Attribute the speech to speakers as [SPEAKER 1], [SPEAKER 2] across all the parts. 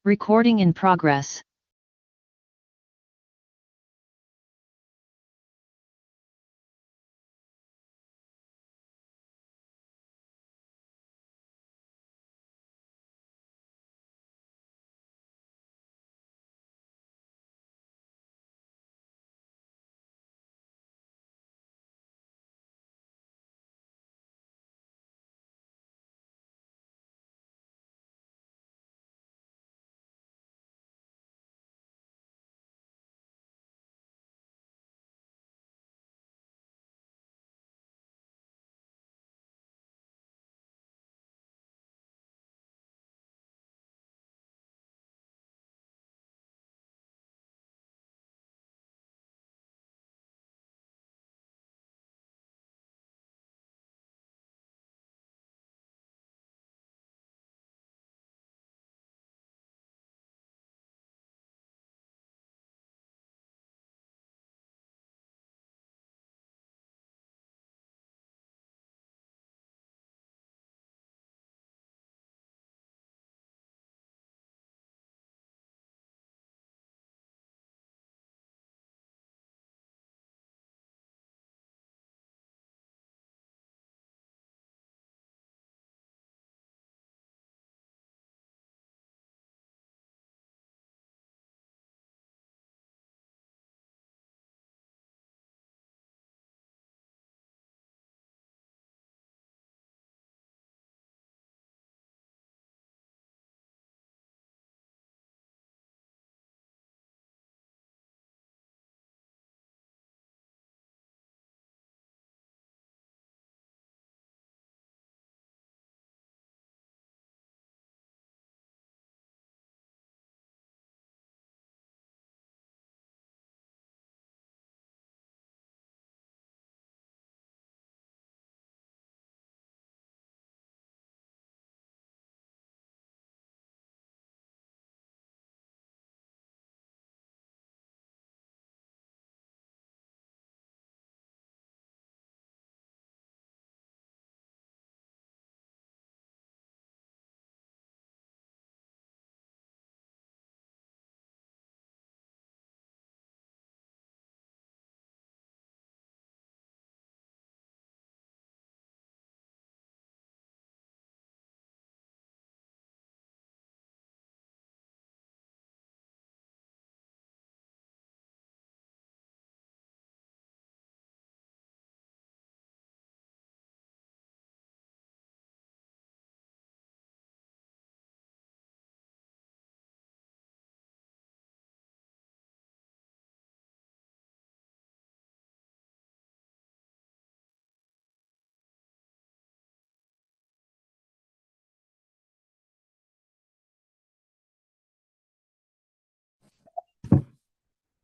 [SPEAKER 1] Recording in progress.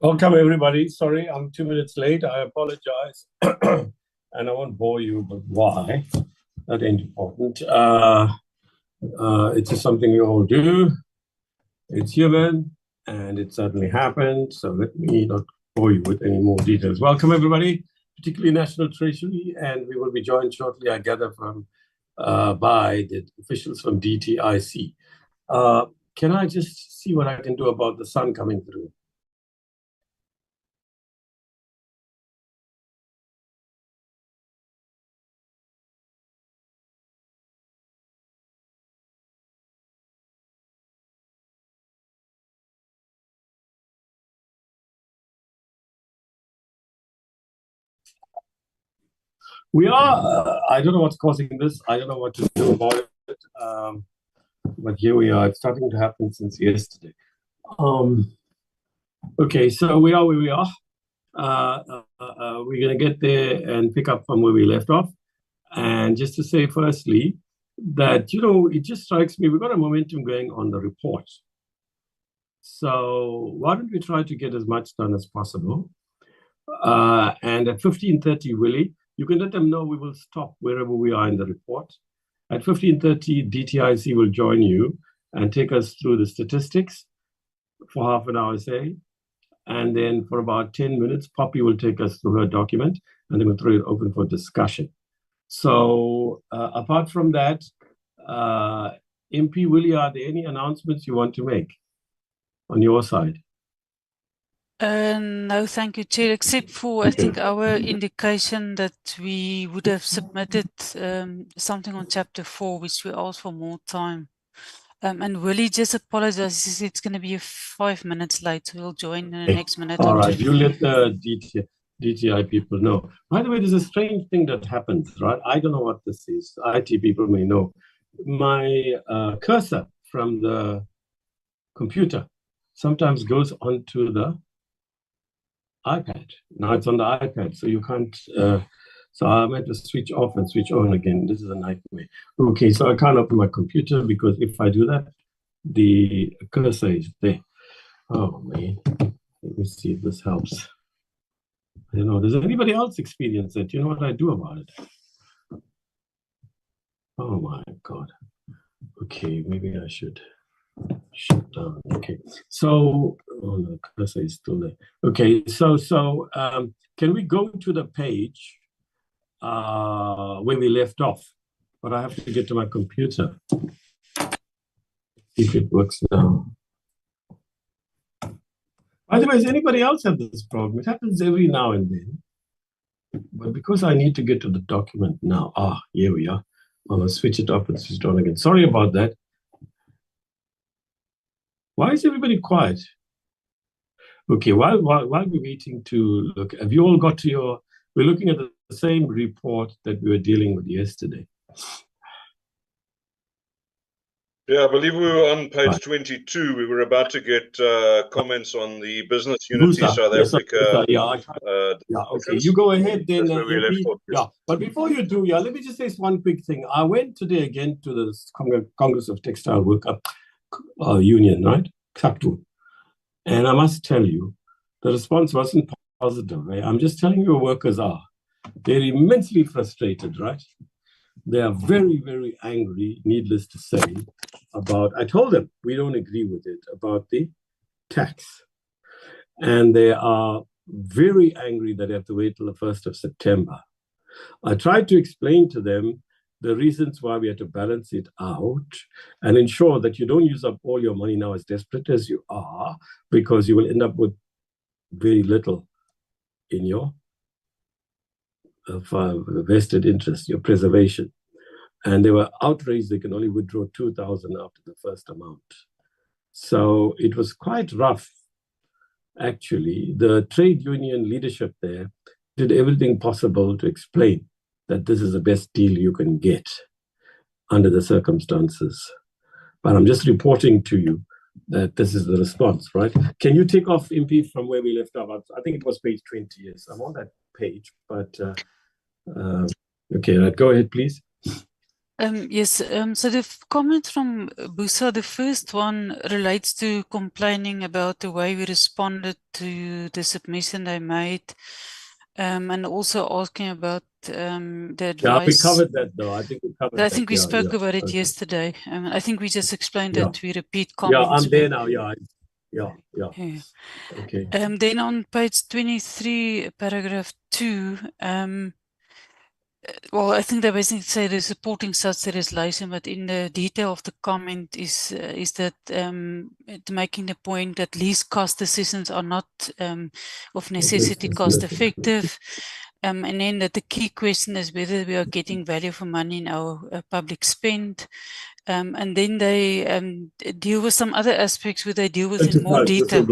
[SPEAKER 2] Welcome, everybody. Sorry, I'm 2 minutes late. I apologize. And I won't bore you, but why? That ain't important. It's just something we all do. It's human, and it certainly happened. So let me not bore you with any more details. Welcome, everybody, particularly National Treasury, and we will be joined shortly, I gather, by the officials from DTIC. Can I just see what I can do about the sun coming through? We are, I don't know what's causing this. I don't know what to do about it. But here we are. It's starting to happen since yesterday. Okay, so we are where we are. We're going to get there and pick up from where we left off. And just to say, firstly, that, it just strikes me, we've got a momentum going on the report. So why don't we try to get as much done as possible? And at 15:30, Willie, you can let them know we will stop wherever we are in the report. At 15:30, DTIC will join you and take us through the statistics for half an hour, say. And then for about 10 minutes, Poppy will take us through her document, and then we'll throw it open for discussion. So apart from that, MP Willie, are there any announcements you want to make? on your side?
[SPEAKER 3] No, thank you, Chair, except for, I think, our indication that we would have submitted something on Chapter 4, which we asked for more time. And Willie just apologizes. It's going to be 5 minutes late, so we'll join in the next minute
[SPEAKER 2] All
[SPEAKER 3] or
[SPEAKER 2] right,
[SPEAKER 3] two.
[SPEAKER 2] you let the DTI people know. By the way, there's a strange thing that happens, right? I don't know what this is. IT people may know. My cursor from the computer sometimes goes onto the iPad. Now it's on the iPad, so you can't. So I'm meant to switch off and switch on again. This is a nightmare. Okay, so I can't open my computer because if I do that, the cursor is there. Oh man, let me see if this helps. I don't know. Does anybody else experience it? You know what I do about it? Oh my God. Okay, maybe I should shut down. Okay, so oh no, cursor is still there. Okay, so can we go to the page where we left off? But I have to get to my computer. See if it works now. By the way, does anybody else have this problem? It happens every now and then. But because I need to get to the document now, here we are. I'll switch it off and switch it on again. Sorry about that. Why is everybody quiet? Okay, while we're waiting to look, have you all got to your, we're looking at the same report that we were dealing with yesterday.
[SPEAKER 4] Yeah, I believe we were on page 22. We were about to get comments on the business unity South Africa.
[SPEAKER 2] Okay, you go ahead then. Yeah, but before you do, let me just say one quick thing. I went today again to the Congress of Textile Worker Union, right? CACTU. And I must tell you, the response wasn't positive. Right? I'm just telling you what workers are. They're immensely frustrated, right? They are very, very angry, needless to say, about, I told them we don't agree with it, about the tax. And they are very angry that they have to wait till the 1st of September. I tried to explain to them the reasons why we had to balance it out and ensure that you don't use up all your money now as desperate as you are, because you will end up with very little in your vested interest, your preservation. And they were outraged they can only withdraw 2,000 after the first amount. So it was quite rough, actually. The trade union leadership there did everything possible to explain that this is the best deal you can get under the circumstances. But I'm just reporting to you that this is the response, right? Can you take off, MP, from where we left off? I think it was page 20, yes. I'm on that page, but okay, right, go ahead, please.
[SPEAKER 3] Yes, so the comment from Busa, the first one relates to complaining about the way we responded to the submission they made, and also asking about the advice.
[SPEAKER 2] Yeah, we covered that though. I think we covered that.
[SPEAKER 3] I think we spoke about it yesterday. I think we just explained that we repeat
[SPEAKER 2] Yeah,
[SPEAKER 3] comments.
[SPEAKER 2] I'm there now, yeah. Okay.
[SPEAKER 3] Then on page 23, paragraph 2, well, I think they basically say they're supporting such legislation, but in the detail of the comment is that making the point that least cost decisions are not of necessity cost effective. And then that the key question is whether we are getting value for money in our public spend. And then they deal with some other aspects where they deal with in more detail.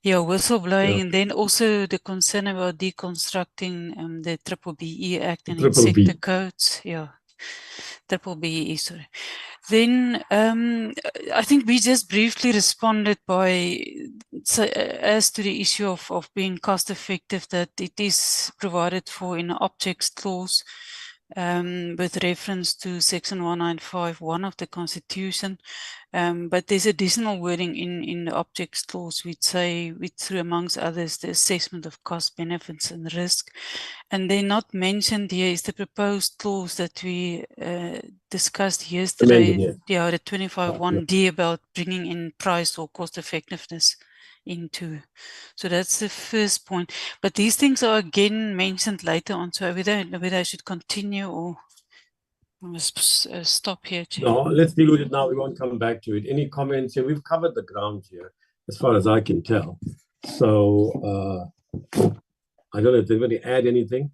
[SPEAKER 3] Whistleblowing, and then also the concern about deconstructing the BEE Act and its sector codes. BEE, sorry. Then I think we just briefly responded as to the issue of being cost effective, that it is provided for in an objects clause with reference to section 195(1) of the Constitution. But there's additional wording in the objects clause which say, through amongst others, the assessment of cost, benefits and risk. And then not mentioned here is the proposed clause that we discussed yesterday, the 25(1)(d) about bringing in price or cost effectiveness into. So that's the first point. But these things are again mentioned later on, so whether I should continue or I must stop here.
[SPEAKER 2] No, let's deal with it now. We won't come back to it. Any comments here? We've covered the ground here. as far as I can tell. So I don't know if they're going to add anything.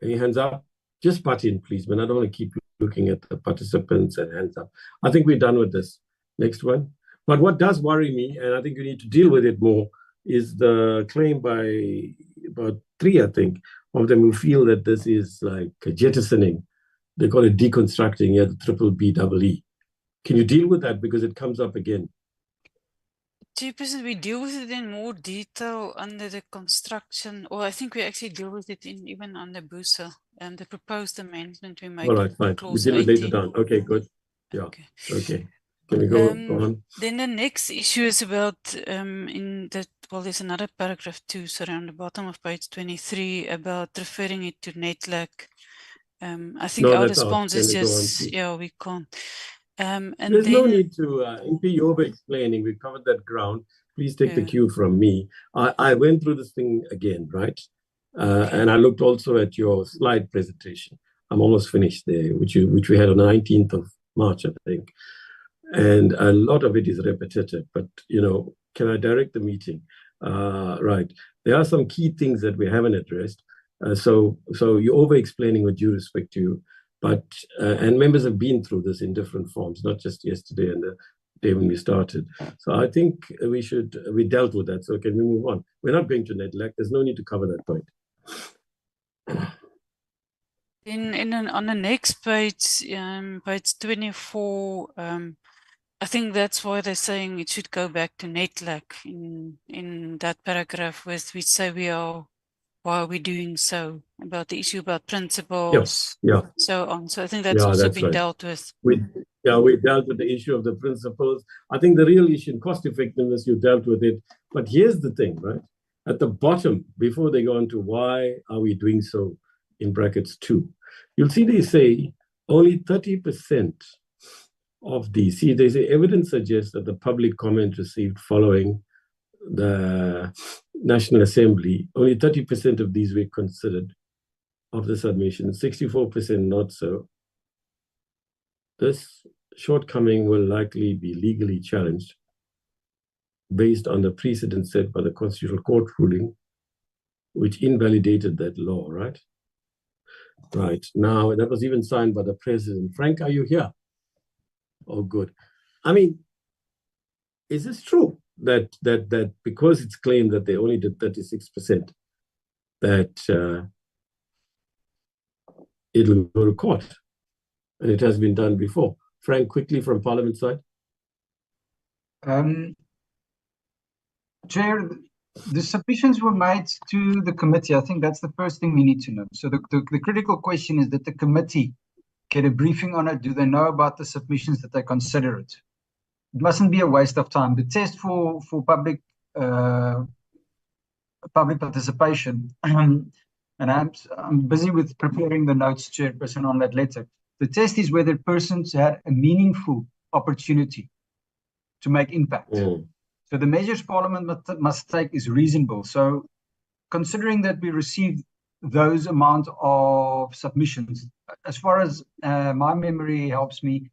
[SPEAKER 2] Any hands up? Just butt in, please, man. I don't want to keep looking at the participants and hands up. I think we're done with this. Next one. But what does worry me, and I think we need to deal with it more, is the claim by about 3, I think, of them who feel that this is like jettisoning. They call it deconstructing, the triple BEE. Can you deal with that? Because it comes up again.
[SPEAKER 3] Chairperson, we deal with it in more detail under the construction, or I think we actually deal with it in even under BUSA, and the proposed amendment we made.
[SPEAKER 2] All right, fine. We deal with it later down. Okay, good. Yeah. Okay. Can we go on?
[SPEAKER 3] Then the next issue is about there's another paragraph too, so around the bottom of page 23 about referring it to NETLAC. I think our response is just, we can't. And
[SPEAKER 2] there's no need to, MP over explaining, we covered that ground. Please take the cue from me. I went through this thing again, right? And I looked also at your slide presentation. I'm almost finished there, which we had on the 19th of March, I think. And a lot of it is repetitive, but, can I direct the meeting? Right. There are some key things that we haven't addressed. So you're over-explaining with due respect to you, but and members have been through this in different forms, not just yesterday and the day when we started. So I think we dealt with that. So can we move on? We're not going to NETLAC. There's no need to cover that point.
[SPEAKER 3] On the next page, page 24, I think that's why they're saying it should go back to NETLAC in that paragraph with which say why are we doing so, about the issue about principles, so on. So I think that's also been dealt with. We dealt with the issue of the principles. I think the real issue in cost effectiveness, you dealt with it. But here's the thing, right? At the bottom, before they go on to why are we doing so, in brackets 2, you'll see they say only 30% of these. See, they say evidence suggests that the public comment received following the National Assembly, only 30% of these were considered of the submission, 64% not so. This shortcoming will likely be legally challenged based on the precedent set by the Constitutional Court ruling, which invalidated that law, right? Right. Now, that was even signed by the President. Frank, are you here? Oh, good. I mean, is this true? That because it's claimed that they only did 36%, that it will go to court, and it has been done before. Frank, quickly from Parliament side.
[SPEAKER 5] Chair, the submissions were made to the committee. I think that's the first thing we need to know. So the critical question is that the committee get a briefing on it. Do they know about the submissions, that they consider it? It mustn't be a waste of time. The test for public participation, and I'm busy with preparing the notes, Chairperson, on that letter. The test is whether persons had a meaningful opportunity to make impact. So the measures Parliament must take is reasonable. So considering that we received those amount of submissions, as far as my memory helps me,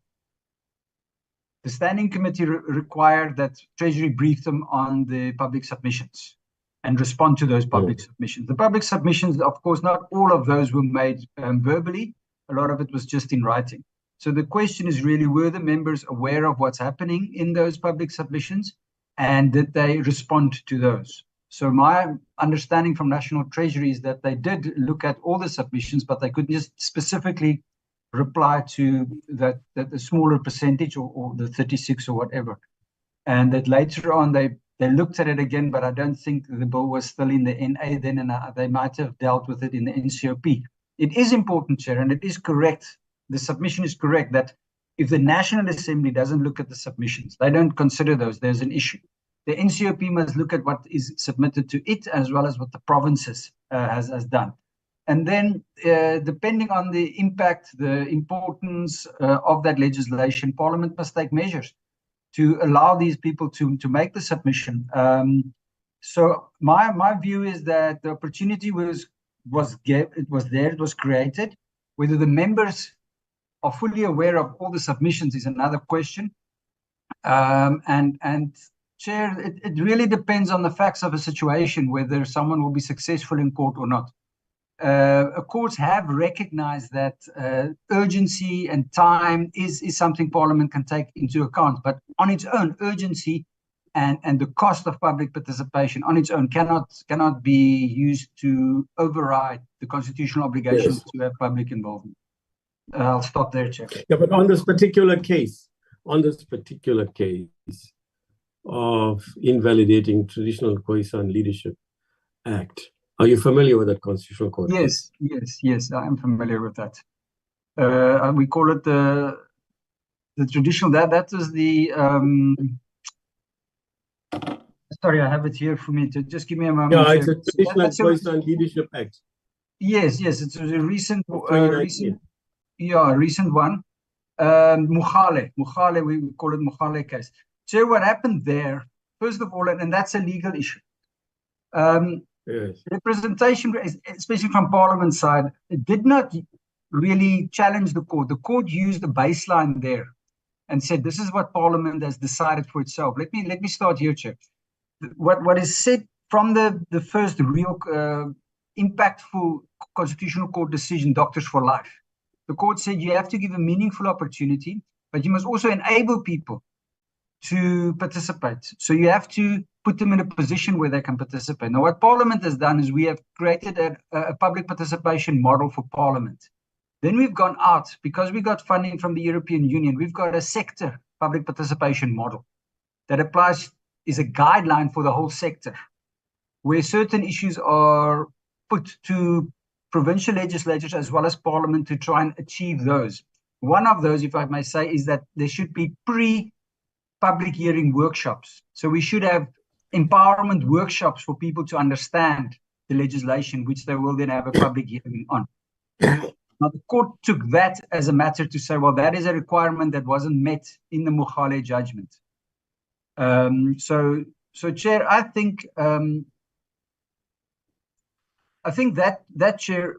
[SPEAKER 5] the Standing Committee required that Treasury brief them on the public submissions and respond to those public submissions. The public submissions, of course, not all of those were made verbally. A lot of it was just in writing. So the question is really, were the members aware of what's happening in those public submissions, and did they respond to those? So my understanding from National Treasury is that they did look at all the submissions, but they couldn't just specifically reply to that the smaller percentage or the 36 or whatever. And that later on they looked at it again, but I don't think the bill was still in the NA then, and they might have dealt with it in the NCOP. It is important, Chair, and it is correct. The submission is correct that if the National Assembly doesn't look at the submissions, they don't consider those, there's an issue. The NCOP must look at what is submitted to it as well as what the provinces has done. And then depending on the impact, the importance of that legislation, Parliament must take measures to allow these people to make the submission. So my view is that the opportunity was there, it was created. Whether the members are fully aware of all the submissions is another question. And Chair, it really depends on the facts of a situation, whether someone will be successful in court or not. Courts have recognized that urgency and time is something Parliament can take into account, but on its own, urgency and the cost of public participation on its own cannot be used to override the constitutional obligations to have public involvement. I'll stop there, Chair.
[SPEAKER 2] Yeah, but on this particular case of invalidating traditional Khoisan Leadership Act, are you familiar with that constitutional court case?
[SPEAKER 5] Yes, I am familiar with that. We call it the traditional. That is the. Sorry, I have it here for me. Just give me a moment.
[SPEAKER 2] Yeah, it's a traditional Khoisan Leadership Act.
[SPEAKER 5] Yes, it's a recent one. Mukhale, we call it Mukhale case. So what happened there? First of all, and that's a legal issue.
[SPEAKER 2] Yes.
[SPEAKER 5] Representation, especially from Parliament side, it did not really challenge the court. The court used a baseline there and said, this is what Parliament has decided for itself. Let me start here, Chair. What is said from the first real impactful constitutional court decision, Doctors for Life. The court said you have to give a meaningful opportunity, but you must also enable people to participate. So you have to put them in a position where they can participate. Now, what Parliament has done is we have created a public participation model for Parliament. Then we've gone out, because we got funding from the European Union, we've got a sector public participation model that is a guideline for the whole sector, where certain issues are put to provincial legislatures as well as Parliament to try and achieve those. One of those, if I may say, is that there should be pre-public hearing workshops. So we should have empowerment workshops for people to understand the legislation, which they will then have a public hearing on. Now, the court took that as a matter to say, well, that is a requirement that wasn't met in the Mukhale judgment. So Chair, I think that, Chair,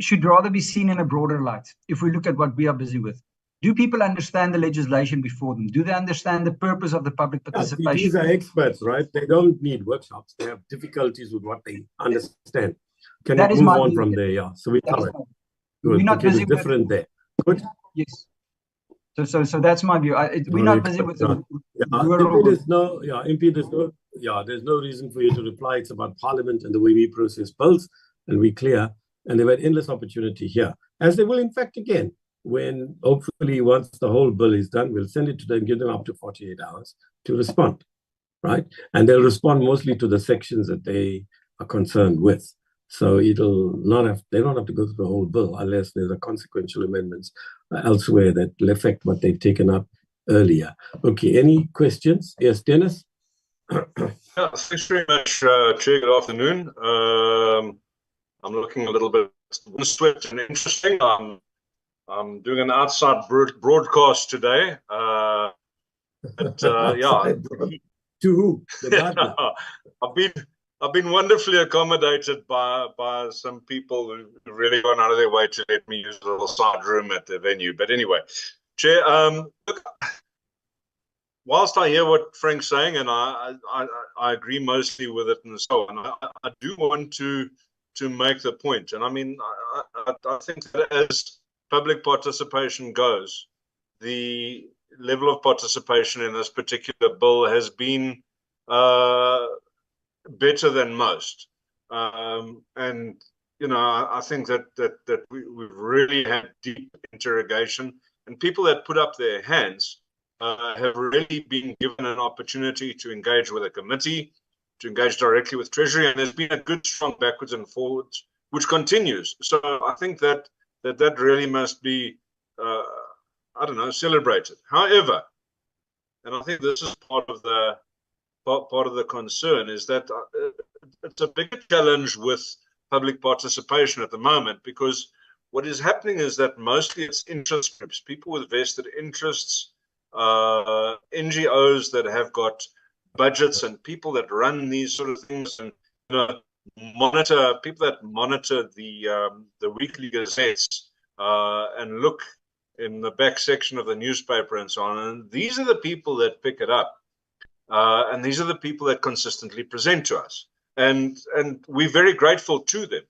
[SPEAKER 5] should rather be seen in a broader light. If we look at what we are busy with, do people understand the legislation before them? Do they understand the purpose of the public participation?
[SPEAKER 2] These are experts, right? They don't need workshops. They have difficulties with what they understand. Can we move on from there? Yeah. So we cover it.
[SPEAKER 5] We're not busy with
[SPEAKER 2] different there. Good.
[SPEAKER 5] Yes. So that's my view. We're not busy with the
[SPEAKER 2] there's no reason for you to reply. It's about Parliament and the way we process bills, and we're clear. And they've had endless opportunity here, as they will, in fact, again, when hopefully once the whole bill is done, we'll send it to them, give them up to 48 hours to respond, right? And they'll respond mostly to the sections that they are concerned with. So they don't have to go through the whole bill unless there's a consequential amendments elsewhere that will affect what they've taken up earlier. Okay, any questions? Yes, Dennis?
[SPEAKER 4] Yeah, thanks very much, Chair. Good afternoon. I'm looking a little bit swift and interesting. I'm doing an outside broadcast today. Yeah.
[SPEAKER 2] To who? The gardener.
[SPEAKER 4] I've been wonderfully accommodated by some people who really gone out of their way to let me use a little side room at the venue. But anyway, Chair, look, whilst I hear what Frank's saying, and I agree mostly with it and so on, I do want to make the point. And I mean, I think that as public participation goes, the level of participation in this particular bill has been better than most. And, you know, I think that we've really had deep interrogation, and people that put up their hands have really been given an opportunity to engage with a committee, to engage directly with Treasury, and there's been a good, strong backwards and forwards, which continues. So I think that really must be, I don't know, celebrated. However, and I think this is part of the concern, is that it's a bigger challenge with public participation at the moment, because what is happening is that mostly it's interest groups, people with vested interests, NGOs that have got budgets, and people that run these sort of things, and monitor the weekly gazettes and look in the back section of the newspaper and so on. And these are the people that pick it up. And these are the people that consistently present to us. And we're very grateful to them.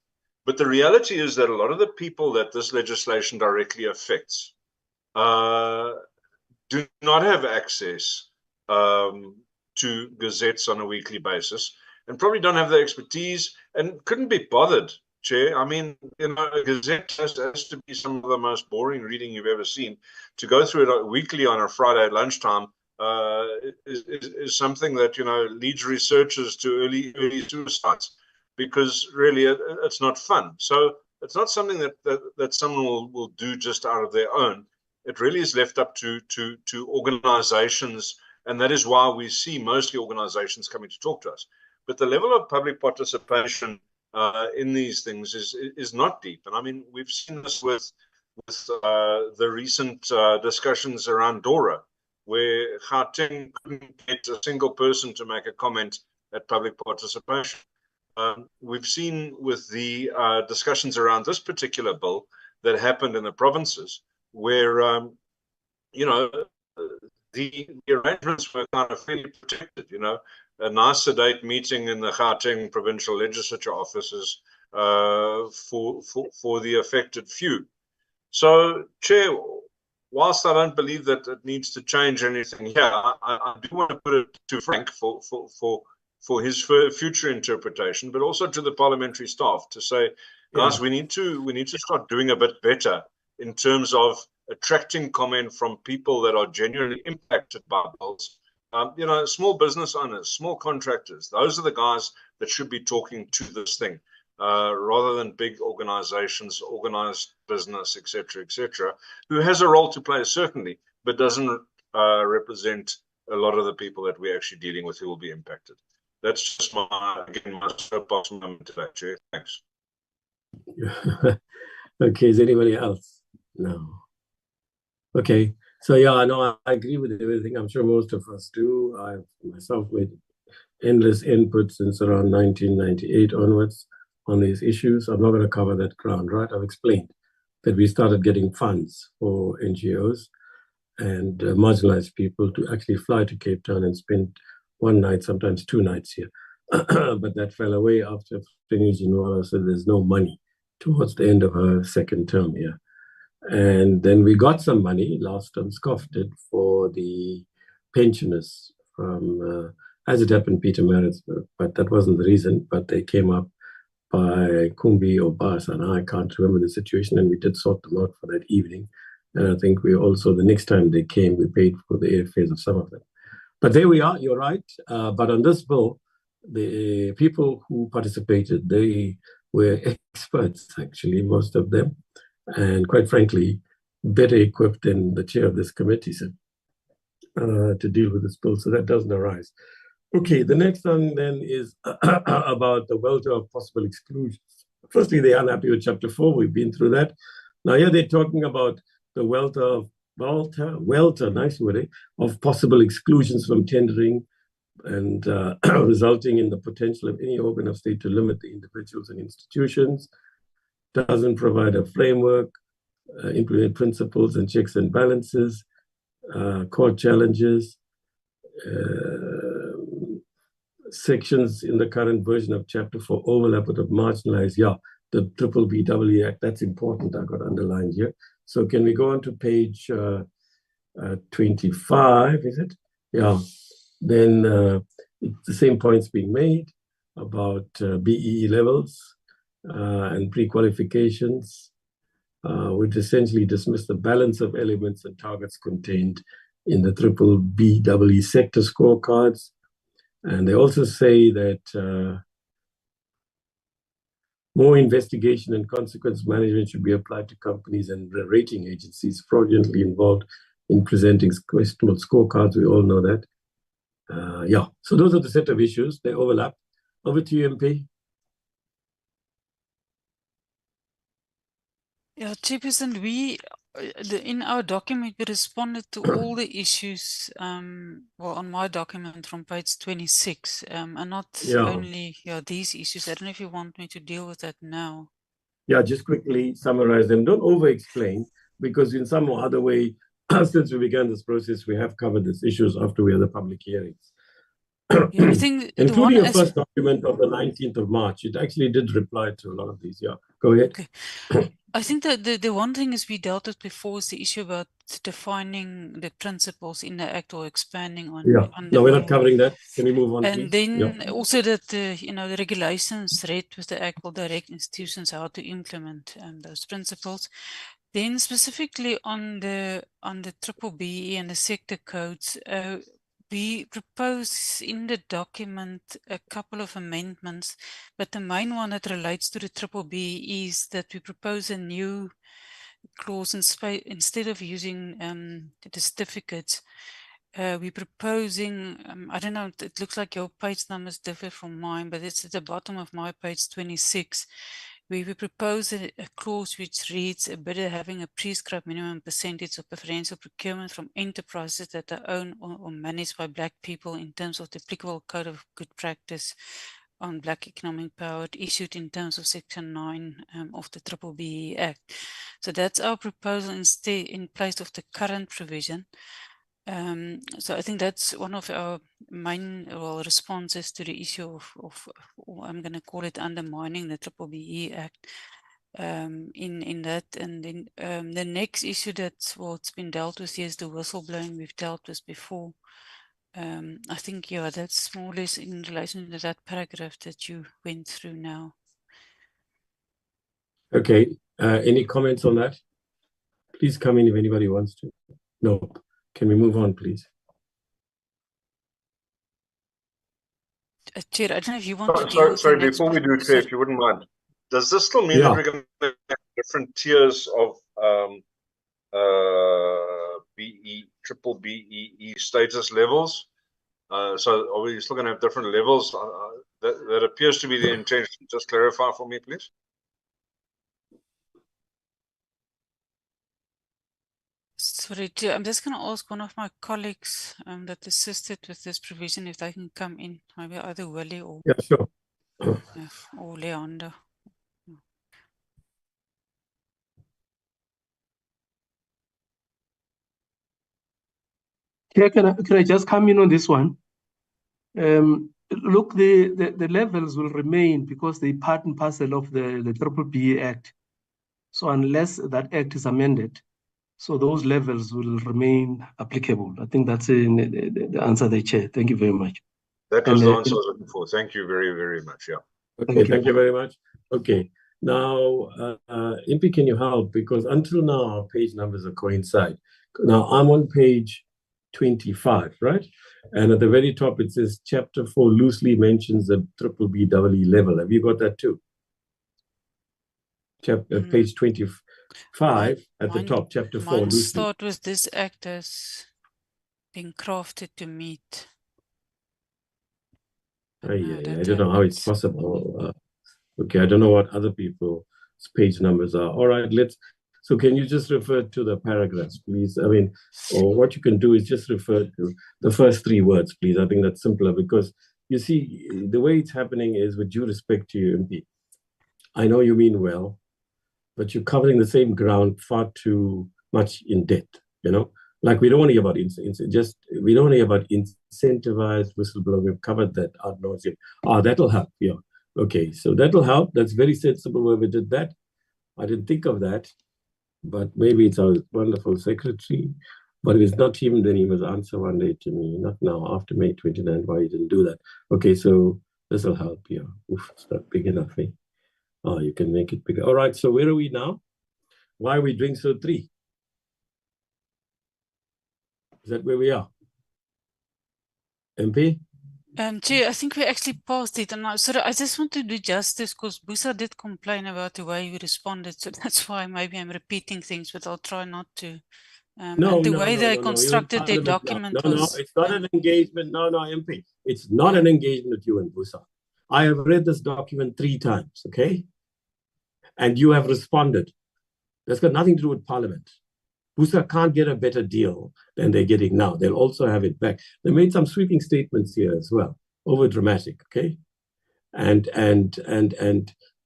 [SPEAKER 4] But the reality is that a lot of the people that this legislation directly affects do not have access to gazettes on a weekly basis, and probably don't have the expertise and couldn't be bothered, Chair. I mean, a gazette has to be some of the most boring reading you've ever seen. To go through it weekly on a Friday at lunchtime is something that, leads researchers to early suicides, because really it's not fun. So it's not something that someone will do just out of their own. It really is left up to organizations, and that is why we see mostly organizations coming to talk to us. But the level of public participation in these things is not deep. And I mean, we've seen this with the recent discussions around DORA, where Gauteng couldn't get a single person to make a comment at public participation. We've seen with the discussions around this particular bill that happened in the provinces, where the arrangements were kind of fairly protected. A nice sedate meeting in the Gauteng provincial legislature offices for the affected few. So, Chair, whilst I don't believe that it needs to change anything here, I do want to put it to Frank for his future interpretation, but also to the parliamentary staff to say, guys, we need to start doing a bit better in terms of attracting comment from people that are genuinely impacted by bills. Small business owners, small contractors, those are the guys that should be talking to this thing, rather than big organizations, organized business, etc., who has a role to play, certainly, but doesn't represent a lot of the people that we're actually dealing with who will be impacted. That's just my soapbox moment today, Chair. Thanks.
[SPEAKER 2] Okay, is anybody else? No. Okay, so yeah, I agree with everything. I'm sure most of us do. I've myself made endless inputs since around 1998 onwards on these issues. I'm not going to cover that ground, right? I've explained that we started getting funds for NGOs and marginalized people to actually fly to Cape Town and spend one night, sometimes 2 nights here. But that fell away after Finalizing said there's no money towards the end of her second term here. And then we got some money, last term scoffed it, for the pensioners from, as it happened, Pietermaritzburg, but that wasn't the reason, but they came up by Kumbi or Bas, and I can't remember the situation, and we did sort them out for that evening. And I think we also, the next time they came, we paid for the airfares of some of them. But there we are, you're right. But on this bill, the people who participated, they were experts, actually, most of them. And quite frankly, better equipped than the chair of this committee said, to deal with this bill. So that doesn't arise. Okay, the next one then is about the welter of possible exclusions. Firstly, they're unhappy with Chapter 4. We've been through that. Now here they're talking about the welter, nice word, of possible exclusions from tendering and resulting in the potential of any organ of state to limit the individuals and institutions, doesn't provide a framework, implement principles and checks and balances, court challenges, sections in the current version of Chapter 4 overlap with the marginalized, the BEE Act, that's important, I got underlined here. So can we go on to page 25, is it? Yeah, then the same points being made about BEE levels and pre-qualifications, which essentially dismiss the balance of elements and targets contained in the BEE sector scorecards. And they also say that more investigation and consequence management should be applied to companies and rating agencies fraudulently involved in presenting questionable scorecards. We all know that. So those are the set of issues. They overlap. Over to you, MP.
[SPEAKER 3] Yeah, Chairperson, in our document, we responded to all the issues, on my document from page 26, and not only these issues. I don't know if you want me to deal with that now.
[SPEAKER 2] Yeah, just quickly summarize them. Don't over-explain, because in some or other way, since we began this process, we have covered these issues after we had the public hearings.
[SPEAKER 3] Yeah, I think the
[SPEAKER 2] including
[SPEAKER 3] one
[SPEAKER 2] your
[SPEAKER 3] as
[SPEAKER 2] first document of the 19th of March, it actually did reply to a lot of these. Yeah, go ahead.
[SPEAKER 3] okay. I think that the one thing is we dealt with before is the issue about defining the principles in the act or expanding on
[SPEAKER 2] Yeah,
[SPEAKER 3] on
[SPEAKER 2] no, we're not
[SPEAKER 3] on-
[SPEAKER 2] covering that. Can we move on,
[SPEAKER 3] And
[SPEAKER 2] please?
[SPEAKER 3] then
[SPEAKER 2] Yeah.
[SPEAKER 3] also that the the regulations read with the act will direct institutions how to implement those principles. Then specifically on the triple BE and the sector codes, we propose in the document a couple of amendments, but the main one that relates to the triple BE is that we propose a new clause instead of using the certificates. We're proposing, I don't know, it looks like your page numbers differ from mine, but it's at the bottom of my page 26. We propose a clause which reads a bidder having a prescribed minimum percentage of preferential procurement from enterprises that are owned or managed by Black people in terms of the applicable code of good practice on Black economic power issued in terms of Section 9 of the Triple BE Act. So that's our proposal instead in place of the current provision. So I think that's one of our main responses to the issue of I'm going to call it undermining the Triple BE Act in that. And then the next issue that's it's been dealt with here is the whistleblowing. We've dealt with before. I think, yeah, that's more or less in relation to that paragraph that you went through now.
[SPEAKER 2] Okay. Any comments on that? Please come in if anybody wants to. No. Can we move on, please?
[SPEAKER 3] Chair, I don't know if you want to deal with
[SPEAKER 4] Sorry,
[SPEAKER 3] the next
[SPEAKER 4] before we do, Chair, if you wouldn't mind, does this still mean that we're going to have different tiers of BE, triple BEE status levels? So are we still going to have different levels? That appears to be the intention. Just clarify for me, please.
[SPEAKER 3] Sorry, Chair, I'm just going to ask one of my colleagues that assisted with this provision if they can come in, maybe either Willie or
[SPEAKER 2] Yeah, sure.
[SPEAKER 3] or Leander.
[SPEAKER 6] Chair, can I just come in on this one? Look, the levels will remain because they part and parcel of the Triple BE Act. So unless that act is amended, so those levels will remain applicable. I think that's the answer there, Chair. Thank you very much.
[SPEAKER 4] That was the answer I was looking for. Thank you very, very much. Yeah.
[SPEAKER 2] Okay, thank you very much. Okay, now, Impi, can you help? Because until now, our page numbers are coincide. Now, I'm on page 25, right? And at the very top, it says Chapter 4 loosely mentions the triple BEE level. Have you got that too? Page 25 at the top, Chapter 4
[SPEAKER 3] Mine
[SPEAKER 2] loosely.
[SPEAKER 3] start with this act as being crafted to meet.
[SPEAKER 2] I don't know how it's possible. Okay, I don't know what other people's page numbers are. All right, so can you just refer to the paragraphs, please? I mean, or what you can do is just refer to the first three words, please. I think that's simpler because you see, the way it's happening is with due respect to you, MP. I know you mean well, but you're covering the same ground far too much in depth, Like we don't want to hear about we don't want to hear about incentivized whistleblowing. We've covered that ad nauseum. That'll help, yeah. Okay, so that'll help. That's very sensible whoever did that. I didn't think of that, but maybe it's our wonderful secretary. But if it's not him, then he must answer one day to me, not now, after May 29, why he didn't do that. Okay, so this will help, yeah. Oof, it's not big enough, eh? Oh, you can make it bigger. All right, so where are we now? Why are we doing so 3? Is that where we are? MP?
[SPEAKER 3] Chair, I think we actually passed it, and I just want to do justice because Busa did complain about the way you responded, so that's why maybe I'm repeating things, but I'll try not to. And the way they constructed their document
[SPEAKER 2] No, it's not an engagement. No, MP. It's not an engagement with you and Busa. I have read this document 3 times, okay? And you have responded. That's got nothing to do with Parliament. Busa can't get a better deal than they're getting now. They'll also have it back. They made some sweeping statements here as well, over dramatic, okay? And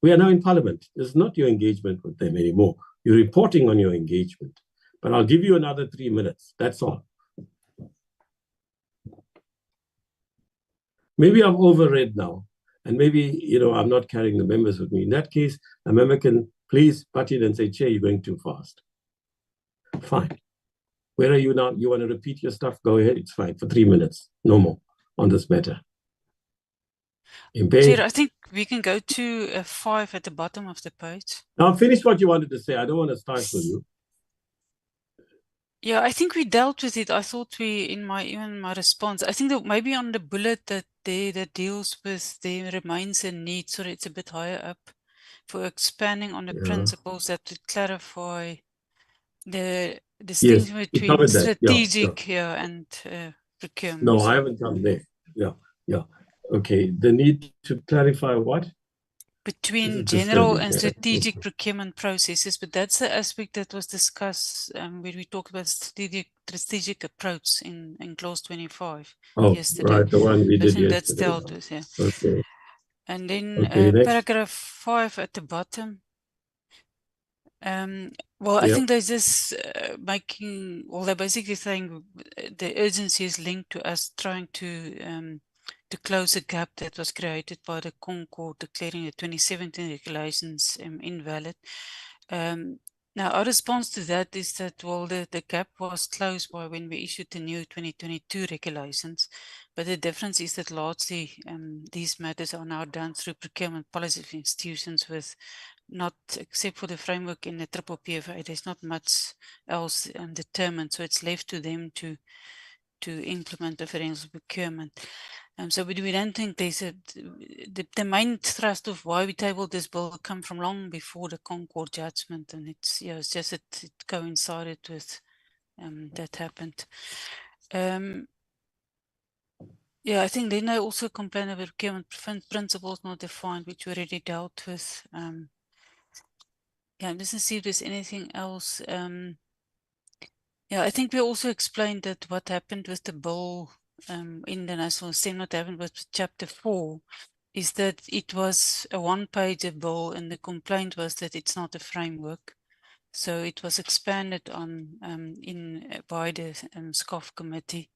[SPEAKER 2] we are now in Parliament. This is not your engagement with them anymore. You're reporting on your engagement. But I'll give you another 3 minutes. That's all. Maybe I'm overread now, and maybe, you know, I'm not carrying the members with me. In that case, a member can please butt in and say, Chair, you're going too fast. Fine. Where are you now? You want to repeat your stuff? Go ahead. It's fine for 3 minutes. No more on this matter.
[SPEAKER 3] Chair, I think we can go to 5 at the bottom of the page.
[SPEAKER 2] Now, finish what you wanted to say. I don't want to stifle you.
[SPEAKER 3] Yeah, I think we dealt with it. I thought even my response, I think that maybe on the bullet that deals with the remains and needs, or it's a bit higher up, for expanding on the principles that would clarify the distinction between strategic and procurement.
[SPEAKER 2] No, I haven't come there. Yeah. Okay. The need to clarify what?
[SPEAKER 3] Between general and strategic procurement processes, but that's the aspect that was discussed when we talked about strategic approach in clause 25 yesterday.
[SPEAKER 2] Right, the one we did yesterday.
[SPEAKER 3] That's dealt with, yeah.
[SPEAKER 2] Okay.
[SPEAKER 3] And then paragraph 5 at the bottom. Well, I think there's this they're basically saying the urgency is linked to us trying to close a gap that was created by the Concord declaring the 2017 regulations invalid. Now, our response to that is that, well, the gap was closed by when we issued the new 2022 regulations, but the difference is that largely these matters are now done through procurement policy of institutions with not, except for the framework in the triple PFA, there's not much else determined, so it's left to them to implement differential procurement. So we don't think there's the main thrust of why we tabled this bill come from long before the Concord judgment, and it's just that it coincided with that happened. I think then I also complain about procurement principles not defined, which we already dealt with. Just to see if there's anything else. I think we also explained that what happened with the bill in the National Assembly, what happened with Chapter 4, is that it was a one-page bill, and the complaint was that it's not a framework. So it was expanded on by the SCOF committee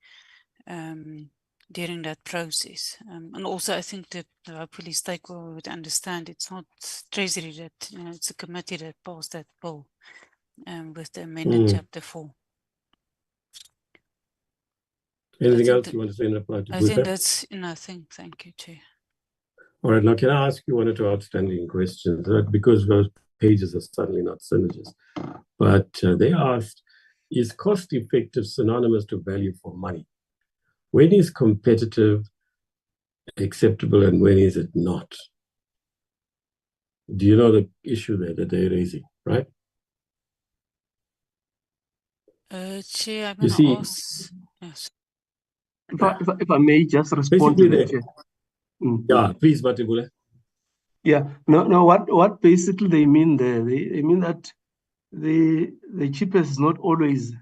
[SPEAKER 3] during that process. And also, I think that hopefully stakeholder would understand it's not Treasury that, it's a committee that passed that bill with the amended Chapter 4.
[SPEAKER 2] Anything else you want to say in reply to
[SPEAKER 3] I think that's nothing. Thank you, Chair.
[SPEAKER 2] All right, now can I ask you one or two outstanding questions? Because those pages are suddenly not synergies. But they asked, is cost effective synonymous to value for money? When is competitive acceptable and when is it not? Do you know the issue there that they're raising, right?
[SPEAKER 3] Chair, I'm going to ask. Yes.
[SPEAKER 6] If I may just respond to that, Chair.
[SPEAKER 2] Yeah, please, Matibule.
[SPEAKER 6] Yeah, no. What basically they mean there? They mean that the cheapest is not always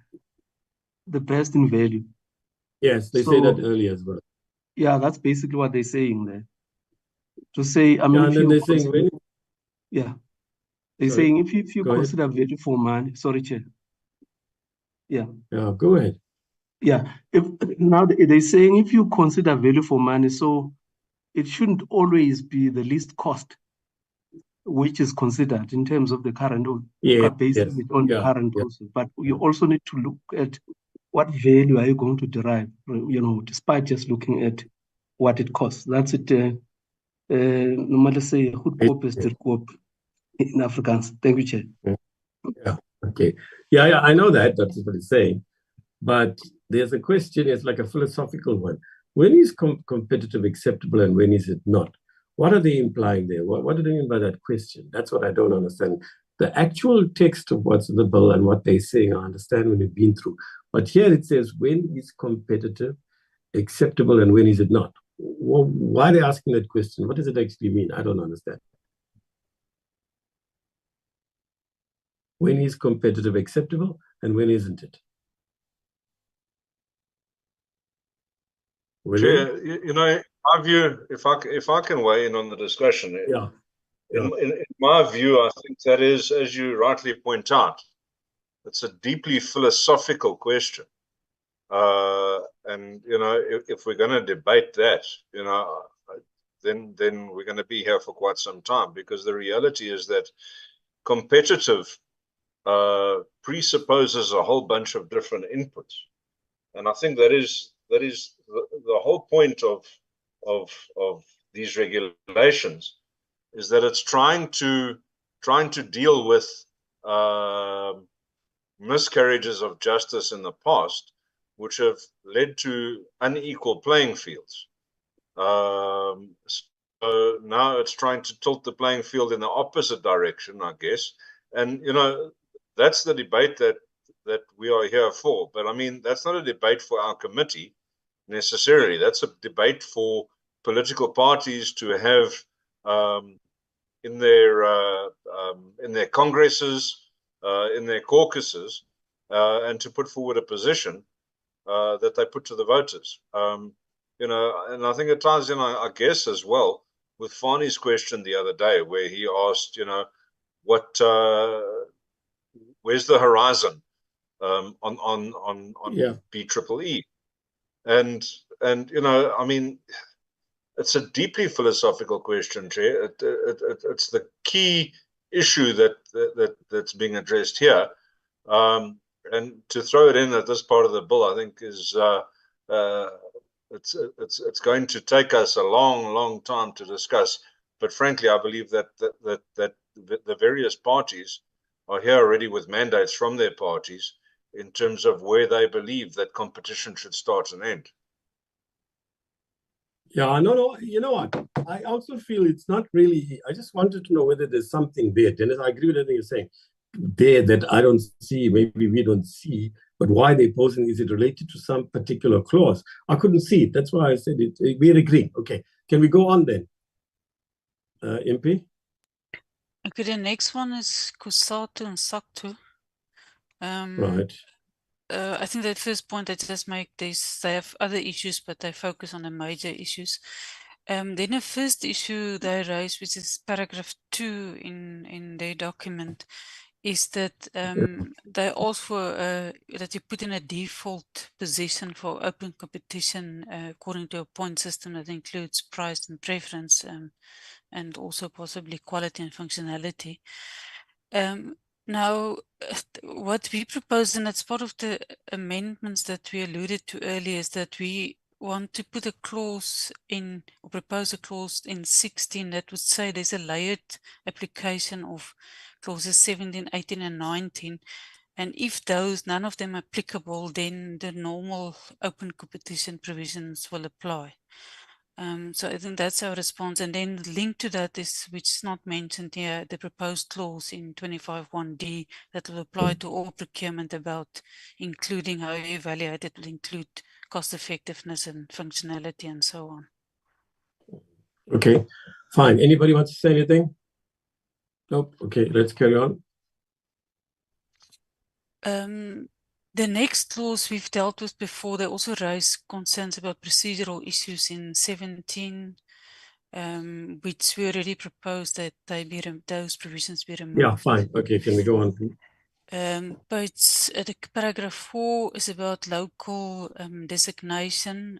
[SPEAKER 6] the best in value.
[SPEAKER 2] Yes, they say that earlier as well.
[SPEAKER 6] Yeah, that's basically what they're saying there. To say, I mean,
[SPEAKER 2] and then they're saying when.
[SPEAKER 6] Yeah, they're saying if you consider value for money. Sorry, Chair. Yeah.
[SPEAKER 2] Yeah, go ahead.
[SPEAKER 6] Yeah. Now they're saying if you consider value for money, so it shouldn't always be the least cost, which is considered in terms of the current, based on the current also. But you also need to look at what value are you going to derive, despite just looking at what it costs. That's it. No matter say goedkoop is goedkoop in Afrikaans. Thank you, Chair.
[SPEAKER 2] Yeah. Okay. Yeah, I know that. That's what it's saying. But there's a question, it's like a philosophical one. When is competitive acceptable and when is it not? What are they implying there? What do they mean by that question? That's what I don't understand. The actual text of what's in the bill and what they're saying, I understand when we've been through. But here it says, when is competitive acceptable and when is it not? Why are they asking that question? What does it actually mean? I don't understand. When is competitive acceptable and when isn't it?
[SPEAKER 4] Chair, my view, if I can weigh in on the discussion, in my view, I think that is, as you rightly point out, it's a deeply philosophical question. And if we're going to debate that, then we're going to be here for quite some time, because the reality is that competitive presupposes a whole bunch of different inputs, and I think that is the whole point of these regulations, is that it's trying to deal with miscarriages of justice in the past, which have led to unequal playing fields. So now it's trying to tilt the playing field in the opposite direction, I guess. And that's the debate that we are here for. But I mean, that's not a debate for our committee necessarily. That's a debate for political parties to have in their congresses, in their caucuses, and to put forward a position that they put to the voters. And I think it ties in, I guess, as well with Fani's question the other day, where he asked, where's the horizon on BEE? And I mean, it's a deeply philosophical question, Chair. It's the key issue that's being addressed here. And to throw it in at this part of the bill, I think is it's going to take us a long time to discuss. But frankly, I believe that the various parties are here already with mandates from their parties in terms of where they believe that competition should start and end.
[SPEAKER 2] Yeah, no, you know what? I also feel it's not really, I just wanted to know whether there's something there. Dennis, I agree with everything you're saying. There that I don't see, maybe we don't see, but why they're posing, is it related to some particular clause? I couldn't see it. That's why I said it. We're agreeing. Okay, can we go on then? MP?
[SPEAKER 3] Okay, the next one is Kusatu and Saktu.
[SPEAKER 2] Right.
[SPEAKER 3] I think that first point they just make this, they have other issues, but they focus on the major issues. Then the first issue they raise, which is paragraph 2 in their document, is that they ask for that you put in a default position for open competition according to a point system that includes price and preference, and also possibly quality and functionality. Now, what we propose, and it's part of the amendments that we alluded to earlier, is that we want to put a clause in, or propose a clause in 16 that would say there's a layered application of clauses 17, 18, and 19. And if none of them are applicable, then the normal open competition provisions will apply. So I think that's our response. And then linked to that is, which is not mentioned here, the proposed clause in 25(1)(d) that will apply to all procurement about including how you evaluate it, will include cost effectiveness and functionality and so on.
[SPEAKER 2] Okay, fine. Anybody wants to say anything? Nope. Okay, let's carry on.
[SPEAKER 3] The next clause we've dealt with before, they also raise concerns about procedural issues in 17, which we already proposed that those provisions be removed.
[SPEAKER 2] Yeah, fine. Okay, can we go on, please?
[SPEAKER 3] The paragraph 4 is about local designation.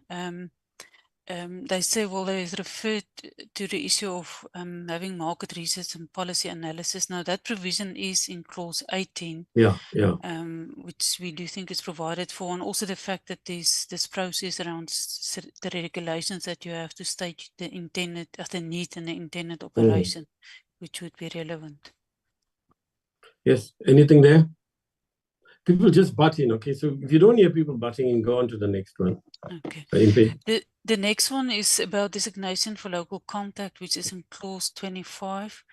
[SPEAKER 3] They say, well, they referred to the issue of having market research and policy analysis. Now, that provision is in clause 18, which we do think is provided for, and also the fact that there's this process around the regulations that you have to state the intended, the need and the intended operation, which would be relevant.
[SPEAKER 2] Yes, anything there? People just butt in, okay? So if you don't hear people butting in, go on to the next one.
[SPEAKER 3] Okay.
[SPEAKER 2] The
[SPEAKER 3] next one is about designation for local contact, which is in clause 25.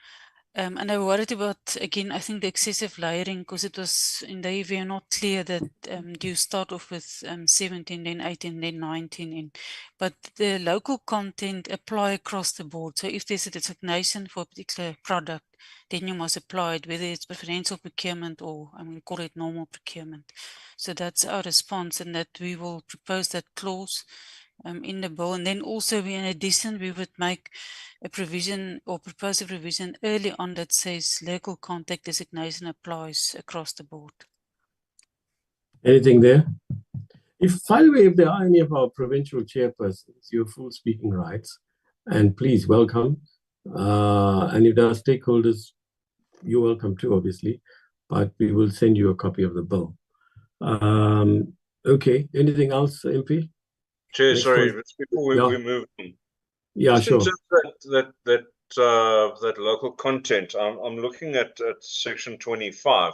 [SPEAKER 3] And I worried about, again, I think the excessive layering, because it was in the EV not clear that you start off with 17, then 18, then 19. But the local content apply across the board. So if there's a designation for a particular product, then you must apply it, whether it's preferential procurement or I'm going to call it normal procurement. So that's our response, and that we will propose that clause in the bill. And then also, in addition, we would make a provision or propose a provision early on that says local contact designation applies across the board.
[SPEAKER 2] Anything there? By the way, if there are any of our provincial chairpersons, you have full speaking rights, and please welcome. And if there are stakeholders, you're welcome too, obviously, but we will send you a copy of the bill. Okay, anything else, MP?
[SPEAKER 4] Chair,
[SPEAKER 2] Next
[SPEAKER 4] sorry,
[SPEAKER 2] one.
[SPEAKER 4] before we move on.
[SPEAKER 2] Yeah,
[SPEAKER 4] Just in
[SPEAKER 2] sure.
[SPEAKER 4] terms of that local content, I'm looking at section 25,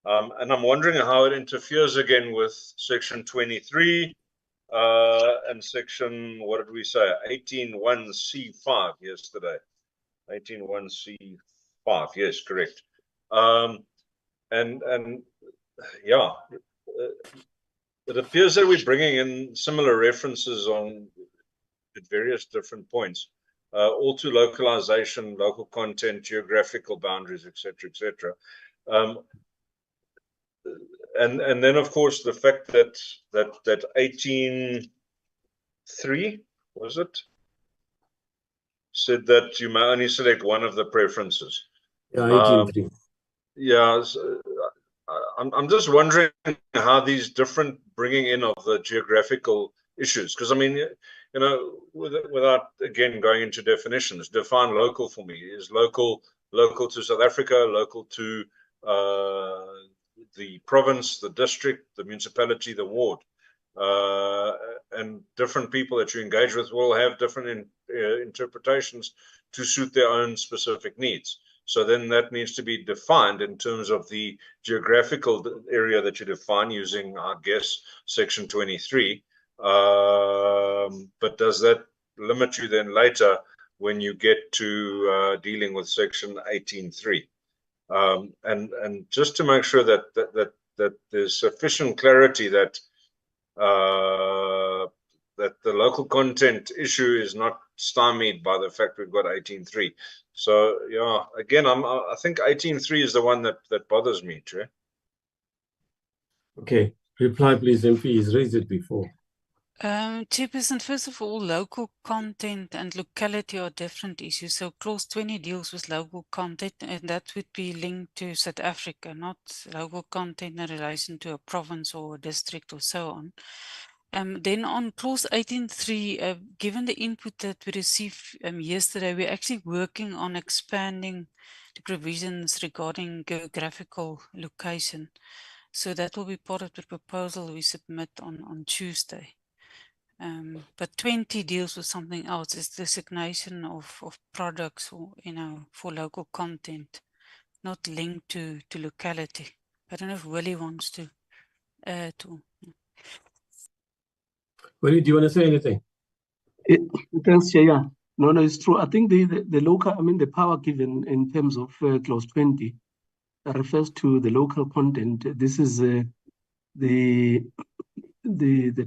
[SPEAKER 4] and I'm wondering how it interferes again with section 23 and section, what did we say, 18.1C5 yesterday. 18.1C5, yes, correct. And yeah, it appears that we're bringing in similar references on at various different points, all to localization, local content, geographical boundaries, etc., etc. And then of course the fact that 18.3 was it said that you may only select one of the preferences.
[SPEAKER 2] Yeah, 18.3.
[SPEAKER 4] Yeah, so I'm just wondering how these different bringing in of the geographical issues, because I mean, you know, without again going into definitions, define local for me. Is local to South Africa, local to the province, the district, the municipality, the ward, and different people that you engage with will have different interpretations to suit their own specific needs. So then that needs to be defined in terms of the geographical area that you define using, I guess, section 23. But does that limit you then later when you get to dealing with section 18.3? And just to make sure that there's sufficient clarity that that the local content issue is not stymied by the fact we've got 18.3. So yeah, again, I think 18.3 is the one that bothers me, Chair.
[SPEAKER 2] Okay, reply please, MP. He's raised it before.
[SPEAKER 3] Chairperson, first of all, local content and locality are different issues. So clause 20 deals with local content, and that would be linked to South Africa, not local content in relation to a province or a district or so on. Then on clause 18.3, given the input that we received yesterday, we're actually working on expanding the provisions regarding geographical location. So that will be part of the proposal we submit on Tuesday. But 20 deals with something else. It's designation of products or, you know, for local content, not linked to locality. I don't know if Willie wants to add or...
[SPEAKER 2] Willie, do you want to say anything?
[SPEAKER 6] Thanks, Chair. Yeah. No, it's true. I think the local, I mean, the power given in terms of clause 20 refers to the local content. This is the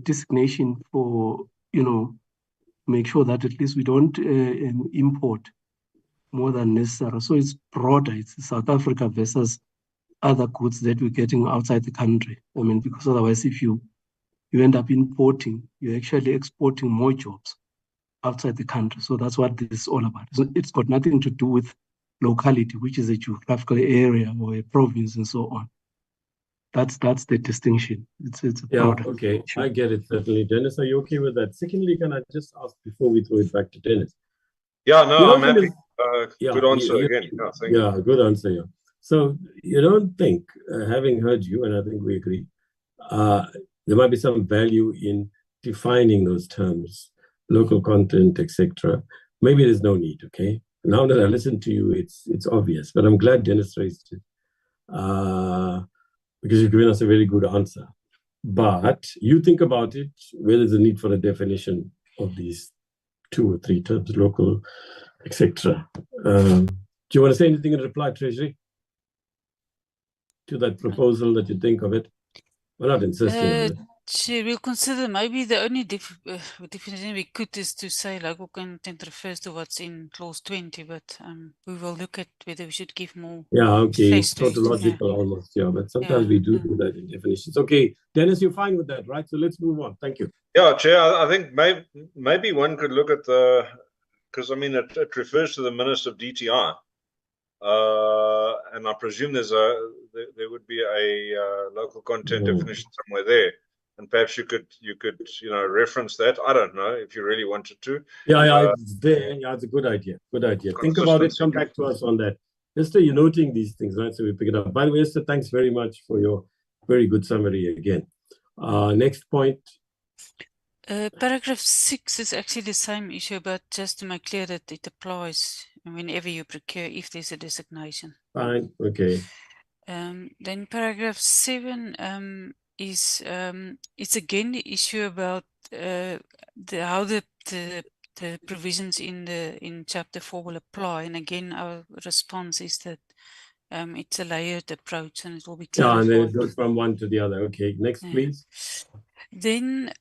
[SPEAKER 6] designation for, you know, make sure that at least we don't import more than necessary. So it's broader. It's South Africa versus other goods that we're getting outside the country. I mean, because otherwise, if you end up importing, you're actually exporting more jobs outside the country. So that's what this is all about. It's got nothing to do with locality, which is a geographical area or a province and so on. That's the distinction. It's
[SPEAKER 2] yeah,
[SPEAKER 6] broader.
[SPEAKER 2] okay.
[SPEAKER 6] Sure.
[SPEAKER 2] I get it, certainly. Dennis, are you okay with that? Secondly, can I just ask before we throw it back to Dennis?
[SPEAKER 4] Yeah, no,
[SPEAKER 2] You know,
[SPEAKER 4] I'm happy.
[SPEAKER 2] yeah,
[SPEAKER 4] good answer again. Yeah, thank you.
[SPEAKER 2] Yeah, good answer. Yeah. So you don't think, having heard you, and I think we agree, there might be some value in defining those terms, local content, etc. Maybe there's no need. Okay. Now that I listen to you, it's obvious. But I'm glad Dennis raised it. Because you've given us a very good answer. But you think about it, where there's a need for a definition of these 2 or 3 terms, local, etc. Do you want to say anything in reply, Treasury, to that proposal that you think of it? We're not insisting on it.
[SPEAKER 3] Chair, we'll consider maybe the only definition we could is to say local content refers to what's in clause 20, but we will look at whether we should give more.
[SPEAKER 2] Yeah, okay, it's
[SPEAKER 3] to it.
[SPEAKER 2] tautological almost, yeah, but sometimes we do that in definitions. Okay, Dennis, you're fine with that, right? So let's move on. Thank you.
[SPEAKER 4] Yeah, Chair, I think maybe one could look at the, because I mean, it refers to the Minister of DTI. And I presume there would be a local content definition somewhere there. and perhaps you could reference that. I don't know if you really wanted to.
[SPEAKER 2] Yeah, it's there. Yeah, it's a good idea. Good idea. Think about it. Come back to us on that. Esther, you're noting these things, right? So we pick it up. By the way, Esther, thanks very much for your very good summary again. Next point.
[SPEAKER 3] Paragraph 6 is actually the same issue, but just to make clear that it applies whenever you procure if there's a designation.
[SPEAKER 2] Fine. Okay.
[SPEAKER 3] Then paragraph 7 is it's again the issue about how the provisions in chapter 4 will apply. And again, our response is that it's a layered approach and it will be clarified.
[SPEAKER 2] Yeah, and then it goes from one to the other. Okay, next, please.
[SPEAKER 3] Then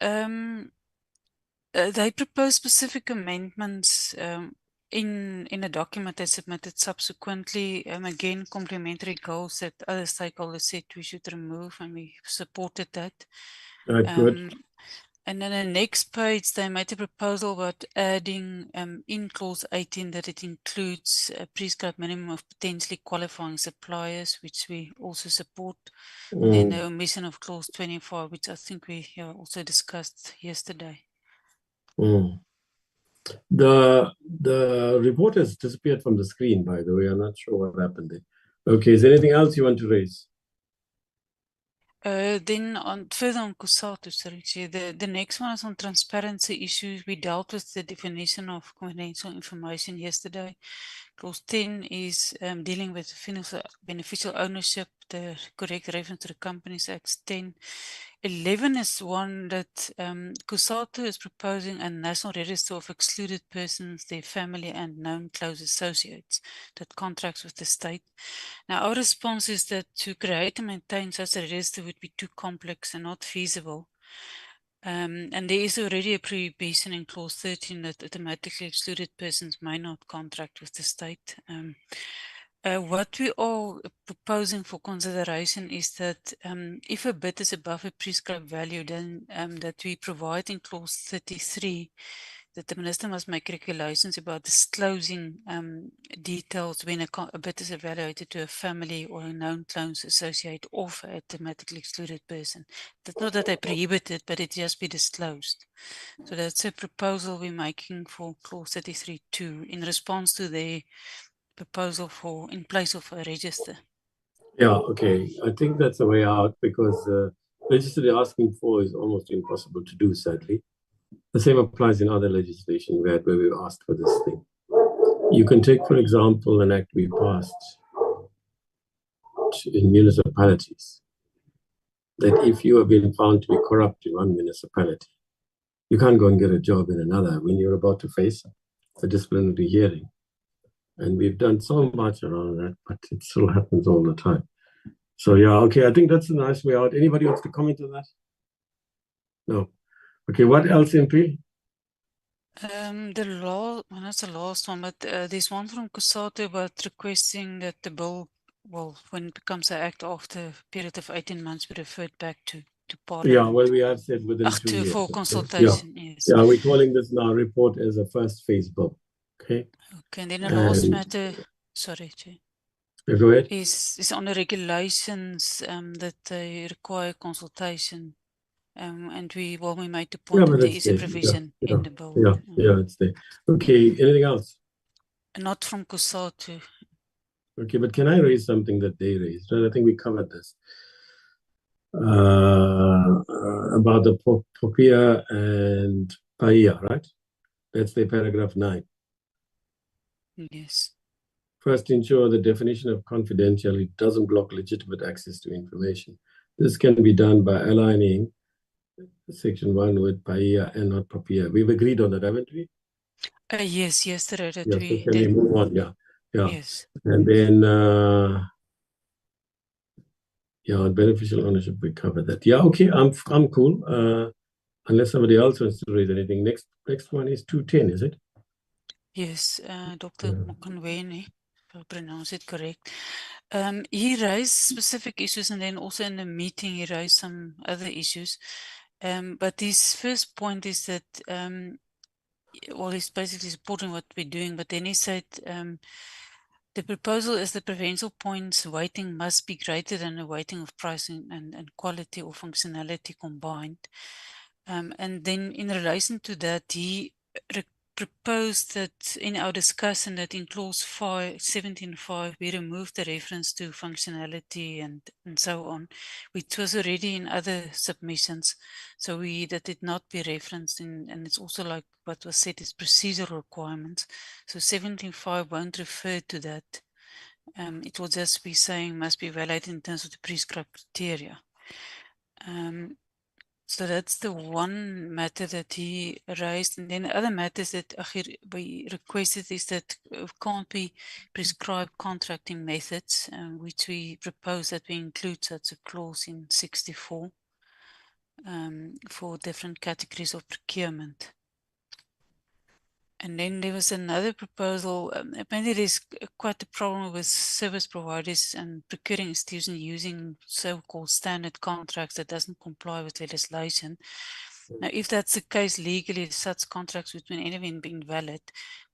[SPEAKER 3] they propose specific amendments in a document they submitted subsequently. Again, complementary goals that other stakeholders said we should remove, and we supported that.
[SPEAKER 2] Good.
[SPEAKER 3] And then the next page, they made a proposal about adding in clause 18 that it includes a prescribed minimum of potentially qualifying suppliers, which we also support. And the omission of clause 24, which I think we also discussed yesterday.
[SPEAKER 2] The report has disappeared from the screen, by the way. I'm not sure what happened there. Okay, is there anything else you want to raise?
[SPEAKER 3] Then further on COSATU, sorry, the next one is on transparency issues. We dealt with the definition of confidential information yesterday. Clause 10 is dealing with beneficial ownership, the correct reference to the Companies Act 10. 11 is one that COSATU is proposing a national register of excluded persons, their family and known close associates that contracts with the state. Now, our response is that to create and maintain such a register would be too complex and not feasible. And there is already a prohibition in clause 13 that automatically excluded persons may not contract with the state. What we are proposing for consideration is that if a bid is above a prescribed value, then that we provide in clause 33 that the minister must make regulations about disclosing details when a bid is evaluated to a family or a known close associate of a automatically excluded person. That's not that they prohibit it, but it just be disclosed. So that's a proposal we're making for clause 33.2 in response to the proposal for in place of a register. Yeah,
[SPEAKER 2] okay. I think that's the way out because register they're asking for is almost impossible to do, sadly. The same applies in other legislation where we've asked for this thing. You can take, for example, an act we passed in municipalities that if you have been found to be corrupt in one municipality, you can't go and get a job in another when you're about to face a disciplinary hearing. And we've done so much around that, but it still happens all the time. So yeah, okay, I think that's a nice way out. Anybody wants to comment on that? No. Okay, what else, MP?
[SPEAKER 3] That's the last one, but there's one from COSATU about requesting that the bill, well, when it becomes an act after a period of 18 months, be referred back to Parliament.
[SPEAKER 2] Yeah, well, we have said within 2 years.
[SPEAKER 3] For consultation, yes.
[SPEAKER 2] Yeah, we're calling this now report as a first phase bill. Okay.
[SPEAKER 3] Okay, and then the last matter, sorry, Chair.
[SPEAKER 2] Go ahead.
[SPEAKER 3] Is on the regulations that they require consultation. And we made the point that there is a provision in the bill.
[SPEAKER 2] Yeah, it's there. Okay, anything else?
[SPEAKER 3] Not from COSATU.
[SPEAKER 2] Okay, but can I raise something that they raised? I think we covered this. About the POPIA and PAIA, right? That's the paragraph 9.
[SPEAKER 3] Yes.
[SPEAKER 2] First, ensure the definition of confidentiality doesn't block legitimate access to information. This can be done by aligning section 1 with PAIA and not POPIA. We've agreed on that, haven't we?
[SPEAKER 3] Yes, yesterday that
[SPEAKER 2] we can we move on? Yeah.
[SPEAKER 3] Yes.
[SPEAKER 2] And then beneficial ownership, we covered that. Yeah, okay, I'm cool. Unless somebody else wants to raise anything. Next one is 210, is it?
[SPEAKER 3] Yes, Dr. Mokonweni, if I pronounce it correct. He raised specific issues, and then also in the meeting he raised some other issues. But his first point is that, he's basically supporting what we're doing, but then he said The proposal is the provincial points weighting must be greater than the weighting of pricing and quality or functionality combined. And then in relation to that, he proposed that in our discussion that in clause 17.5 we remove the reference to functionality and so on, which was already in other submissions. So that did not be referenced in, and it's also like what was said is procedural requirements. So 17.5 won't refer to that. It will just be saying must be validated in terms of the prescribed criteria. So that's the one matter that he raised. And then the other matters that we requested is that can't be prescribed contracting methods, which we propose that we include such a clause in 64 for different categories of procurement. And then there was another proposal. Apparently there's quite a problem with service providers and procuring institutions using so-called standard contracts that doesn't comply with legislation. Now, if that's the case legally, such contracts would anyway be invalid.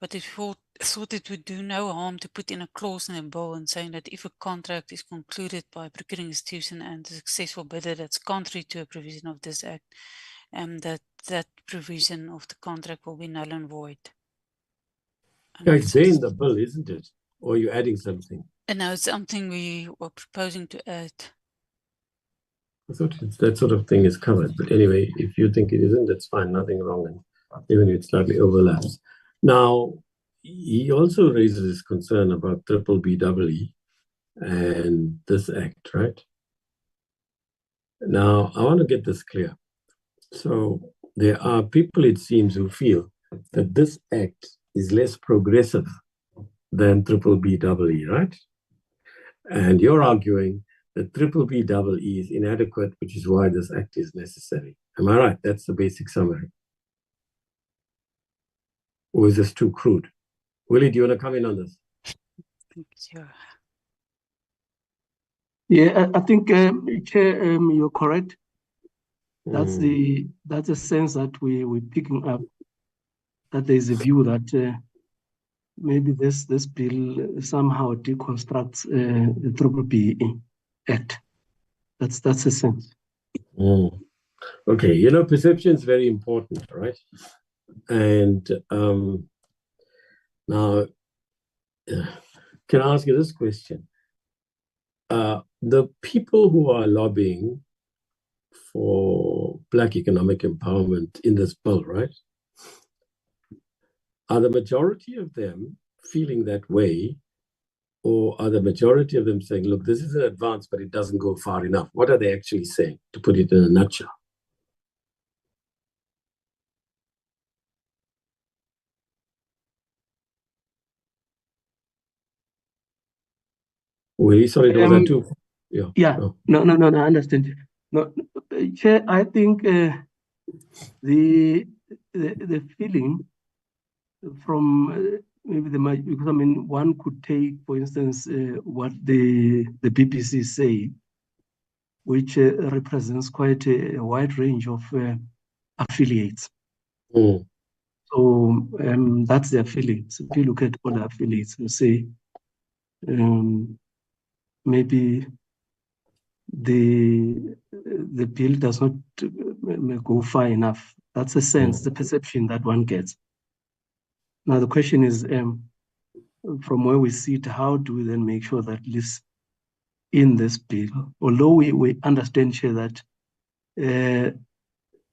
[SPEAKER 3] But I thought it would do no harm to put in a clause in the bill and saying that if a contract is concluded by a procuring institution and a successful bidder that's contrary to a provision of this act, that provision of the contract will be null and void.
[SPEAKER 2] Yeah, it's there in the bill, isn't it? Or are you adding something?
[SPEAKER 3] And now it's something we were proposing to add.
[SPEAKER 2] I thought that sort of thing is covered. But anyway, if you think it isn't, that's fine. Nothing wrong. And even if it slightly overlaps. Now, he also raises his concern about BEE and this act, right? Now, I want to get this clear. So there are people, it seems, who feel that this act is less progressive than BEE, right? And you're arguing that BEE is inadequate, which is why this act is necessary. Am I right? That's the basic summary. Or is this too crude? Willie, do you want to come in on this?
[SPEAKER 3] Sure.
[SPEAKER 6] Yeah, I think, Chair, you're correct. That's the sense that we're picking up, that there's a view that maybe this bill somehow deconstructs the BEE Act. That's a sense.
[SPEAKER 2] Okay, you know, perception is very important, right? And now, can I ask you this question? The people who are lobbying for Black economic empowerment in this bill, right? Are the majority of them feeling that way, or are the majority of them saying, look, this is an advance, but it doesn't go far enough? What are they actually saying, to put it in a nutshell? Well, sorry, those are two. Yeah.
[SPEAKER 6] Yeah. No, I understand. No, Chair, I think the feeling from maybe because I mean, one could take, for instance, what the BBC say, which represents quite a wide range of affiliates. So that's their feelings. If you look at all the affiliates, you say maybe the bill does not go far enough. That's a sense, the perception that one gets. Now the question is, from where we sit, how do we then make sure that at least in this bill, although we understand here that a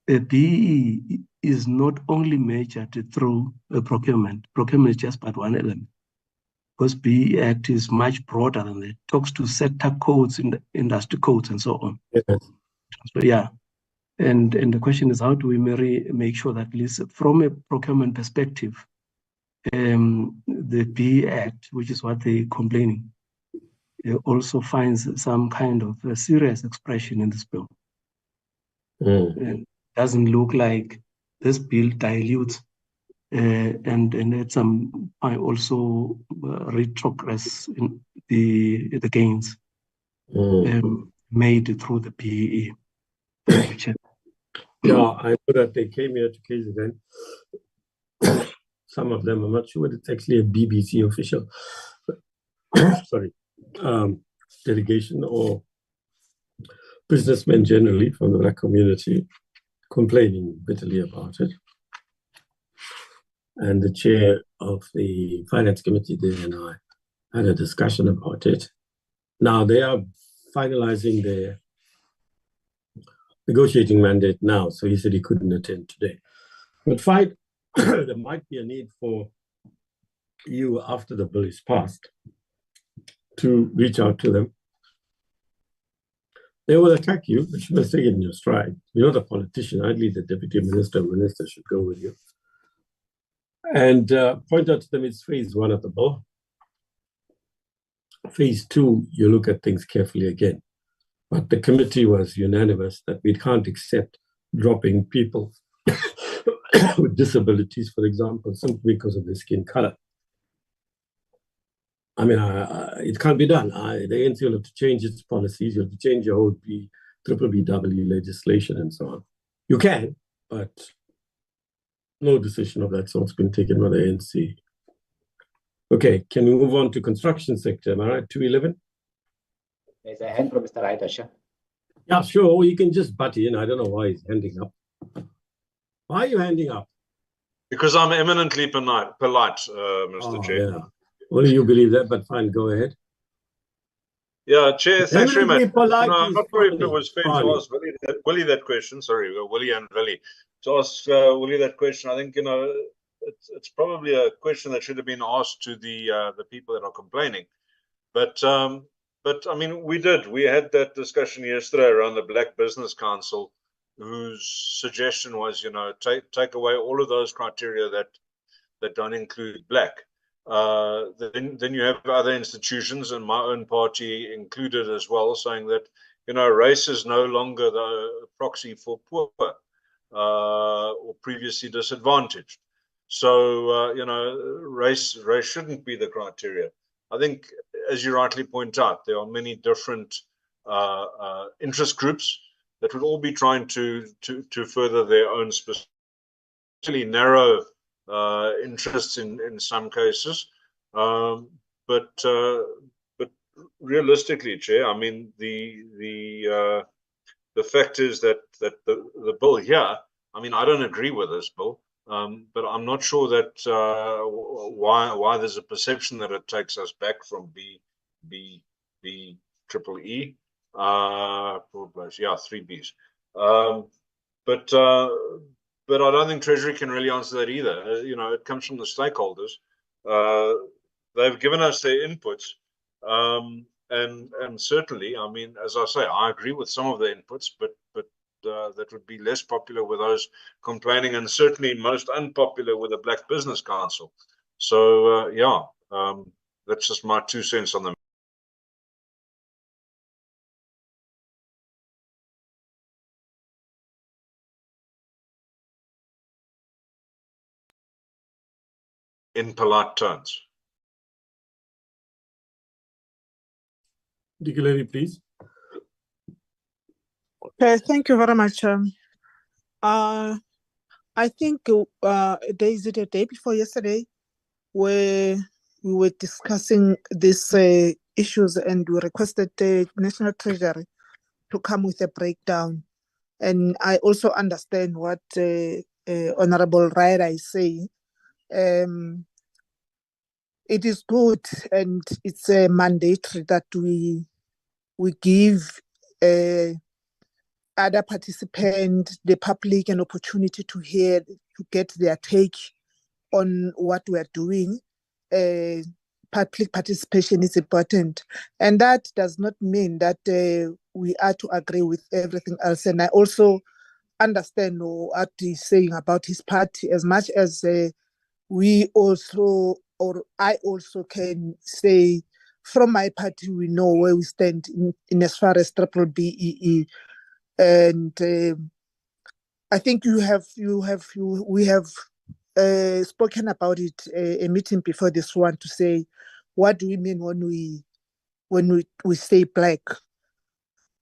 [SPEAKER 6] BEE is not only measured through a procurement. Procurement is just but one element, because BEE Act is much broader than that. It talks to sector codes, industry codes, and so on.
[SPEAKER 2] Yes.
[SPEAKER 6] So yeah, and the question is, how do we make sure that at least from a procurement perspective, the BEE Act, which is what they're complaining, also finds some kind of a serious expression in this bill. And doesn't look like this bill dilutes and at some point also retrogress in the gains made through the BEE. Thank you, Chair.
[SPEAKER 2] Yeah, I know that they came here to KZN. Some of them, I'm not sure whether it's actually a BBC official. sorry, delegation or businessmen generally from the Black community complaining bitterly about it. And the chair of the finance committee there and I had a discussion about it. Now they are finalizing their negotiating mandate now, so he said he couldn't attend today. But fine, there might be a need for you after the bill is passed to reach out to them. They will attack you, but you must take it in your stride. You're not a politician. Ideally, the deputy minister or minister should go with you. And point out to them it's phase 1 of the bill. Phase 2, you look at things carefully again. But the committee was unanimous that we can't accept dropping people with disabilities, for example, simply because of their skin color. I mean, it can't be done. The ANC will have to change its policies. You have to change your whole BBBW legislation and so on. You can, but no decision of that sort's been taken by the ANC. Okay, can we move on to construction sector? Am I right? 211?
[SPEAKER 7] There's a hand from Mr. Aidasha.
[SPEAKER 2] Yeah, sure. Or you can just butt in. I don't know why he's handing up. Why are you handing up?
[SPEAKER 4] Because I'm eminently polite, Mr. Chair.
[SPEAKER 2] Yeah. Only you believe that, but fine, go ahead.
[SPEAKER 4] Yeah, Chair, thanks very much.
[SPEAKER 2] I'm
[SPEAKER 4] not sure if it was fair to ask Willie that question. Sorry, Willie and Willie. To ask Willie that question, I think, it's probably a question that should have been asked to the people that are complaining. But I mean, we had that discussion yesterday around the Black Business Council, whose suggestion was, take away all of those criteria that don't include Black. Then you have other institutions, and my own party included as well, saying that race is no longer the proxy for poor or previously disadvantaged. So race shouldn't be the criteria. I think, as you rightly point out, there are many different interest groups that would all be trying to further their own specifically narrow interests in some cases, but realistically, Chair, I mean the fact is that the bill here, I mean, I don't agree with this bill, but I'm not sure that why there's a perception that it takes us back from BEE. Yeah, 3 Bs. But I don't think Treasury can really answer that either. It comes from the stakeholders. They've given us their inputs, and certainly, I mean, as I say, I agree with some of the inputs, but that would be less popular with those complaining, and certainly most unpopular with the Black Business Council. So that's just my 2 cents on them. In polite tones.
[SPEAKER 2] Dikeledi, please.
[SPEAKER 8] Okay, thank you very much. I think days it a day before yesterday, where we were discussing these issues, and we requested the National Treasury to come with a breakdown. And I also understand what Honorable Ryder is saying. It is good, and it's mandatory that we give other participants, the public, an opportunity to hear, to get their take on what we're doing. Public participation is important, and that does not mean that we are to agree with everything else. And I also understand what he's saying about his party, as much as we also, or I also can say from my party, we know where we stand in as far as BEE. And I think we have spoken about it, a meeting before this one, to say, what do we mean when we say Black,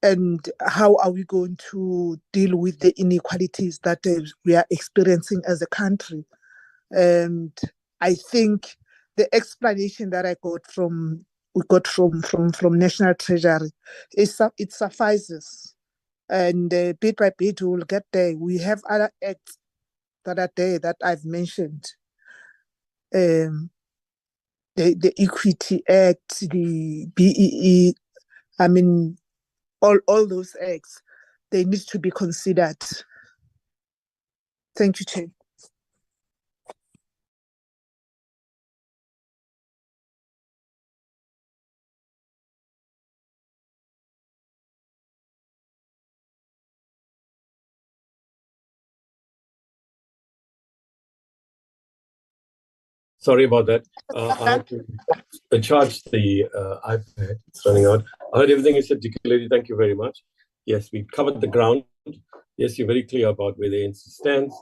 [SPEAKER 8] and how are we going to deal with the inequalities that we are experiencing as a country? And I think the explanation that I got from we got from National Treasury. It suffices, and bit by bit we will get there. We have other acts that are there that I've mentioned. The Equity Act, the BEE. I mean, all those acts, they need to be considered. Thank you, Chair.
[SPEAKER 2] Sorry about that. I have to charge the iPad. It's running out. I heard everything you said, Lady. Thank you very much. Yes, we covered the ground. Yes, you're very clear about where the ANC stands.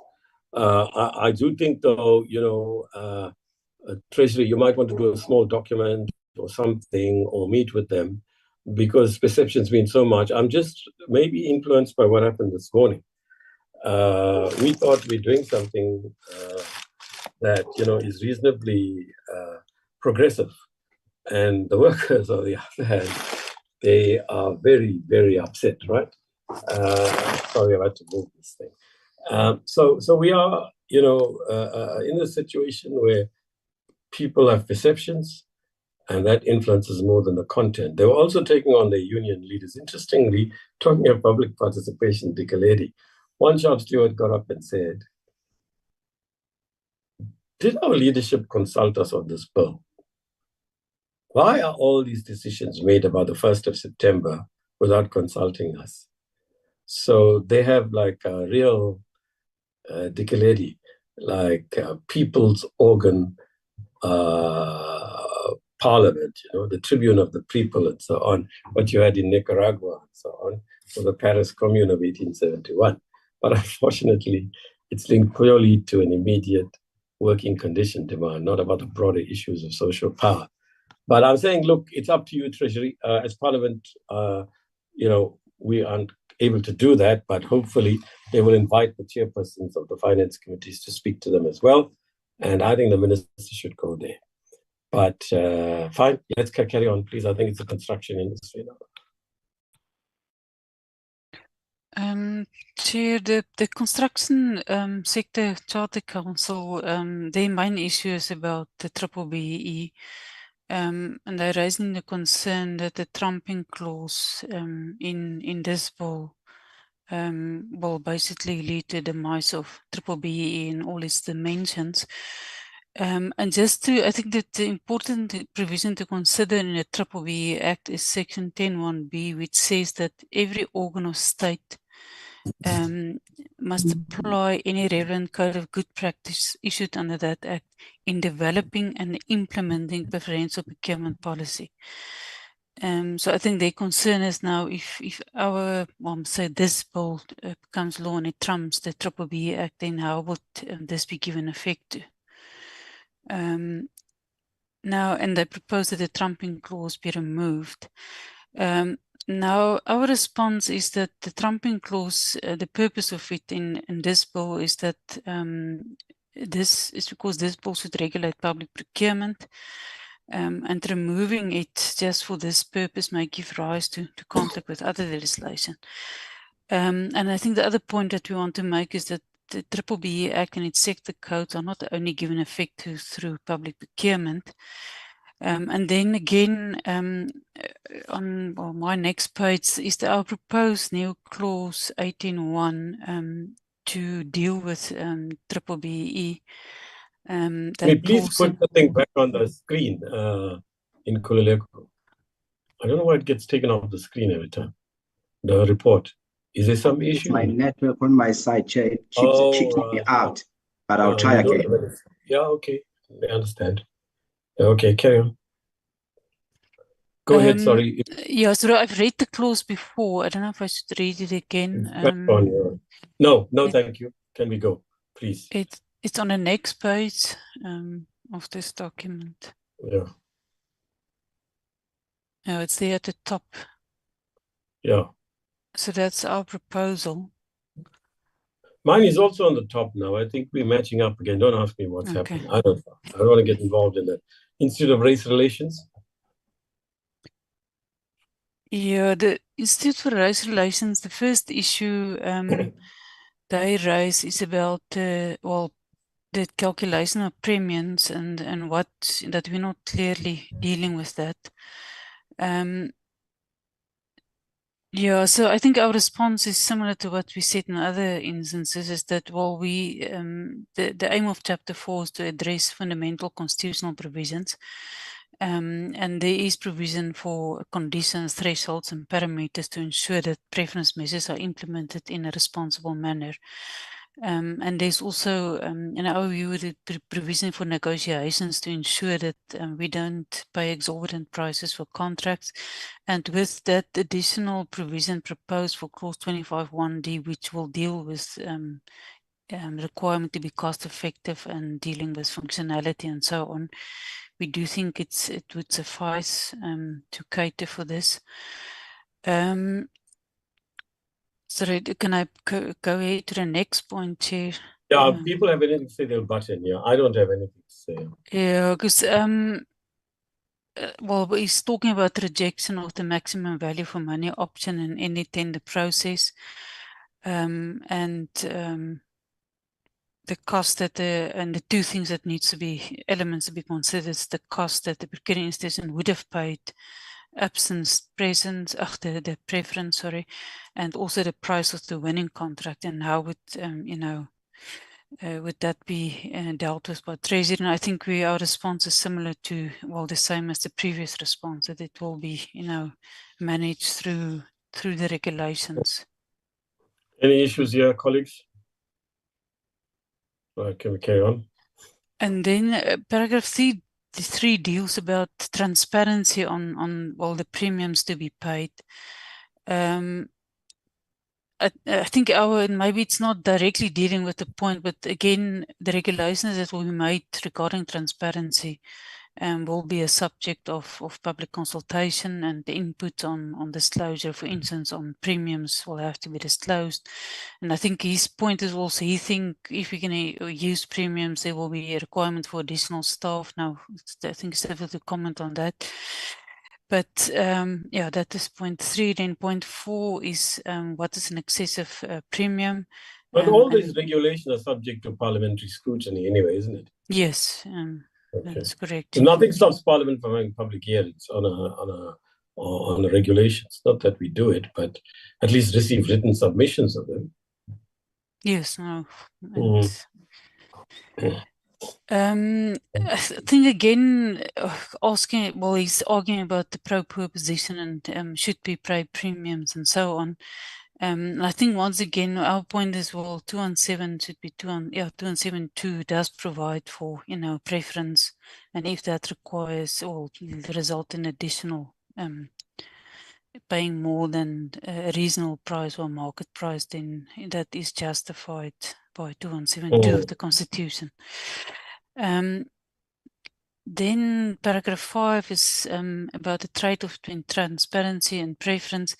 [SPEAKER 2] I do think, though, Treasury, you might want to do a small document or something, or meet with them, because perception's been so much. I'm just maybe influenced by what happened this morning. We thought we're doing something that is reasonably progressive, and the workers, on the other hand, they are very, very upset, right? Sorry, I've had to move this thing. So we are, in a situation where people have perceptions, and that influences more than the content. They were also taking on the union leaders. Interestingly, talking of public participation, Lady, one shop steward got up and said, "Did our leadership consult us on this bill? Why are all these decisions made about the 1st of September without consulting us?" So they have like a real Dikeledi, like people's organ parliament, the tribune of the people and so on, what you had in Nicaragua and so on, for the Paris Commune of 1871. But unfortunately, it's linked purely to an immediate working condition demand, not about the broader issues of social power. But I'm saying, look, it's up to you, Treasury. As Parliament, we aren't able to do that, but hopefully they will invite the chairpersons of the finance committees to speak to them as well. And I think the minister should go there. But fine, let's carry on, please. I think it's the construction industry now.
[SPEAKER 3] Chair, the construction sector charter council, their main issue is about the BEE, and they're raising the concern that the trumping clause in this bill will basically lead to the demise of BEE in all its dimensions. And just to, I think that the important provision to consider in the BEE Act is Section 10(1)(b), which says that every organ of state must apply any relevant code of good practice issued under that act in developing and implementing preferential procurement policy. So I think their concern is now if our, say this bill becomes law and it trumps the BEE Act, then how would this be given effect to? Now, and they propose that the trumping clause be removed. Now, our response is that the trumping clause, the purpose of it in this bill is that this is because this bill should regulate public procurement, and removing it just for this purpose may give rise to conflict with other legislation. And I think the other point that we want to make is that the BEE Act and its sector codes are not only given effect through public procurement. And then again, on my next page is our proposed new clause 18(1) to deal with BEE.
[SPEAKER 2] Can you please put the thing back on the screen in Kulileko? I don't know why it gets taken off the screen every time. The report. Is there some issue?
[SPEAKER 7] It's my network on my side, Chair. It keeps kicking me out, but I'll try again.
[SPEAKER 2] Yeah, okay. I understand. Okay, carry on. Go ahead, sorry.
[SPEAKER 3] Yeah, so I've read the clause before. I don't know if I should read it again.
[SPEAKER 2] No, thank you. Can we go, please?
[SPEAKER 3] It's on the next page of this document.
[SPEAKER 2] Yeah.
[SPEAKER 3] No, it's there at the top.
[SPEAKER 2] Yeah.
[SPEAKER 3] So that's our proposal.
[SPEAKER 2] Mine is also on the top now. I think we're matching up again. Don't ask me what's happening. I don't want to get involved in that. Institute of Race Relations.
[SPEAKER 3] Yeah, the Institute for Race Relations, the first issue they raise is about well, the calculation of premiums and what that we're not clearly dealing with that. Yeah, so I think our response is similar to what we said in other instances, is that, well, we the aim of Chapter 4 is to address fundamental constitutional provisions, and there is provision for conditions, thresholds, and parameters to ensure that preference measures are implemented in a responsible manner. And there's also, in our view, the provision for negotiations to ensure that we don't pay exorbitant prices for contracts. And with that additional provision proposed for clause 25(1)(d), which will deal with requirement to be cost effective and dealing with functionality and so on, we do think it would suffice to cater for this. Sorry, can I go ahead to the next point, Chair?
[SPEAKER 2] Yeah, people have anything to say, they'll butt in. Yeah, I don't have anything to say.
[SPEAKER 3] Yeah, because well, he's talking about rejection of the maximum value for money option in any tender process, and the cost that and the two things that needs to be elements to be considered is the cost that the procuring institution would have paid absence presence after the preference, sorry, and also the price of the winning contract, and how would would that be dealt with by Treasury? And I think our response is similar to, well, the same as the previous response, that it will be managed through the regulations.
[SPEAKER 2] Any issues here, colleagues? Right, can we carry on?
[SPEAKER 3] And then paragraph 3 deals about transparency on well, the premiums to be paid. I think maybe it's not directly dealing with the point, but again, the regulations that will be made regarding transparency will be a subject of public consultation, and the input on disclosure, for instance, on premiums will have to be disclosed. And I think his point is also, he think if we're going to use premiums, there will be a requirement for additional staff. Now, I think it's difficult to comment on that. But yeah, that is point 3. Then point 4 is what is an excessive premium.
[SPEAKER 2] But all these regulations are subject to parliamentary scrutiny anyway, isn't it?
[SPEAKER 3] Yes,
[SPEAKER 2] okay.
[SPEAKER 3] That's correct.
[SPEAKER 2] So nothing stops Parliament from having public hearings on a regulation. It's not that we do it, but at least receive written submissions of them.
[SPEAKER 3] Yes, no. I think again, he's arguing about the pro-poor position and should be pay premiums and so on. I think once again, our point is, well, 217 should be 217.2 does provide for, preference, and if that requires or result in additional paying more than a reasonable price or market price, then that is justified by 217.2 of the Constitution. Then paragraph 5 is about the trade-off between transparency and preference.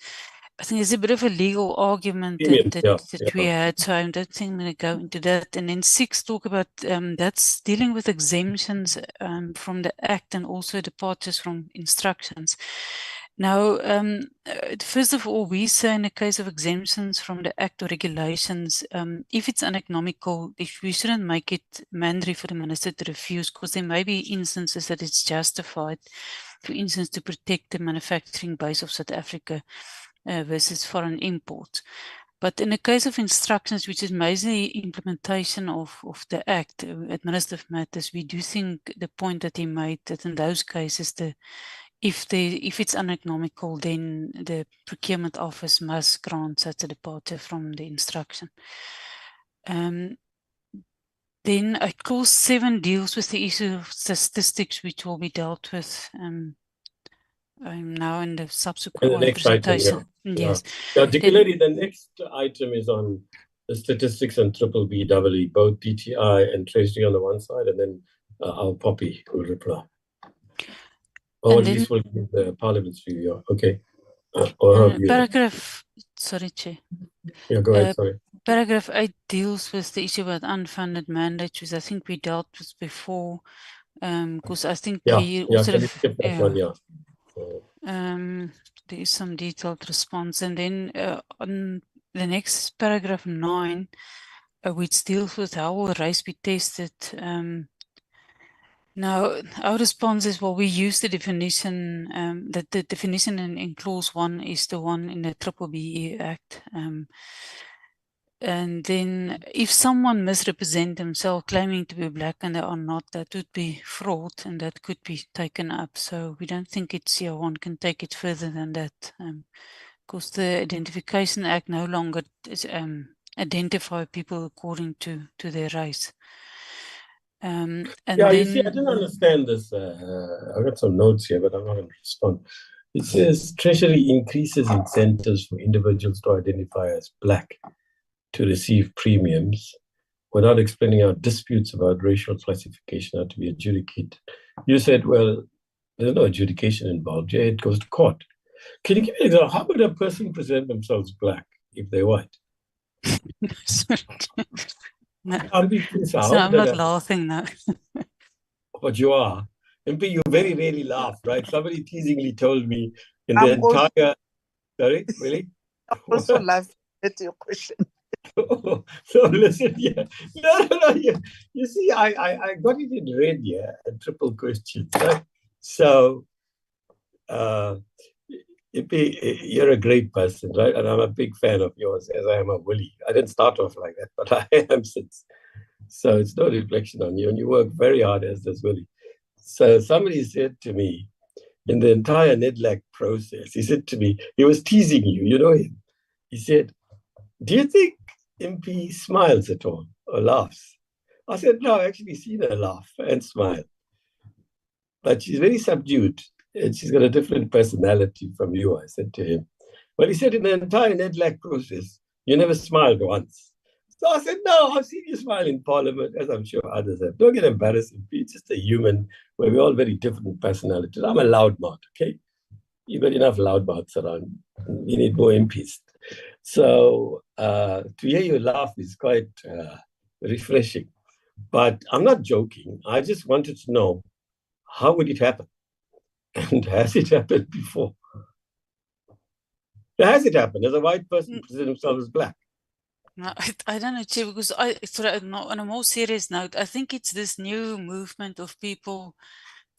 [SPEAKER 3] I think there's a bit of a legal argument that we had, so I don't think I'm going to go into that. And then 6 talk about that's dealing with exemptions from the Act and also departures from instructions. Now, first of all, we say in the case of exemptions from the Act or regulations, if it's uneconomical, we shouldn't make it mandatory for the minister to refuse, because there may be instances that it's justified, for instance, to protect the manufacturing base of South Africa versus foreign imports. But in the case of instructions, which is mainly implementation of the Act, administrative matters, we do think the point that he made, that in those cases, if it's uneconomical, then the procurement office must grant such a departure from the instruction. Then clause 7 deals with the issue of statistics, which will be dealt with now in the subsequent presentation. Yes.
[SPEAKER 2] Particularly the next item is on the statistics and BEE, both DTI and Treasury on the one side, and then our Poppy will reply. Or at least we'll give the Parliament's view. Okay.
[SPEAKER 3] Paragraph, sorry, Chair.
[SPEAKER 2] Yeah, go ahead, sorry.
[SPEAKER 3] Paragraph 8 deals with the issue about unfunded mandates, which I think we dealt with before, because I think he also... there is some detailed response. And then on the next paragraph 9, which deals with how will race be tested. Now, our response is, well, we use the definition, that the definition in clause 1 is the one in the BEE Act. And then if someone misrepresents themselves claiming to be black and they are not, that would be fraud and that could be taken up. So we don't think it's, one can take it further than that. Because the Identification Act no longer identify people according to their race. And
[SPEAKER 2] yeah,
[SPEAKER 3] then,
[SPEAKER 2] you see, I didn't understand this. I got some notes here, but I'm not going to respond. It says Treasury increases incentives for individuals to identify as black to receive premiums without explaining how disputes about racial classification are to be adjudicated. You said, well, there's no adjudication involved. Yeah, it goes to court. Can you give me an example? How would a person present themselves black if they're white?
[SPEAKER 3] no.
[SPEAKER 2] So
[SPEAKER 3] I'm not laughing now.
[SPEAKER 2] But you are. MP, you very rarely laugh, right? Somebody teasingly told me in the
[SPEAKER 8] I'm also-
[SPEAKER 2] entire... Sorry, really?
[SPEAKER 8] I'm also laughing at your question.
[SPEAKER 2] So listen here. No. You see, I got it in red here, a triple question. Right? So, you're a great person, right? And I'm a big fan of yours, as I am a Willie. I didn't start off like that, but I am since. So it's no reflection on you, and you work very hard, as does Willie. So somebody said to me, in the entire NEDLAC process, he said to me, he was teasing you, you know him. He said, do you think MP smiles at all or laughs? I said, no, I actually seen her laugh and smile. But she's very subdued and she's got a different personality from you, I said to him. Well, he said, in the entire NEDLAC process, you never smiled once. So I said, no, I've seen you smile in Parliament, as I'm sure others have. Don't get embarrassed. It's just a human, where we're all very different personalities. I'm a loudmouth, okay? You've got enough loudmouths around. You need more MPs. So to hear you laugh is quite refreshing. But I'm not joking. I just wanted to know, how would it happen? And has it happened before? Has it happened? Has a white person present himself as black?
[SPEAKER 3] No, I don't know, Chair, because on a more serious note, I think it's this new movement of people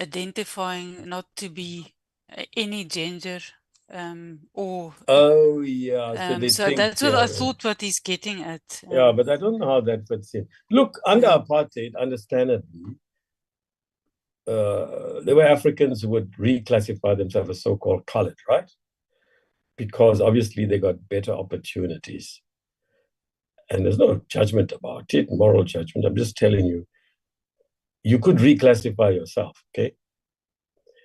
[SPEAKER 3] identifying not to be any gender or...
[SPEAKER 2] Oh, yeah.
[SPEAKER 3] So that's what I thought what he's getting at.
[SPEAKER 2] Yeah, but I don't know how that fits in. Look, under apartheid, understandably, there were Africans who would reclassify themselves as so-called colored, right? Because obviously they got better opportunities. And there's no judgment about it, moral judgment. I'm just telling you, you could reclassify yourself, okay?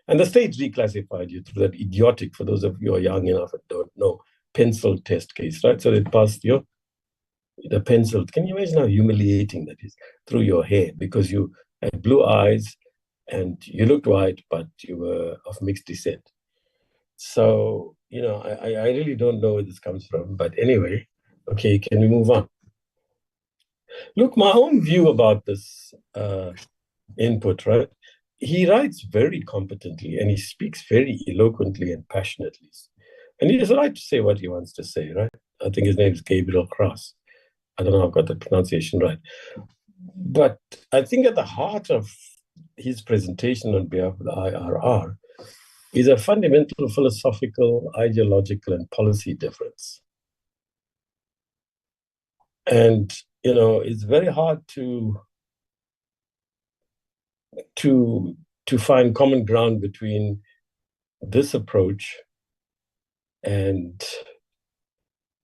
[SPEAKER 2] And the state reclassified you through that idiotic, for those of you who are young enough and don't know, pencil test case, right? So they passed the pencil. Can you imagine how humiliating that is? Through your hair, because you had blue eyes and you looked white, but you were of mixed descent. So, I really don't know where this comes from. But anyway, okay, can we move on? Look, my own view about this input, right? He writes very competently and he speaks very eloquently and passionately. And he has a right to say what he wants to say, right? I think his name is Gabriel Cross. I don't know if I've got the pronunciation right. But I think at the heart of his presentation on behalf of the IRR is a fundamental philosophical, ideological, and policy difference. And, it's very hard to find common ground between this approach and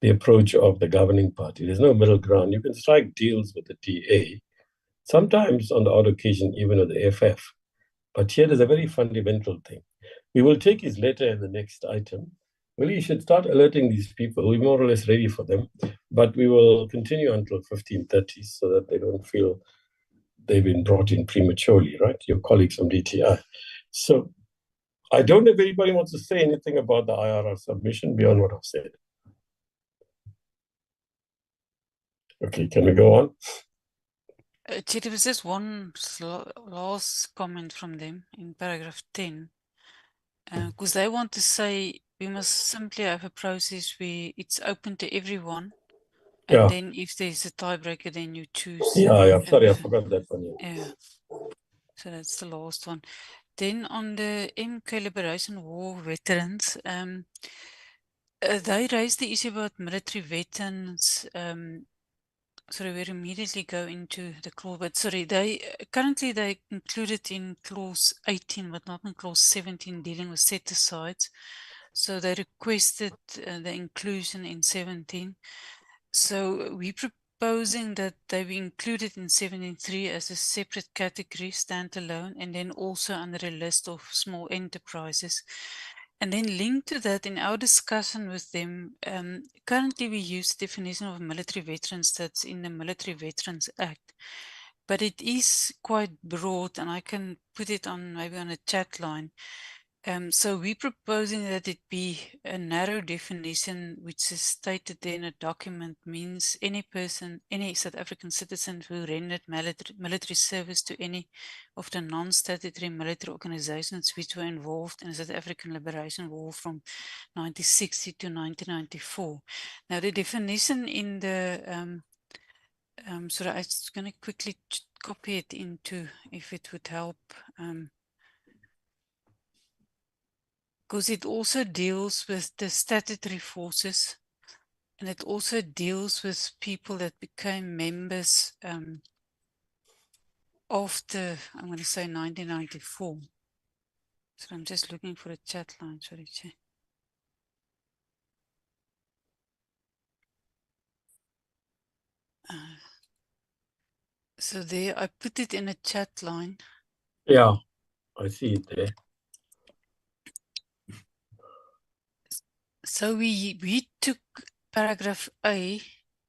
[SPEAKER 2] the approach of the governing party. There's no middle ground. You can strike deals with the DA, sometimes on the odd occasion, even with the FF. But here there's a very fundamental thing. We will take his letter in the next item. Well, you should start alerting these people. We're more or less ready for them, but we will continue until 15:30 so that they don't feel they've been brought in prematurely, right? Your colleagues from DTI. So I don't know if anybody wants to say anything about the IRR submission beyond what I've said. Okay, can we go on?
[SPEAKER 3] Chair, there was just one last comment from them in paragraph 10. Because they want to say, we must simply have a process where it's open to everyone.
[SPEAKER 2] Yeah.
[SPEAKER 3] And then if there's a tiebreaker, then you choose.
[SPEAKER 2] Yeah. Sorry, I forgot that one.
[SPEAKER 3] Yeah. So that's the last one. Then on the MK Liberation War veterans, they raised the issue about military veterans. Sorry, we'll immediately go into the clause, but sorry, currently they included in clause 18, but not in clause 17, dealing with set-asides. So they requested the inclusion in 17. So we're proposing that they be included in 17.3 as a separate category, standalone, and then also under a list of small enterprises. And then linked to that, in our discussion with them, currently we use the definition of military veterans that's in the Military Veterans Act, but it is quite broad, and I can put it on maybe on a chat line. So we're proposing that it be a narrow definition, which is stated there in a document, means any person, any South African citizen who rendered military service to any of the non-statutory military organizations which were involved in the South African Liberation War from 1960 to 1994. Now the definition in the, so I'm just going to quickly copy it into, if it would help, because it also deals with the statutory forces, and it also deals with people that became members after, I'm going to say 1994. So I'm just looking for a chat line, sorry. So there, I put it in a chat line.
[SPEAKER 2] Yeah, I see it there.
[SPEAKER 3] So we took paragraph A,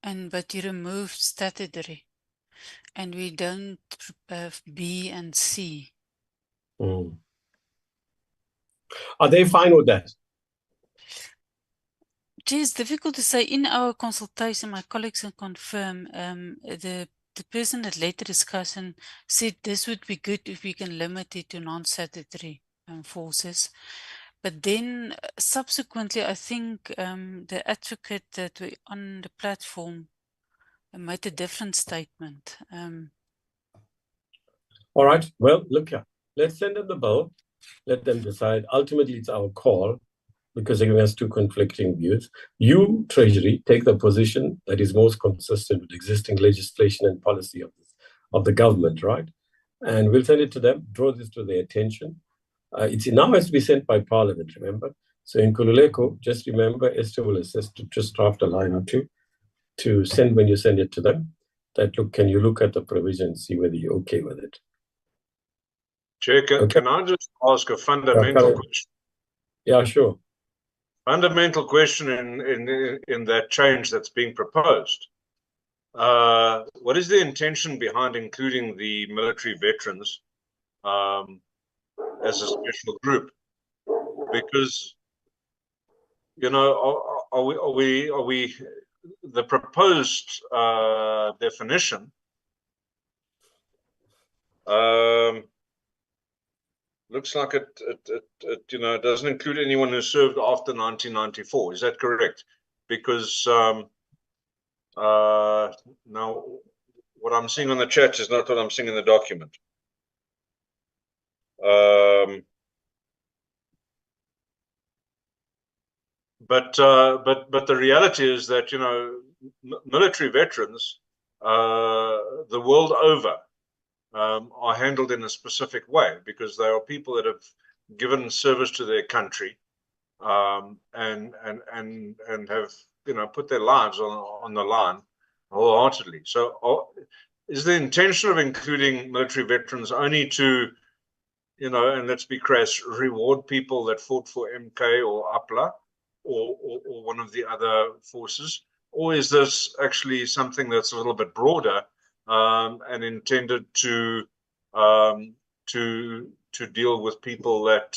[SPEAKER 3] but you removed statutory, and we don't have B and C.
[SPEAKER 2] Mm. Are they fine with that?
[SPEAKER 3] It's difficult to say. In our consultation, my colleagues can confirm, the person that led the discussion said this would be good if we can limit it to non-statutory forces. But then subsequently, I think the advocate that were on the platform made a different statement.
[SPEAKER 2] All right. Well, look here. Let's send them the bill. Let them decide. Ultimately, it's our call because they're giving us two conflicting views. You, Treasury, take the position that is most consistent with existing legislation and policy of the government, right? And we'll send it to them, draw this to their attention. It now has to be sent by Parliament, remember? So in Kululeko, just remember, Esther will assist to just draft a line or two to send when you send it to them. That, look, can you look at the provision and see whether you're okay with it?
[SPEAKER 4] Chair, can I just ask a fundamental question?
[SPEAKER 2] Yeah, sure.
[SPEAKER 4] Fundamental question in that change that's being proposed. What is the intention behind including the military veterans as a special group? Because, you know, are we the proposed definition looks like it you know, doesn't include anyone who served after 1994. Is that correct? Because now what I'm seeing on the chat is not what I'm seeing in the document. But the reality is that, you know, military veterans the world over are handled in a specific way because they are people that have given service to their country and have, you know, put their lives on the line wholeheartedly. So is the intention of including military veterans only to, you know, and let's be crass, reward people that fought for MK or APLA or one of the other forces? Or is this actually something that's a little bit broader and intended to deal with people that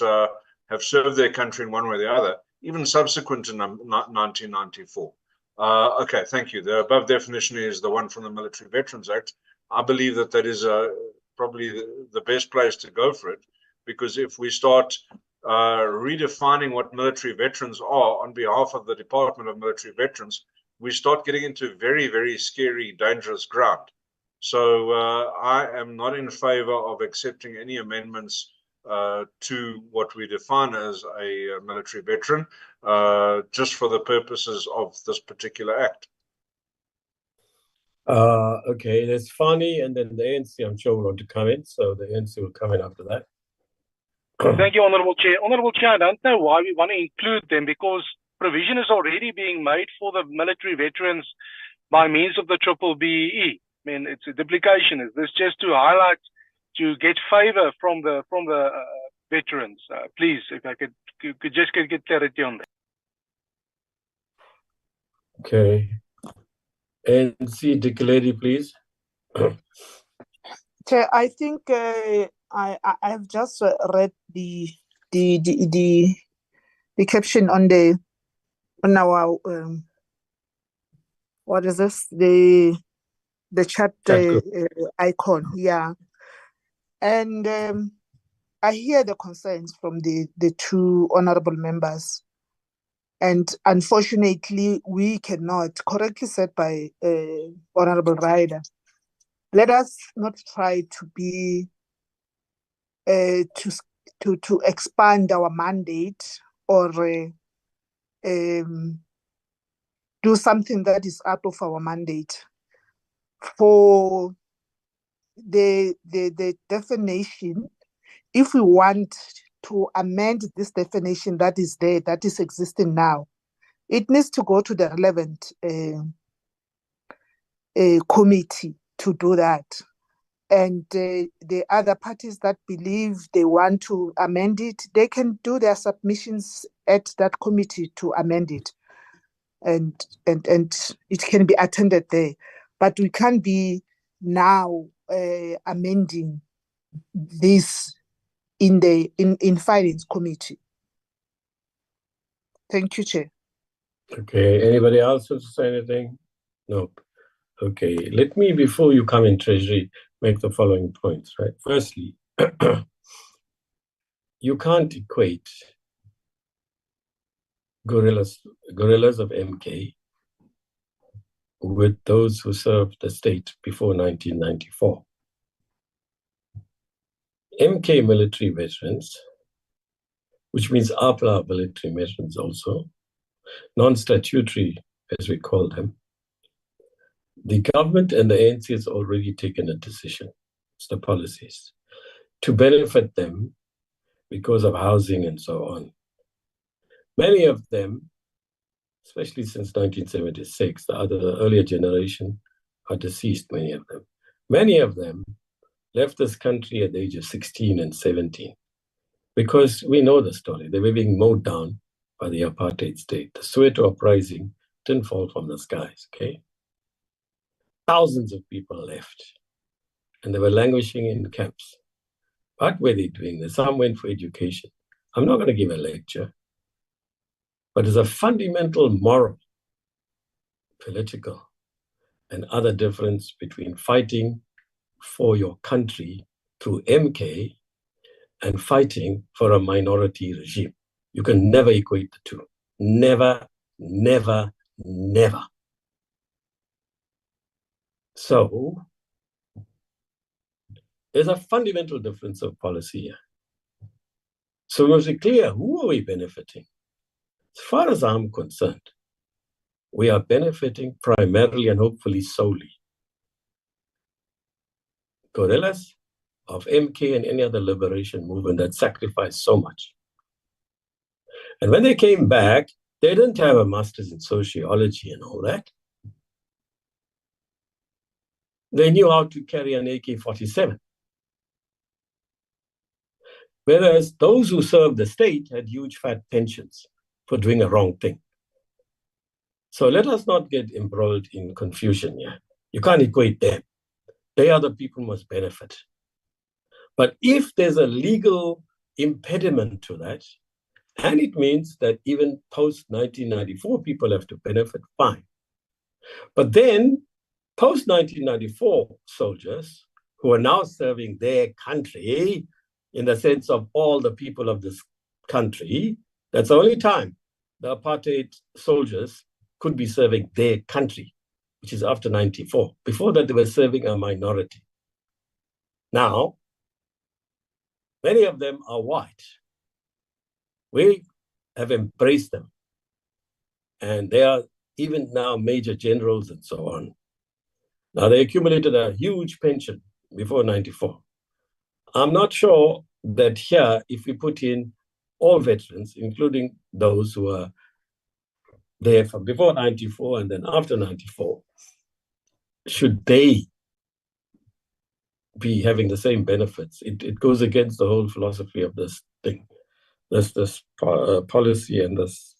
[SPEAKER 4] have served their country in one way or the other, even subsequent to 1994? Okay, thank you. The above definition is the one from the Military Veterans Act. I believe that is probably the best place to go for it, because if we start redefining what military veterans are on behalf of the Department of Military Veterans, we start getting into very, very scary, dangerous ground. So I am not in favor of accepting any amendments to what we define as a military veteran, just for the purposes of this particular act.
[SPEAKER 2] Okay, there's Fani, and then the ANC, I'm sure, will want to come in, so the ANC will come in after that.
[SPEAKER 9] Thank you, Honourable Chair. Honourable Chair, I don't know why we want to include them, because provision is already being made for the military veterans by means of the BEE. I mean, it's a duplication. Is this just to highlight, to get favour from the veterans? Please, if I could just get clarity on that.
[SPEAKER 2] Okay. ANC, Dikeledi, please.
[SPEAKER 8] Chair, I think I've just read the caption on our what is this, the chat icon, yeah, and I hear the concerns from the two honorable members, and unfortunately we cannot, correctly said by Honorable Ryder, let us not try to be to expand our mandate or do something that is out of our mandate. For the definition, if we want to amend this definition that is there, that is existing now, it needs to go to the relevant committee to do that. And the other parties that believe they want to amend it, they can do their submissions at that committee to amend it. And it can be attended there. But we can't be now amending this in Finance Committee. Thank you, Chair.
[SPEAKER 2] Okay, anybody else want to say anything? Nope. Okay, let me, before you come in, Treasury, make the following points, right? Firstly, you can't equate guerrillas of MK with those who served the state before 1994. MK military veterans, which means APLA military veterans also, non-statutory as we call them, the government and the ANC has already taken a decision, it's the policies, to benefit them because of housing and so on. Many of them, especially since 1976, the earlier generation are deceased, many of them. Many of them left this country at the age of 16 and 17 because we know the story. They were being mowed down by the apartheid state. The Soweto uprising didn't fall from the skies, okay? Thousands of people left and they were languishing in camps. What were they doing? Some went for education. I'm not going to give a lecture, but there's a fundamental moral, political, and other difference between fighting for your country through MK and fighting for a minority regime. You can never equate the two. Never, never, never. So there's a fundamental difference of policy here. So we must be clear, who are we benefiting? As far as I'm concerned, we are benefiting primarily and hopefully solely guerrillas of MK and any other liberation movement that sacrificed so much. And when they came back, they didn't have a master's in sociology and all that. They knew how to carry an AK-47. Whereas those who served the state had huge fat pensions for doing a wrong thing. So let us not get embroiled in confusion here. You can't equate them. They are the people who must benefit. But if there's a legal impediment to that, and it means that even post-1994 people have to benefit, fine. But then post-1994 soldiers who are now serving their country in the sense of all the people of this country, that's the only time the apartheid soldiers could be serving their country, which is after 94. Before that, they were serving a minority. Now, many of them are white. We have embraced them. And they are even now major generals and so on. Now, they accumulated a huge pension before 94. I'm not sure that here, if we put in all veterans, including those who are there from before 94 and then after 94, should they be having the same benefits? It goes against the whole philosophy of this thing, this policy and this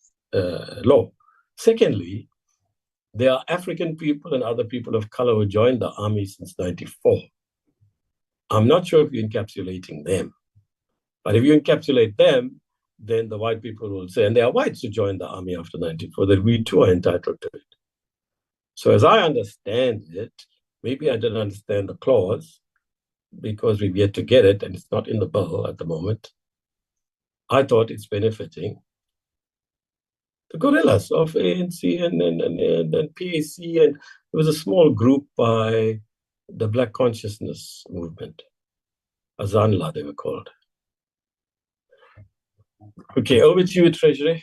[SPEAKER 2] law. Secondly, there are African people and other people of color who joined the army since 94. I'm not sure if you're encapsulating them. But if you encapsulate them, then the white people will say, and there are whites who joined the army after 94, that we too are entitled to it. So as I understand it, maybe I didn't understand the clause because we've yet to get it and it's not in the bill at the moment. I thought it's benefiting the guerrillas of ANC and PAC, and there was a small group by the Black Consciousness Movement, Azanla they were called. Okay, over to you, Treasury.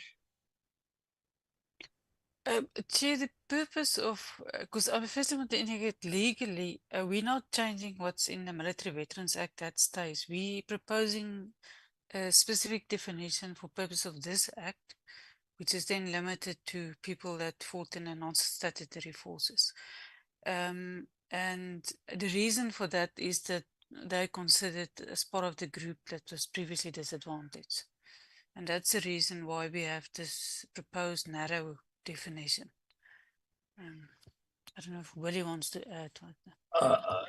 [SPEAKER 3] Chair, the purpose of, because I first want to indicate legally, we're not changing what's in the Military Veterans Act that stays. We're proposing a specific definition for purpose of this act, which is then limited to people that fought in the non-statutory forces. And the reason for that is that they're considered as part of the group that was previously disadvantaged. And that's the reason why we have this proposed narrow definition. I don't know if Willie wants to add.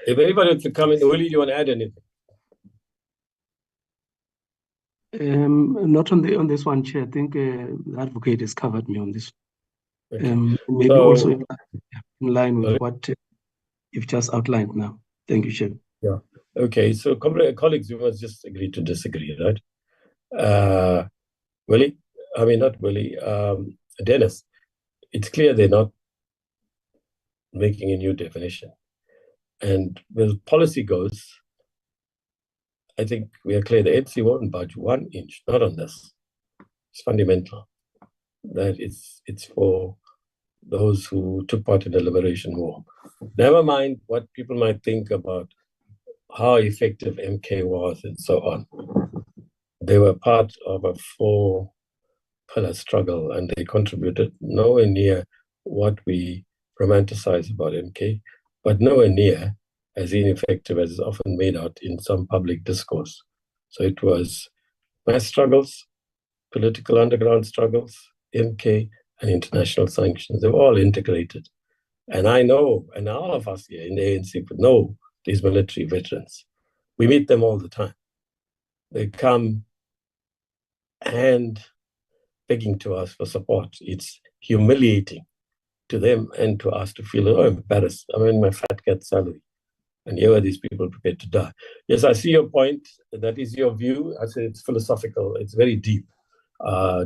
[SPEAKER 2] If anybody wants to come in, Willie, do you want to add anything?
[SPEAKER 6] Not on this one, Chair. I think the advocate has covered me on this.
[SPEAKER 2] Okay.
[SPEAKER 6] Maybe
[SPEAKER 2] So,
[SPEAKER 6] also in line with what you've just outlined now. Thank you, Chair.
[SPEAKER 2] Yeah. Okay. So, colleagues, you must just agree to disagree, right? Willie, I mean not Willie. Dennis, it's clear they're not making a new definition, and where policy goes, I think we are clear the ANC won't budge 1 inch, not on this. It's fundamental that it's for those who took part in the Liberation War. Never mind what people might think about how effective MK was and so on. They were part of a 4-pillar struggle and they contributed nowhere near what we romanticize about MK, but nowhere near as ineffective as is often made out in some public discourse. So it was mass struggles, political underground struggles, MK, and international sanctions. They were all integrated. And I know, and all of us here in the ANC know these military veterans. We meet them all the time. They come and begging to us for support. It's humiliating to them and to us to feel embarrassed. I'm in my fat cat salary. And here are these people prepared to die. Yes, I see your point. That is your view. I say it's philosophical. It's very deep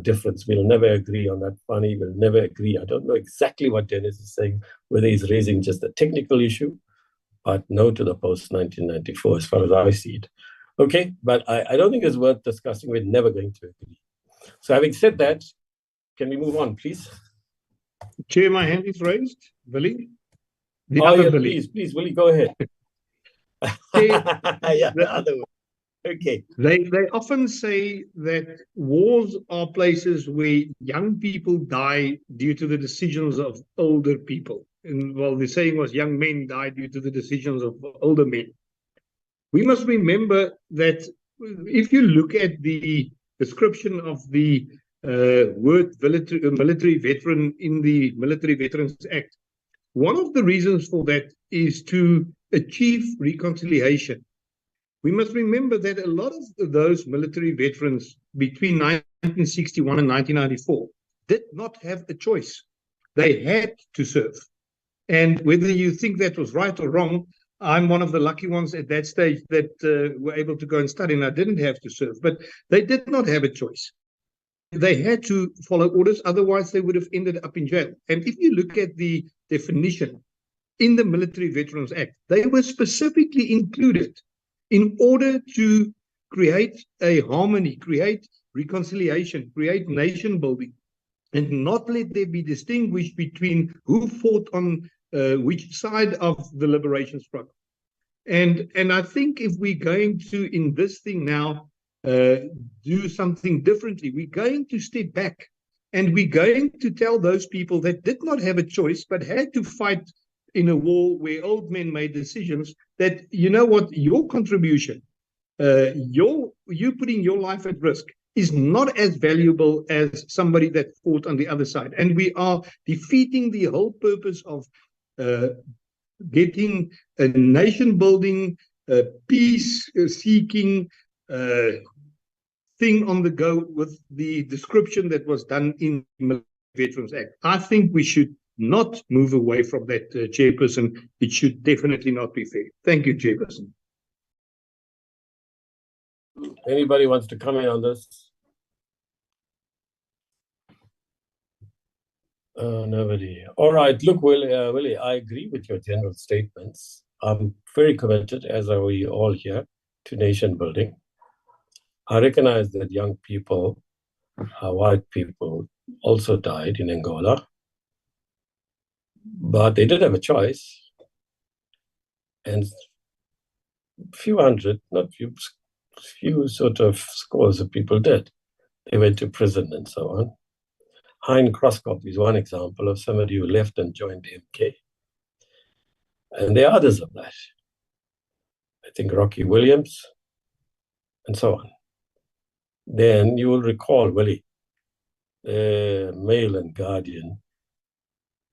[SPEAKER 2] difference. We'll never agree on that, Fanny. We'll never agree. I don't know exactly what Dennis is saying, whether he's raising just a technical issue, but no to the post-1994 as far as I see it. Okay, but I don't think it's worth discussing. We're never going to agree. So having said that, can we move on, please?
[SPEAKER 10] Chair, my hand is raised. Willie?
[SPEAKER 2] Please, Willie, go ahead. Yeah, the other way. Okay.
[SPEAKER 10] They often say that wars are places where young people die due to the decisions of older people. And well, the saying was young men die due to the decisions of older men. We must remember that if you look at the description of the word military veteran in the Military Veterans Act, one of the reasons for that is to achieve reconciliation. We must remember that a lot of those military veterans between 1961 and 1994 did not have a choice. They had to serve. And whether you think that was right or wrong, I'm one of the lucky ones at that stage that were able to go and study, and I didn't have to serve. But they did not have a choice. they had to follow orders, otherwise they would have ended up in jail. And if you look at the definition in the Military Veterans Act, they were specifically included in order to create a harmony, create reconciliation, create nation building, and not let there be distinguished between who fought on which side of the liberation struggle. And I think if we're going to, in this thing now, do something differently, we're going to step back and we're going to tell those people that did not have a choice but had to fight in a war where old men made decisions, that, you know what, your contribution, you putting your life at risk is not as valuable as somebody that fought on the other side. And we are defeating the whole purpose of getting a nation building, peace seeking thing on the go with the description that was done in the Veterans Act. I think we should not move away from that, Chairperson. It should definitely not be fair. Thank you, Chairperson.
[SPEAKER 2] Anybody wants to comment on this? Nobody. All right. Look, Willie, I agree with your general statements. I'm very committed, as are we all here, to nation building. I recognize that young people, white people, also died in Angola, but they did have a choice. And few hundred, not few sort of scores of people did. They went to prison and so on. Hein Crosskop is one example of somebody who left and joined MK. And there are others of that. I think Rocky Williams, and so on. Then you will recall, Willie, Mail and Guardian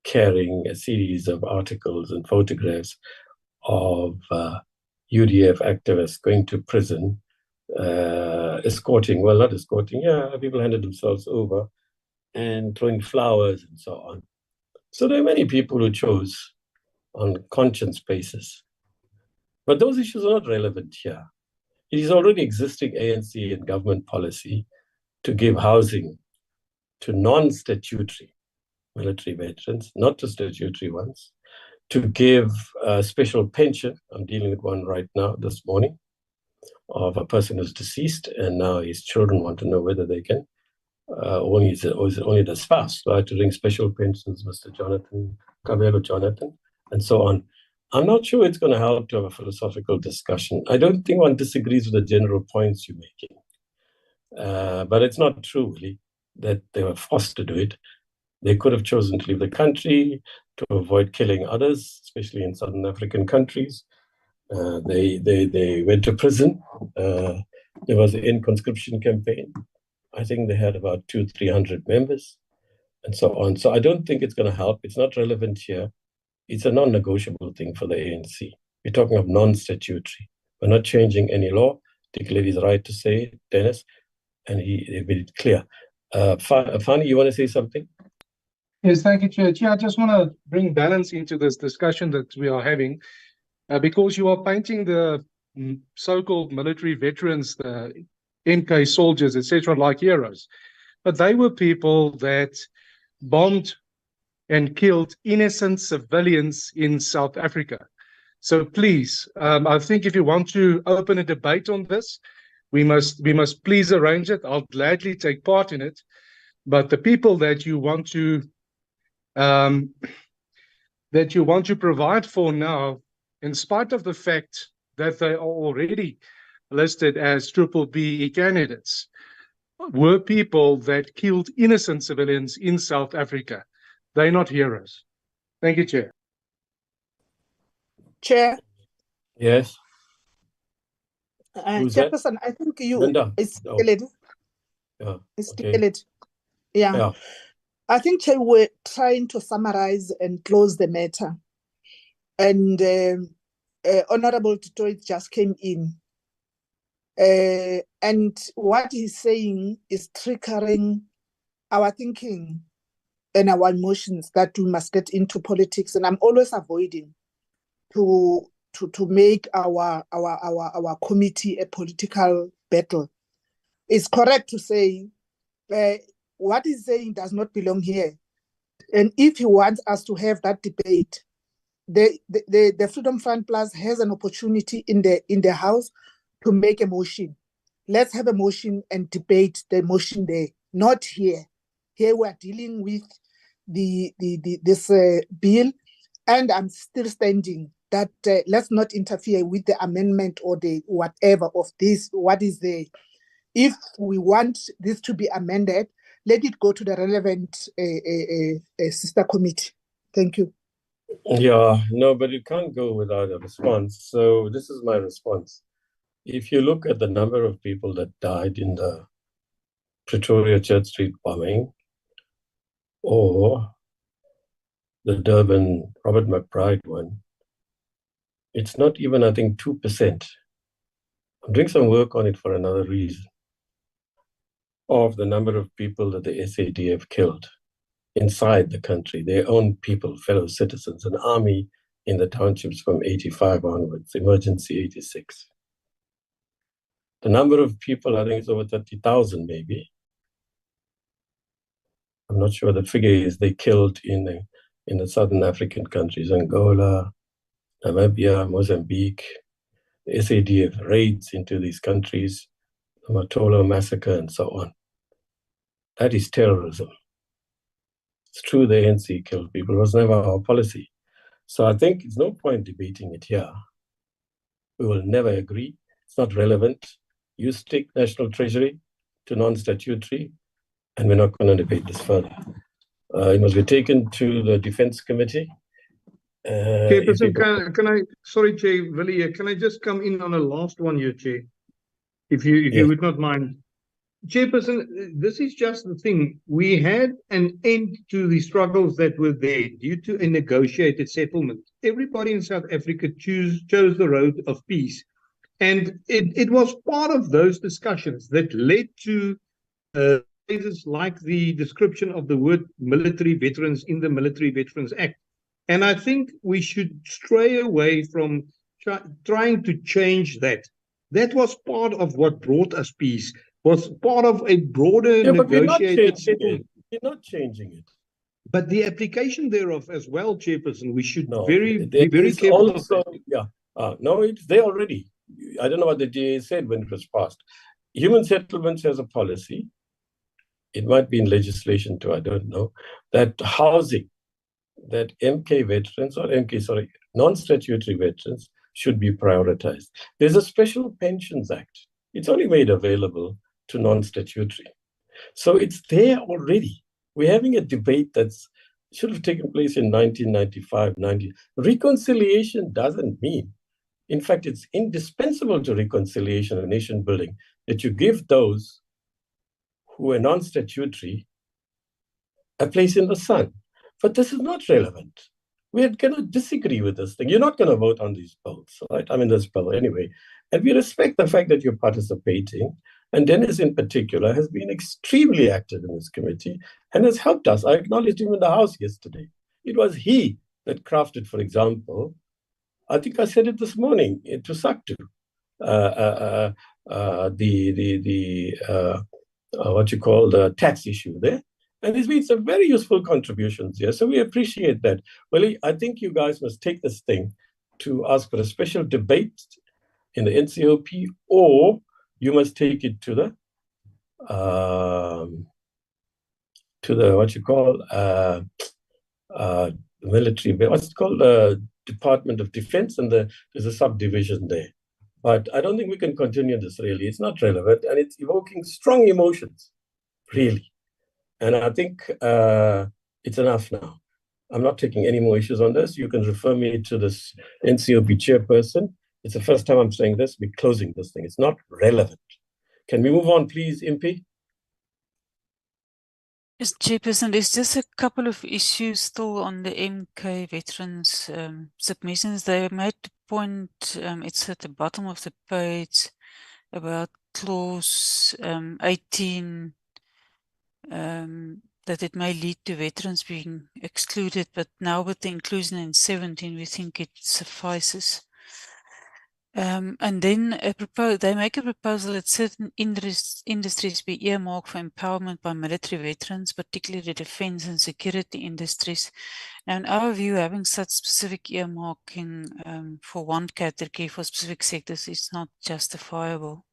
[SPEAKER 2] carrying a series of articles and photographs of UDF activists going to prison, escorting, well, not escorting, people handed themselves over and throwing flowers and so on. So there are many people who chose on conscience basis. But those issues are not relevant here. It is already existing ANC and government policy to give housing to non-statutory military veterans, not to statutory ones, to give a special pension. I'm dealing with one right now this morning of a person who's deceased, and now his children want to know whether they can, or is it only the spouse. So I had to ring special pensions, Mr. Jonathan, Kabelo Jonathan, and so on. I'm not sure it's going to help to have a philosophical discussion. I don't think one disagrees with the general points you're making. But it's not true, really, that they were forced to do it. They could have chosen to leave the country to avoid killing others, especially in Southern African countries. They went to prison. There was an end conscription campaign. I think they had about 200-300 members and so on. So I don't think it's going to help. It's not relevant here. It's a non-negotiable thing for the ANC. We're talking of non-statutory. We're not changing any law. Dick Levy's right to say it, Dennis, and he made it clear. Fani, you want to say something?
[SPEAKER 11] Yes, thank you, Chair. Chair, I just want to bring balance into this discussion that we are having, because you are painting the so-called military veterans, the MK soldiers, etc., like heroes. But they were people that bombed and killed innocent civilians in South Africa. So please, I think if you want to open a debate on this, we must please arrange it. I'll gladly take part in it. But the people that you want to provide for now, in spite of the fact that they are already listed as BBBE candidates, were people that killed innocent civilians in South Africa. They're not heroes. Thank you, Chair.
[SPEAKER 8] Chair.
[SPEAKER 2] Yes. Who's
[SPEAKER 8] Chairperson, I think you.
[SPEAKER 2] Linda.
[SPEAKER 8] It's
[SPEAKER 2] Oh. Yeah.
[SPEAKER 8] It's
[SPEAKER 2] Okay.
[SPEAKER 8] Yeah. I think Chair, we're trying to summarize and close the matter. And Honorable Tutoit just came in. And what he's saying is triggering our thinking and our emotions that we must get into politics. And I'm always avoiding to make our committee a political battle. It's correct to say what he's saying does not belong here. And if he wants us to have that debate, the Freedom Fund Plus has an opportunity in the House to make a motion. Let's have a motion and debate the motion there, not here. Here we are dealing with this bill, and I'm still standing that let's not interfere with the amendment or the whatever of this, what is there. If we want this to be amended, let it go to the relevant sister committee. Thank you.
[SPEAKER 2] Yeah, no, but it can't go without a response. So this is my response. If you look at the number of people that died in the Pretoria Church Street bombing or the Durban Robert McBride one, it's not even, I think, 2%. I'm doing some work on it for another reason, of the number of people that the SADF killed inside the country, their own people, fellow citizens, an army in the townships from 85 onwards, emergency 86. The number of people, I think it's over 30,000 maybe. I'm not sure the figure is they killed in the southern African countries, Angola, Namibia, Mozambique, the SADF raids into these countries, the Matola massacre and so on. That is terrorism. It's true the ANC killed people, it was never our policy. So I think it's no point debating it here. We will never agree. It's not relevant. You stick National Treasury to non-statutory, and we're not going to debate this further. It must be taken to the Defense Committee.
[SPEAKER 10] Chairperson, can I, sorry, Chair Villiers, can I just come in on a last one here, Chair? If you would not mind. Chairperson, this is just the thing. We had an end to the struggles that were there due to a negotiated settlement. Everybody in South Africa chose the road of peace. And it was part of those discussions that led to phrases like the description of the word military veterans in the Military Veterans Act. And I think we should stray away from trying to change that. That was part of what brought us peace, was part of a broader negotiated settlement.
[SPEAKER 2] We're not changing it.
[SPEAKER 10] But the application thereof as well, Chairperson, we should be very careful of that.
[SPEAKER 2] No, it's there already. I don't know what the DA said when it was passed. Human Settlements has a policy, it might be in legislation too, I don't know, that housing, that non-statutory veterans should be prioritized. There's a Special Pensions Act. It's only made available to non-statutory. So it's there already. We're having a debate that should have taken place in 1995, 90. Reconciliation doesn't mean, in fact, it's indispensable to reconciliation and nation building that you give those who are non-statutory a place in the sun. But this is not relevant. We're going to disagree with this thing. You're not going to vote on these bills, right? I mean, this bill anyway. And we respect the fact that you're participating. And Dennis in particular has been extremely active in this committee and has helped us. I acknowledged him in the House yesterday. It was he that crafted, for example, I think I said it this morning to SACTU, the tax issue there. And there's been some very useful contributions here. So we appreciate that. Well, I think you guys must take this thing to ask for a special debate in the NCOP, or you must take it to the military, what's it called? Department of Defense, and there's a subdivision there. But I don't think we can continue this really. It's not relevant, and it's evoking strong emotions, really. And I think it's enough now. I'm not taking any more issues on this. You can refer me to this NCOP chairperson. It's the first time I'm saying this. We're closing this thing. It's not relevant. Can we move on, please, Impy?
[SPEAKER 3] Yes, Chairperson, there's just a couple of issues still on the MK veterans submissions. They made the point, it's at the bottom of the page, about clause 18, that it may lead to veterans being excluded, but now with the inclusion in 17, we think it suffices. And then they make a proposal that certain industries be earmarked for empowerment by military veterans, particularly defense and security industries. Now, in our view, having such specific earmarking for one category for specific sectors is not justifiable.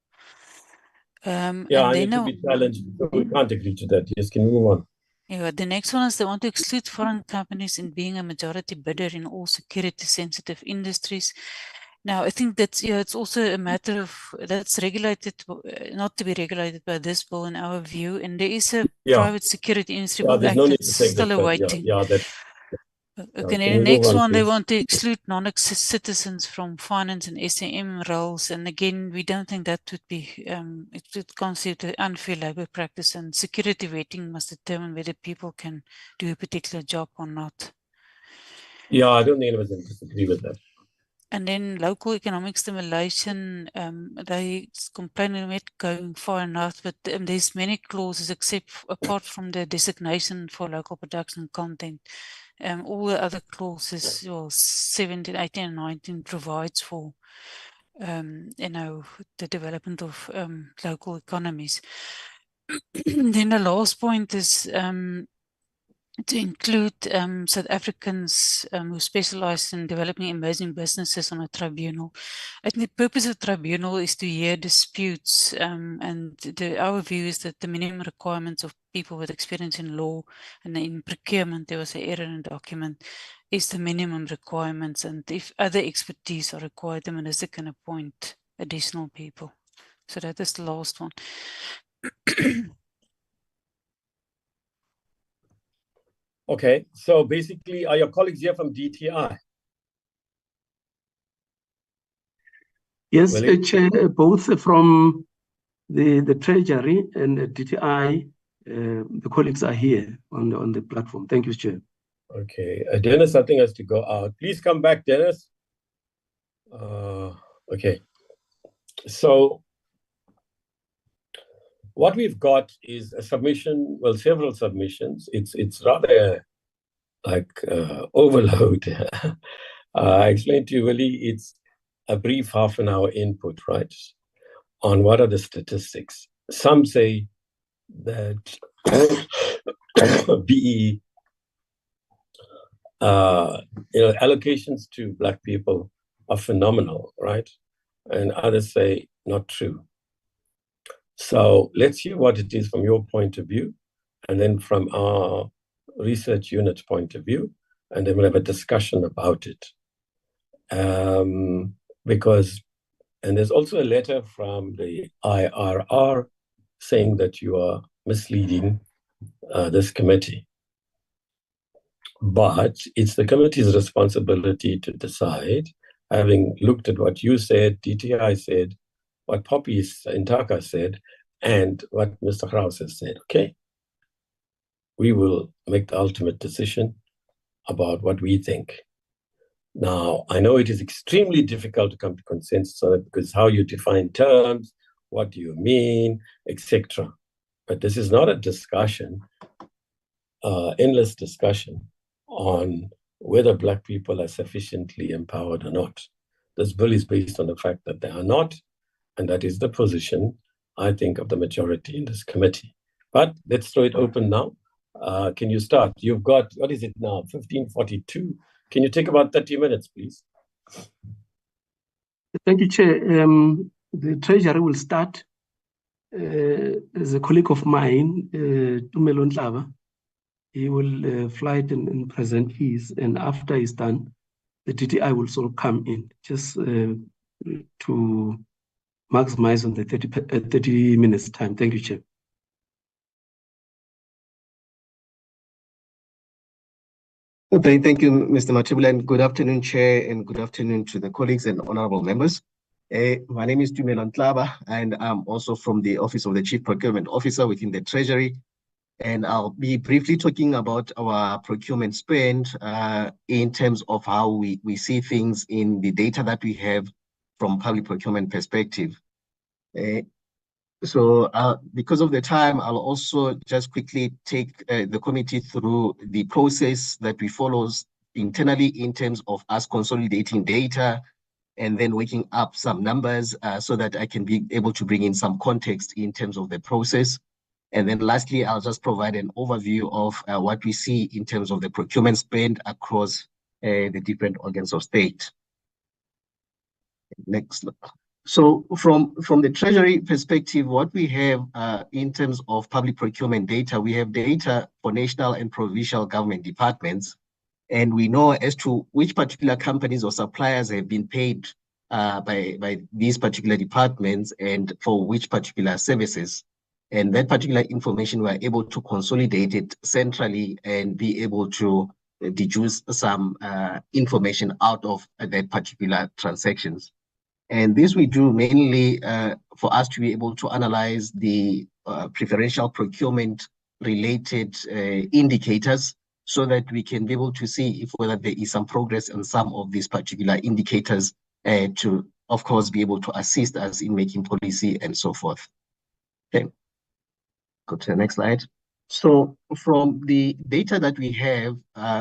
[SPEAKER 2] Yeah,
[SPEAKER 3] and
[SPEAKER 2] and
[SPEAKER 3] then
[SPEAKER 2] it should be challenged. So we can't agree to that. Yes, can you move on?
[SPEAKER 3] Yeah, the next one is they want to exclude foreign companies in being a majority bidder in all security-sensitive industries. Now, I think that's, it's also a matter of that's regulated, not to be regulated by this bill in our view. And there is a private security industry bill
[SPEAKER 2] there's no need to
[SPEAKER 3] that's
[SPEAKER 2] take
[SPEAKER 3] still
[SPEAKER 2] this,
[SPEAKER 3] awaiting. Okay,
[SPEAKER 2] can
[SPEAKER 3] and the
[SPEAKER 2] we
[SPEAKER 3] next
[SPEAKER 2] move on,
[SPEAKER 3] one, they
[SPEAKER 2] please?
[SPEAKER 3] want to exclude non-citizens from finance and SAM roles. And again, we don't think that would be, it would constitute an unfair labor practice, and security vetting must determine whether people can do a particular job or not.
[SPEAKER 2] Yeah, I don't think anyone can disagree with that.
[SPEAKER 3] And then local economic stimulation, they complain about going far enough, but there's many clauses except apart from the designation for local production content. All the other clauses, well, 17, 18, and 19 provides for, you know, the development of local economies. Then the last point is to include South Africans who specialize in developing emerging businesses on a tribunal. I think the purpose of the tribunal is to hear disputes, and our view is that the minimum requirements of people with experience in law and in procurement, there was an error in the document, is the minimum requirements, and if other expertise are required, the minister can appoint additional people. So that is the last one.
[SPEAKER 2] Okay, so basically, are your colleagues here from DTI?
[SPEAKER 6] Yes, Chair, both from the Treasury and the DTI, the colleagues are here on the platform. Thank you, Chair.
[SPEAKER 2] Okay, Dennis, I think has to go out. Please come back, Dennis. Okay, so what we've got is a submission, well, several submissions. It's rather like overload. I explained to you, Willie, it's a brief half-an-hour input, right, on what are the statistics. Some say that BEE, allocations to Black people are phenomenal, right? And others say not true. So let's hear what it is from your point of view, and then from our research unit's point of view, and then we'll have a discussion about it. Because, and there's also a letter from the IRR saying that you are misleading this committee. But it's the committee's responsibility to decide, having looked at what you said, DTI said, what Poppy Intaka said, and what Mr. Kraus has said, okay? We will make the ultimate decision about what we think. Now, I know it is extremely difficult to come to consensus on it because how you define terms, what do you mean, etc. But this is not a discussion, endless discussion on whether Black people are sufficiently empowered or not. This bill is based on the fact that they are not, and that is the position, I think, of the majority in this committee. But let's throw it open now. Can you start? You've got, what is it now, 15:42? Can you take about 30 minutes, please?
[SPEAKER 6] Thank you, Chair. The Treasury will start. As a colleague of mine, Tumelo Ntlaba, he will fly it and present his, and after he's done, the DTI will sort of come in just to maximize on the 30 minutes time. Thank you, Chair.
[SPEAKER 12] Okay, thank you, Mr. Matibula, and good afternoon, Chair, and good afternoon to the colleagues and honorable members. My name is Tumelo Ntlaba, and I'm also from the Office of the Chief Procurement Officer within the Treasury. And I'll be briefly talking about our procurement spend in terms of how we see things in the data that we have from public procurement perspective. So because of the time, I'll also just quickly take the committee through the process that we follow internally in terms of us consolidating data and then working up some numbers so that I can be able to bring in some context in terms of the process. And then lastly, I'll just provide an overview of what we see in terms of the procurement spend across the different organs of state. Next. So from the Treasury perspective, what we have in terms of public procurement data, we have data for national and provincial government departments, and we know as to which particular companies or suppliers have been paid by these particular departments and for which particular services. And that particular information, we're able to consolidate it centrally and be able to deduce some information out of that particular transactions. And this we do mainly for us to be able to analyze the preferential procurement related indicators so that we can be able to see if whether there is some progress on some of these particular indicators to, of course, be able to assist us in making policy and so forth. Okay, go to the next slide. So from the data that we have,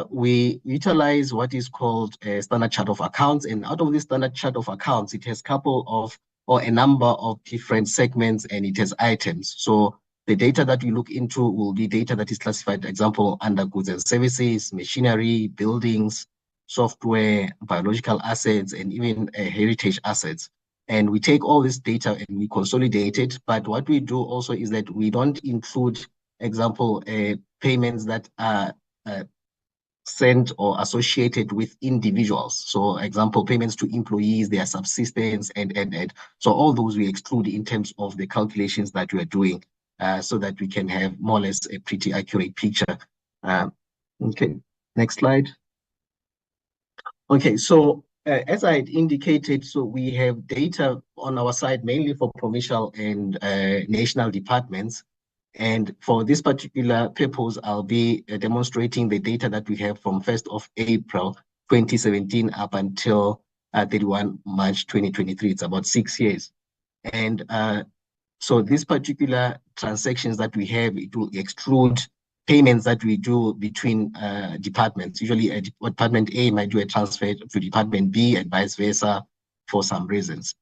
[SPEAKER 12] we utilize what is called a standard chart of accounts. And out of this standard chart of accounts, it has a number of different segments and it has items. So the data that we look into will be data that is classified, for example, under goods and services, machinery, buildings, software, biological assets, and even heritage assets. And we take all this data and we consolidate it. But what we do also is that we don't include, example, payments that are sent or associated with individuals. So example, payments to employees, their subsistence, and so all those we exclude in terms of the calculations that we are doing so that we can have more or less a pretty accurate picture. Okay, next slide. Okay, so as I had indicated, so we have data on our side mainly for provincial and national departments. And for this particular purpose, I'll be demonstrating the data that we have from 1st of April 2017 up until 31 March 2023. It's about 6 years. And so these particular transactions that we have, it will exclude payments that we do between departments. Usually Department A might do a transfer to Department B and vice versa for some reasons.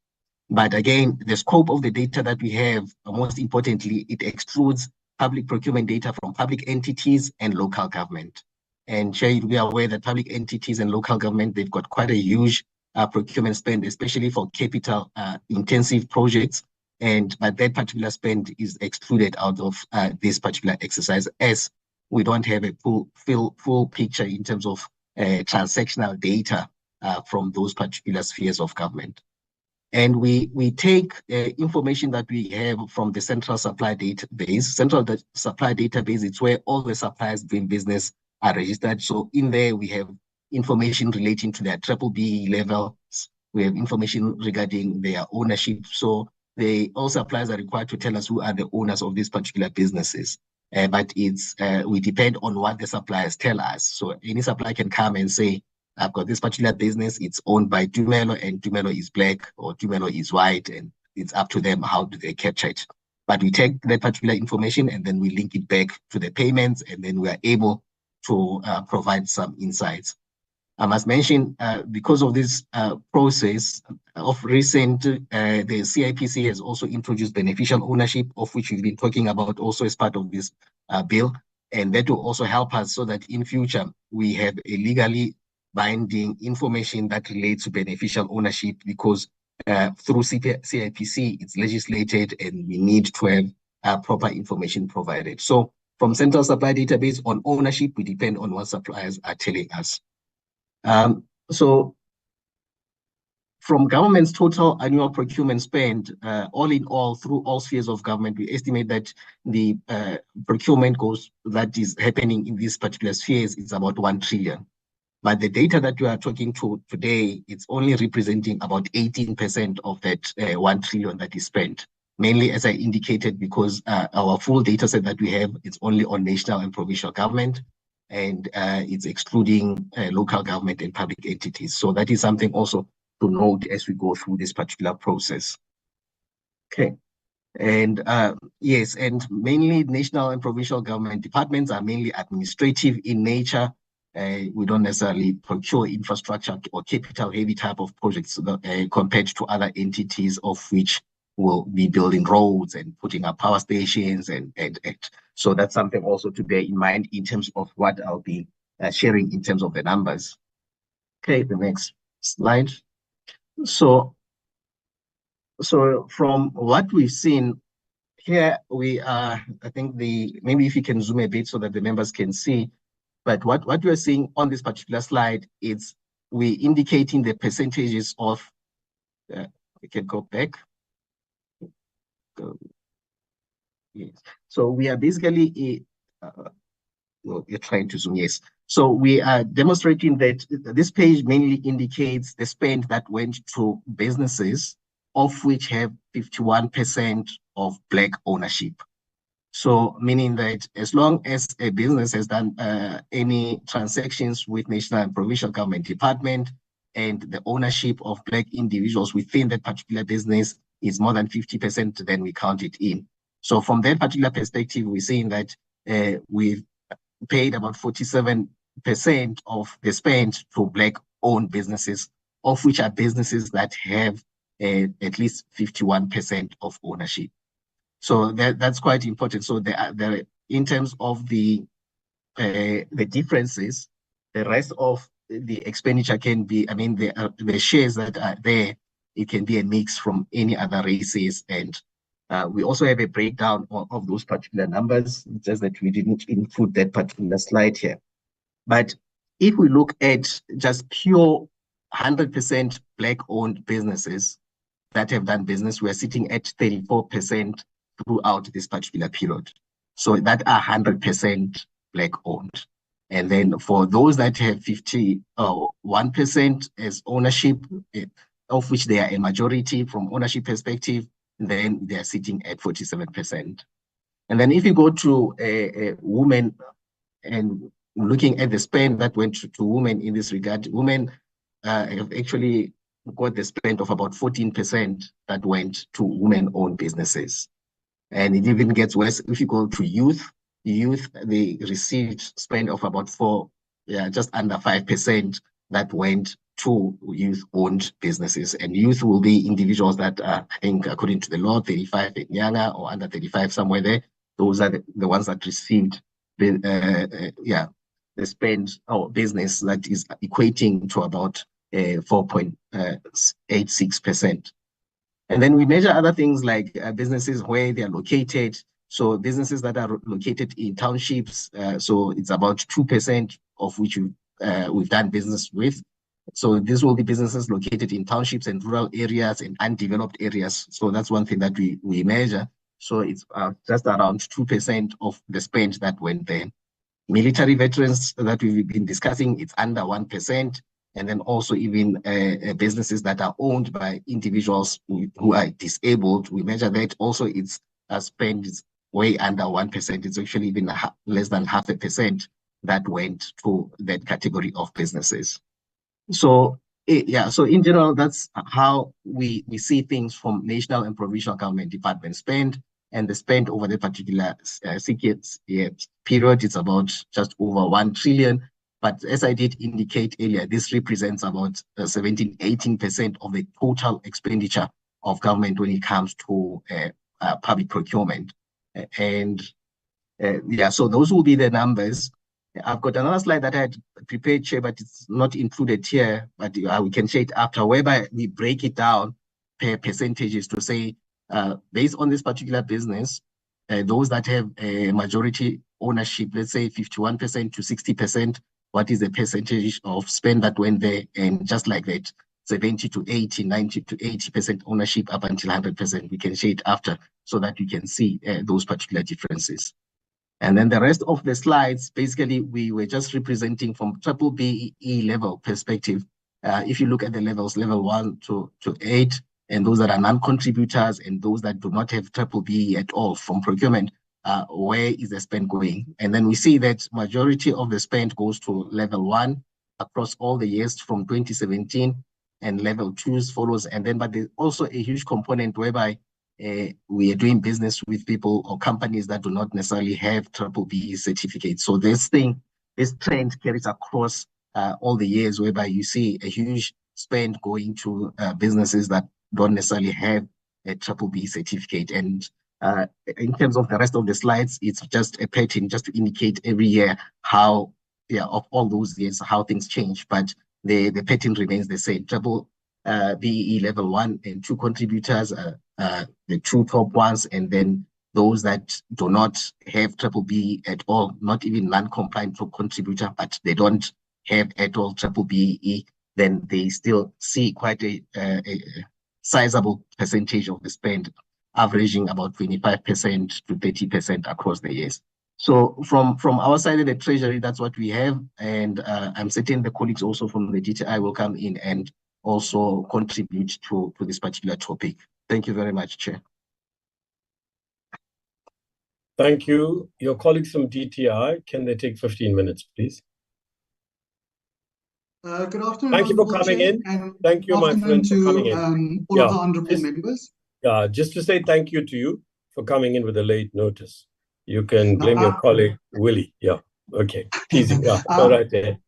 [SPEAKER 12] But again, the scope of the data that we have, most importantly, it excludes public procurement data from public entities and local government. And sure, we are aware that public entities and local government, they've got quite a huge procurement spend, especially for capital intensive projects. But that particular spend is excluded out of this particular exercise, as we don't have a full picture in terms of transactional data from those particular spheres of government. And we take information that we have from the central supply database. Central supply database, it's where all the suppliers doing business are registered. So in there, we have information relating to their BEE levels. We have information regarding their ownership. So all suppliers are required to tell us who are the owners of these particular businesses. But we depend on what the suppliers tell us. So any supplier can come and say, I've got this particular business, it's owned by Dumelo, and Dumelo is black or Dumelo is white, and it's up to them how do they capture it. But we take that particular information and then we link it back to the payments, and then we are able to provide some insights. I must mention, because of this process of recent, the CIPC has also introduced beneficial ownership, of which we've been talking about also as part of this bill. And that will also help us so that in future, we have a legally binding information that relates to beneficial ownership, because through CIPC, it's legislated and we need to have proper information provided. So from central supply database on ownership, we depend on what suppliers are telling us. So from government's total annual procurement spend, all in all, through all spheres of government, we estimate that the procurement goes that is happening in these particular spheres is about 1 trillion. But the data that we are talking to today, it's only representing about 18% of that 1 trillion that is spent. Mainly, as I indicated, because our full data set that we have, it's only on national and provincial government, and it's excluding local government and public entities. So that is something also to note as we go through this particular process. Okay. And yes, and mainly national and provincial government departments are mainly administrative in nature. we don't necessarily procure infrastructure or capital-heavy type of projects compared to other entities of which will be building roads and putting up power stations and so that's something also to bear in mind in terms of what I'll be sharing in terms of the numbers. Okay, the next slide. So from what we've seen here, we are, I think maybe if you can zoom a bit so that the members can see, but what we're seeing on this particular slide is we indicating the percentages of, we can go back. Yes. So we are basically, you're trying to zoom, yes. So we are demonstrating that this page mainly indicates the spend that went to businesses, of which have 51% of Black ownership. So meaning that as long as a business has done any transactions with national and provincial government department and the ownership of Black individuals within that particular business is more than 50%, then we count it in. So from that particular perspective, we're seeing that we've paid about 47% of the spend to Black-owned businesses, of which are businesses that have at least 51% of ownership. So that's quite important. So there in terms of the differences, the rest of the expenditure can be, I mean, the shares that are there, it can be a mix from any other races. And we also have a breakdown of those particular numbers, just that we didn't include that particular slide here. But if we look at just pure 100% Black-owned businesses that have done business, we're sitting at 34% throughout this particular period. So that are 100% Black-owned. And then for those that have 51% as ownership, of which they are a majority from ownership perspective, then they are sitting at 47%. And then if you go to women and looking at the spend that went to women in this regard, women have actually got the spend of about 14% that went to women-owned businesses. And it even gets worse if you go to youth. They received spend of about just under 5% that went to youth-owned businesses. And youth will be individuals that are, I think, according to the law, 35 and younger or under 35, somewhere there. Those are the ones that received the spend or business that is equating to about 4.86%. And then we measure other things like businesses where they are located. So businesses that are located in townships, so it's about 2% of which we've done business with. So this will be businesses located in townships and rural areas and undeveloped areas. So that's one thing that we measure. So it's just around 2% of the spend that went there. Military veterans that we've been discussing, it's under 1%. And then also even businesses that are owned by individuals who are disabled, we measure that also its spend is way under 1%. It's actually even less than 0.5% that went to that category of businesses. So so in general, that's how we see things from national and provincial government department spend, and the spend over the particular 6 years period, it's about just over 1 trillion. But as I did indicate earlier, this represents about 17–18% of the total expenditure of government when it comes to public procurement. And so those will be the numbers. I've got another slide that I had prepared here, but it's not included here, but we can share it after, whereby we break it down per percentages to say, based on this particular business, those that have a majority ownership, let's say 51% to 60%, what is the percentage of spend that went there? And just like that, 70 to 80, 90 to 80% ownership up until 100%. We can share it after so that you can see those particular differences. And then the rest of the slides, basically, we were just representing from BEE level perspective. If you look at the levels, level 1 to 8, and those that are non-contributors and those that do not have BEE at all from procurement, where is the spend going? And then we see that majority of the spend goes to level 1 across all the years from 2017, and level 2 follows. And then, but there's also a huge component whereby we are doing business with people or companies that do not necessarily have BEE certificates. So this thing this trend carries across all the years, whereby you see a huge spend going to businesses that don't necessarily have a BBBE certificate. And in terms of the rest of the slides, it's just a pattern just to indicate every year how, of all those years, how things change. But the pattern remains the same. BEE level 1 and 2 contributors, the 2 top ones, and then those that do not have BBBE at all, not even non-compliant contributor, but they don't have at all BBBE, then they still see quite a sizable percentage of the spend, averaging about 25% to 30% across the years. So from our side of the Treasury, that's what we have. And I'm certain the colleagues also from the DTI will come in and also contribute to this particular topic. Thank you very much, Chair.
[SPEAKER 2] Thank you. Your colleagues from DTI, can they take 15 minutes, please?
[SPEAKER 13] Good afternoon.
[SPEAKER 2] Thank you for coming in. Thank you, my friend, for coming in.
[SPEAKER 13] All of the honourable members.
[SPEAKER 2] Yeah, just to say thank you to you for coming in with a late notice. You can blame your colleague, Willie. Yeah, okay. Easy. Yeah, go right there.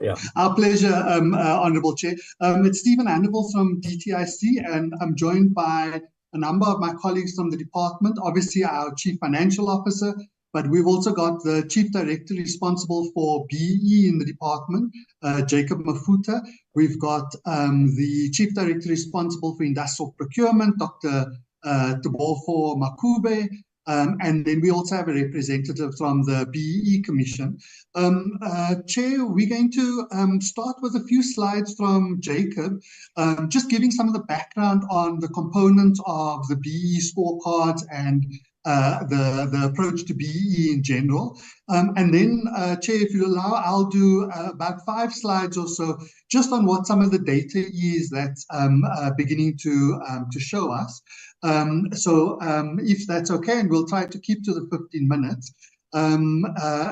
[SPEAKER 2] Yeah.
[SPEAKER 13] Our pleasure, Honourable Chair. It's Stephen Andival from DTIC, and I'm joined by a number of my colleagues from the department, obviously our Chief Financial Officer, but we've also got the Chief Director responsible for BEE in the department, Jacob Mafuta. We've got the Chief Director responsible for Industrial Procurement, Dr. Tebofo Makube, and then we also have a representative from the BEE Commission. Chair, we're going to start with a few slides from Jacob, just giving some of the background on the components of the BEE scorecards and the approach to BEE in general. And then, Chair, if you allow, I'll do about 5 slides or so just on what some of the data is that's beginning to show us. So if that's okay, and we'll try to keep to the 15 minutes.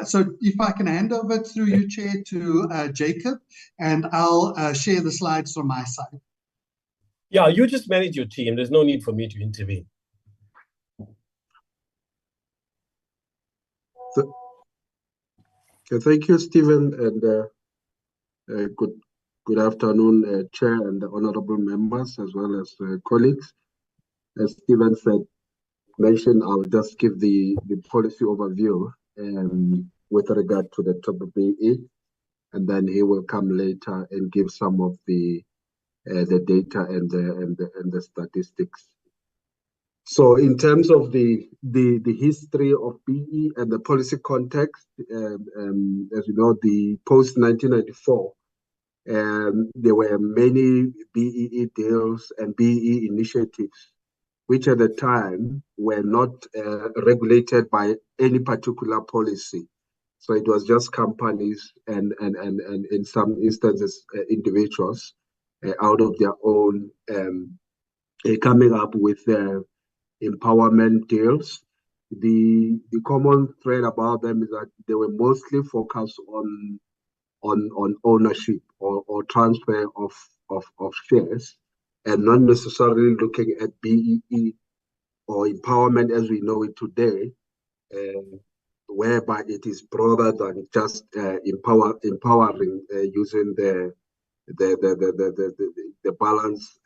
[SPEAKER 13] So if I can hand over through you, Chair, to Jacob, and I'll share the slides from my side.
[SPEAKER 2] Yeah, you just manage your team. There's no need for me to intervene.
[SPEAKER 14] Thank you, Stephen, and good afternoon, Chair and the honourable members, as well as colleagues. As Stephen mentioned, I'll just give the policy overview with regard to the BBBE, and then he will come later and give some of the data and the statistics. So in terms of the history of BEE and the policy context, as you know, the post-1994, there were many BEE deals and BEE initiatives, which at the time were not regulated by any particular policy. So it was just companies and in some instances, individuals out of their own coming up with empowerment deals. The common thread about them is that they were mostly focused on ownership or transfer of shares, and not necessarily looking at BEE or empowerment as we know it today, whereby it is broader than just empowering using the balance,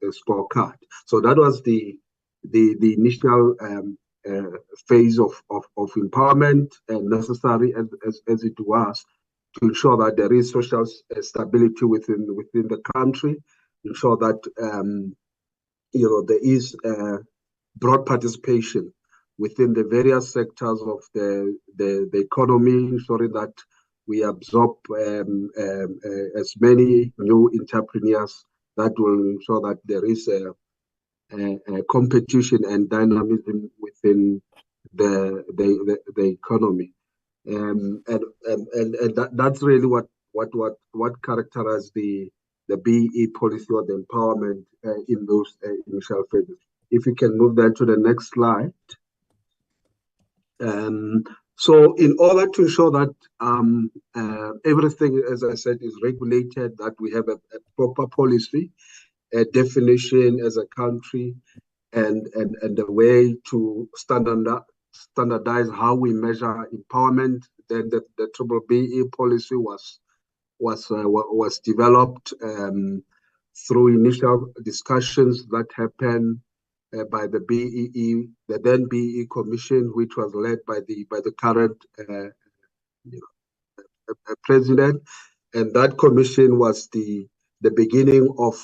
[SPEAKER 14] scorecard. So that was the initial phase of empowerment, and necessary as it was to ensure that there is social stability within the country, ensure that there is broad participation within the various sectors of the economy, ensuring that we absorb as many new entrepreneurs that will ensure that there is a competition and dynamism within the economy, and that's really what characterized the BEE policy or the empowerment in those initial phases. If you can move that to the next slide. So in order to ensure that everything, as I said, is regulated, that we have a proper policy, a definition as a country, and a way to standardize how we measure empowerment. Then the BEE policy was developed through initial discussions that happened by the BEE, the then BEE Commission, which was led by the current president, and that commission was the beginning of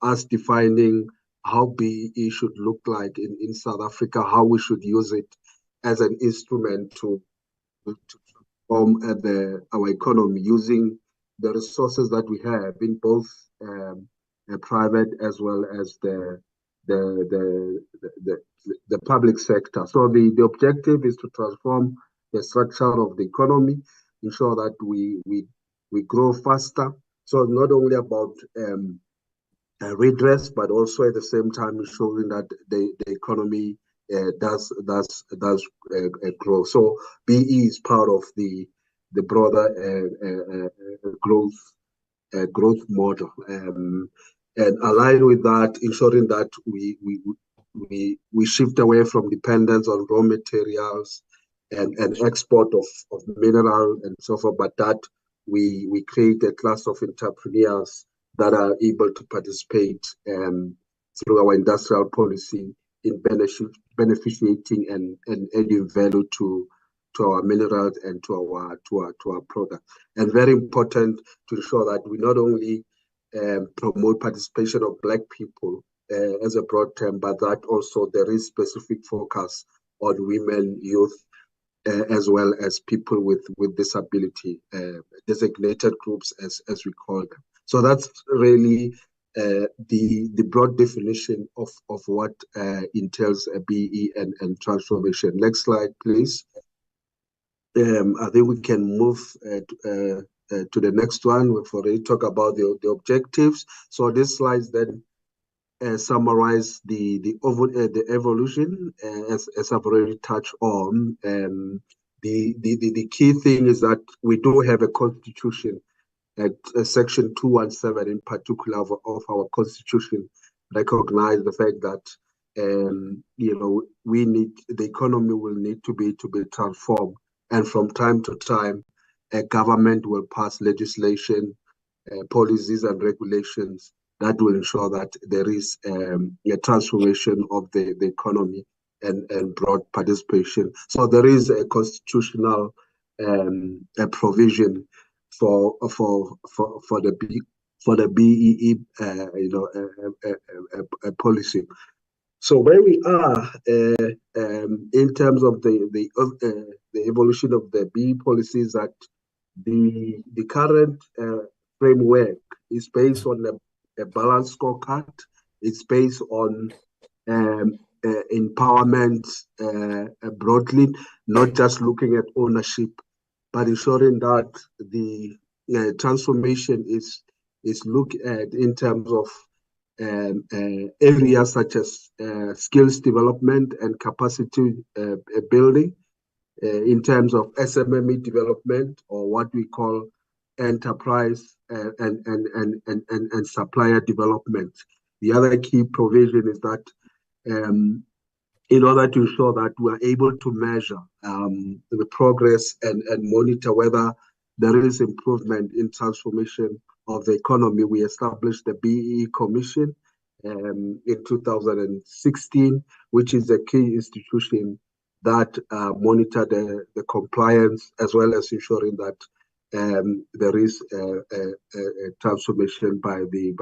[SPEAKER 14] us defining how BEE should look like in South Africa, how we should use it as an instrument to transform our economy using the resources that we have in both private as well as the public sector. So the objective is to transform the structure of the economy, ensure that we grow faster. So not only about redress, but also at the same time ensuring that the economy does grow. So BE is part of the broader growth model, and aligned with that, ensuring that we shift away from dependence on raw materials and export of mineral and so forth, but that we create a class of entrepreneurs that are able to participate through our industrial policy in beneficiating and adding value to our minerals and to our product. And very important to ensure that we not only promote participation of Black people as a broad term, but that also there is specific focus on women, youth, as well as people with disability, designated groups as we call them. So that's really the broad definition of what entails a BE and transformation. Next slide, please. I think we can move to the next one. We've already talked about the objectives. So this slide then summarize the evolution as I've already touched on. The key thing is that we do have a constitution at section 217 in particular of our constitution recognize the fact that the economy will need to be transformed, and from time to time a government will pass legislation, policies and regulations that will ensure that there is a transformation of the economy and broad participation. So there is a constitutional a provision for the BEE policy. So where we are in terms of the evolution of the BEE policies, that the current framework is based on a balanced scorecard. It's based on empowerment broadly, not just looking at ownership, but ensuring that the transformation is looked at in terms of areas such as skills development and capacity building, in terms of SMME development, or what we call enterprise and supplier development. The other key provision is that in order to ensure that we are able to measure the progress and monitor whether there is improvement in transformation of the economy, we established the BEE Commission in 2016, which is a key institution that monitor the compliance, as well as ensuring that there is a transformation by the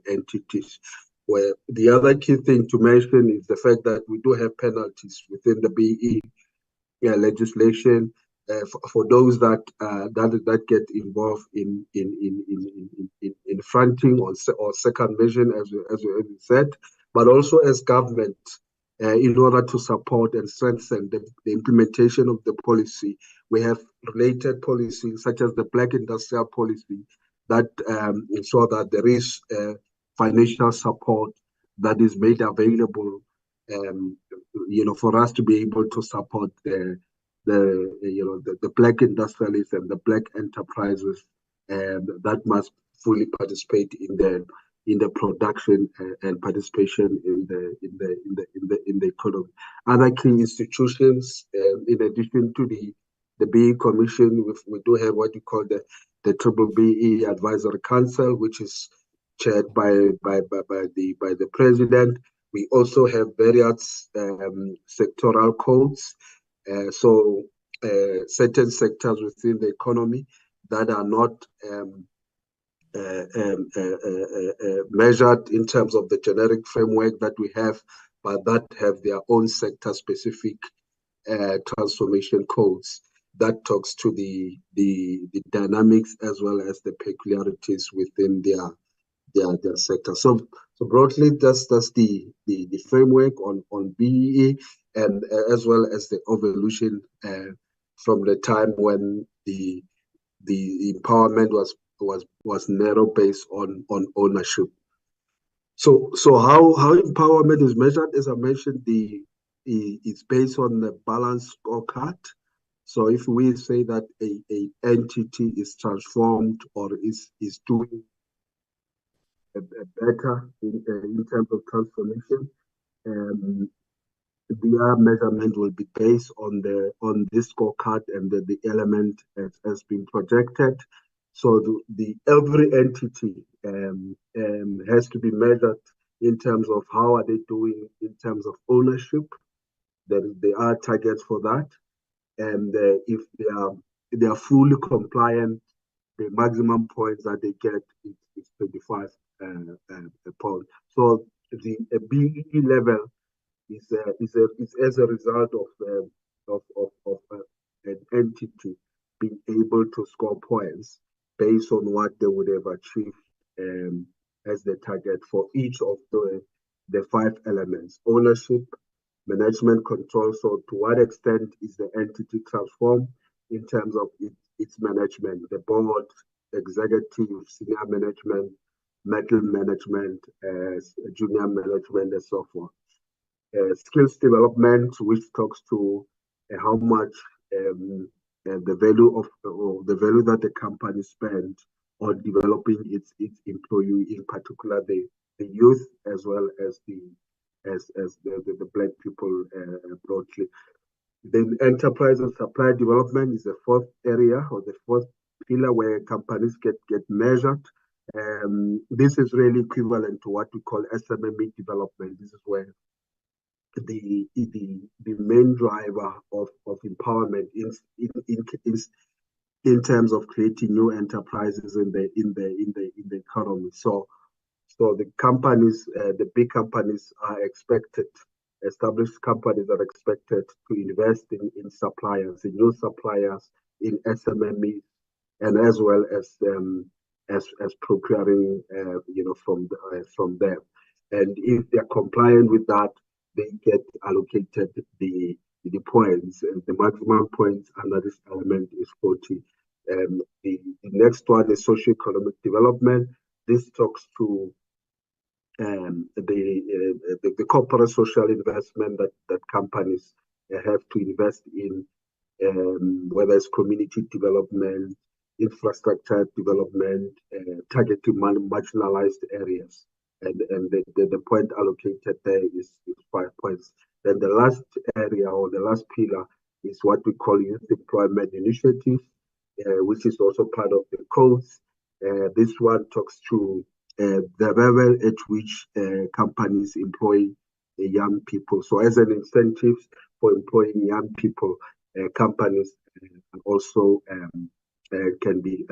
[SPEAKER 14] entities. Where the other key thing to mention is the fact that we do have penalties within the BEE legislation for those that get involved in fronting or second vision, as we said, but also as government, in order to support and strengthen the implementation of the policy. We have related policies such as the Black Industrial Policy that ensure that there is financial support that is made available, for us to be able to support the Black industrialists and the Black enterprises that must fully participate in the production and participation in the economy. Other key institutions, in addition to the BEE Commission, we do have what you call the BEE Advisory Council, which is chaired by the president. We also have various sectoral codes. So certain sectors within the economy that are not measured in terms of the generic framework that we have, but that have their own sector-specific transformation codes that talks to the dynamics as well as the peculiarities within their sector. So broadly, that's the framework on BEE, and as well as the evolution from the time when the empowerment was narrow based on ownership. So how empowerment is measured, as I mentioned, it's based on the balanced scorecard. So if we say that a entity is transformed or is doing better in terms of transformation, their measurement will be based on this scorecard and the element has been projected. So every entity has to be measured in terms of how are they doing in terms of ownership. There are targets for that, and if they are fully compliant, the maximum points that they get is 25 points. So the BEE level is as a result of an entity being able to score points based on what they would have achieved as the target for each of the 5 elements: ownership, management, control. So to what extent is the entity transformed in terms of its management, the board, executive, senior management, middle management, junior management, and so forth. Skills development, which talks to how much the value that the company spends on developing its employee, in particular the youth, as well as the Black people broadly. Then enterprise and supply development is the 4th area, or the 4th pillar, where companies get measured. This is really equivalent to what we call SMME development. This is where the main driver of empowerment in terms of creating new enterprises in the economy. So the companies, the big companies are expected, established companies are expected to invest in suppliers, in new suppliers, in SMMEs, and as well as procuring, from them. And if they're compliant with that, they get allocated the points, and the maximum points under this element is 40. The next one is socio-economic development. This talks to the corporate social investment that companies have to invest in, whether it's community development, infrastructure development, targeting marginalized areas. And the point allocated there is 5 points. Then the last area, or the last pillar, is what we call youth employment initiative, which is also part of the codes. This one talks to the level at which companies employ young people. So as an incentive for employing young people, companies also can be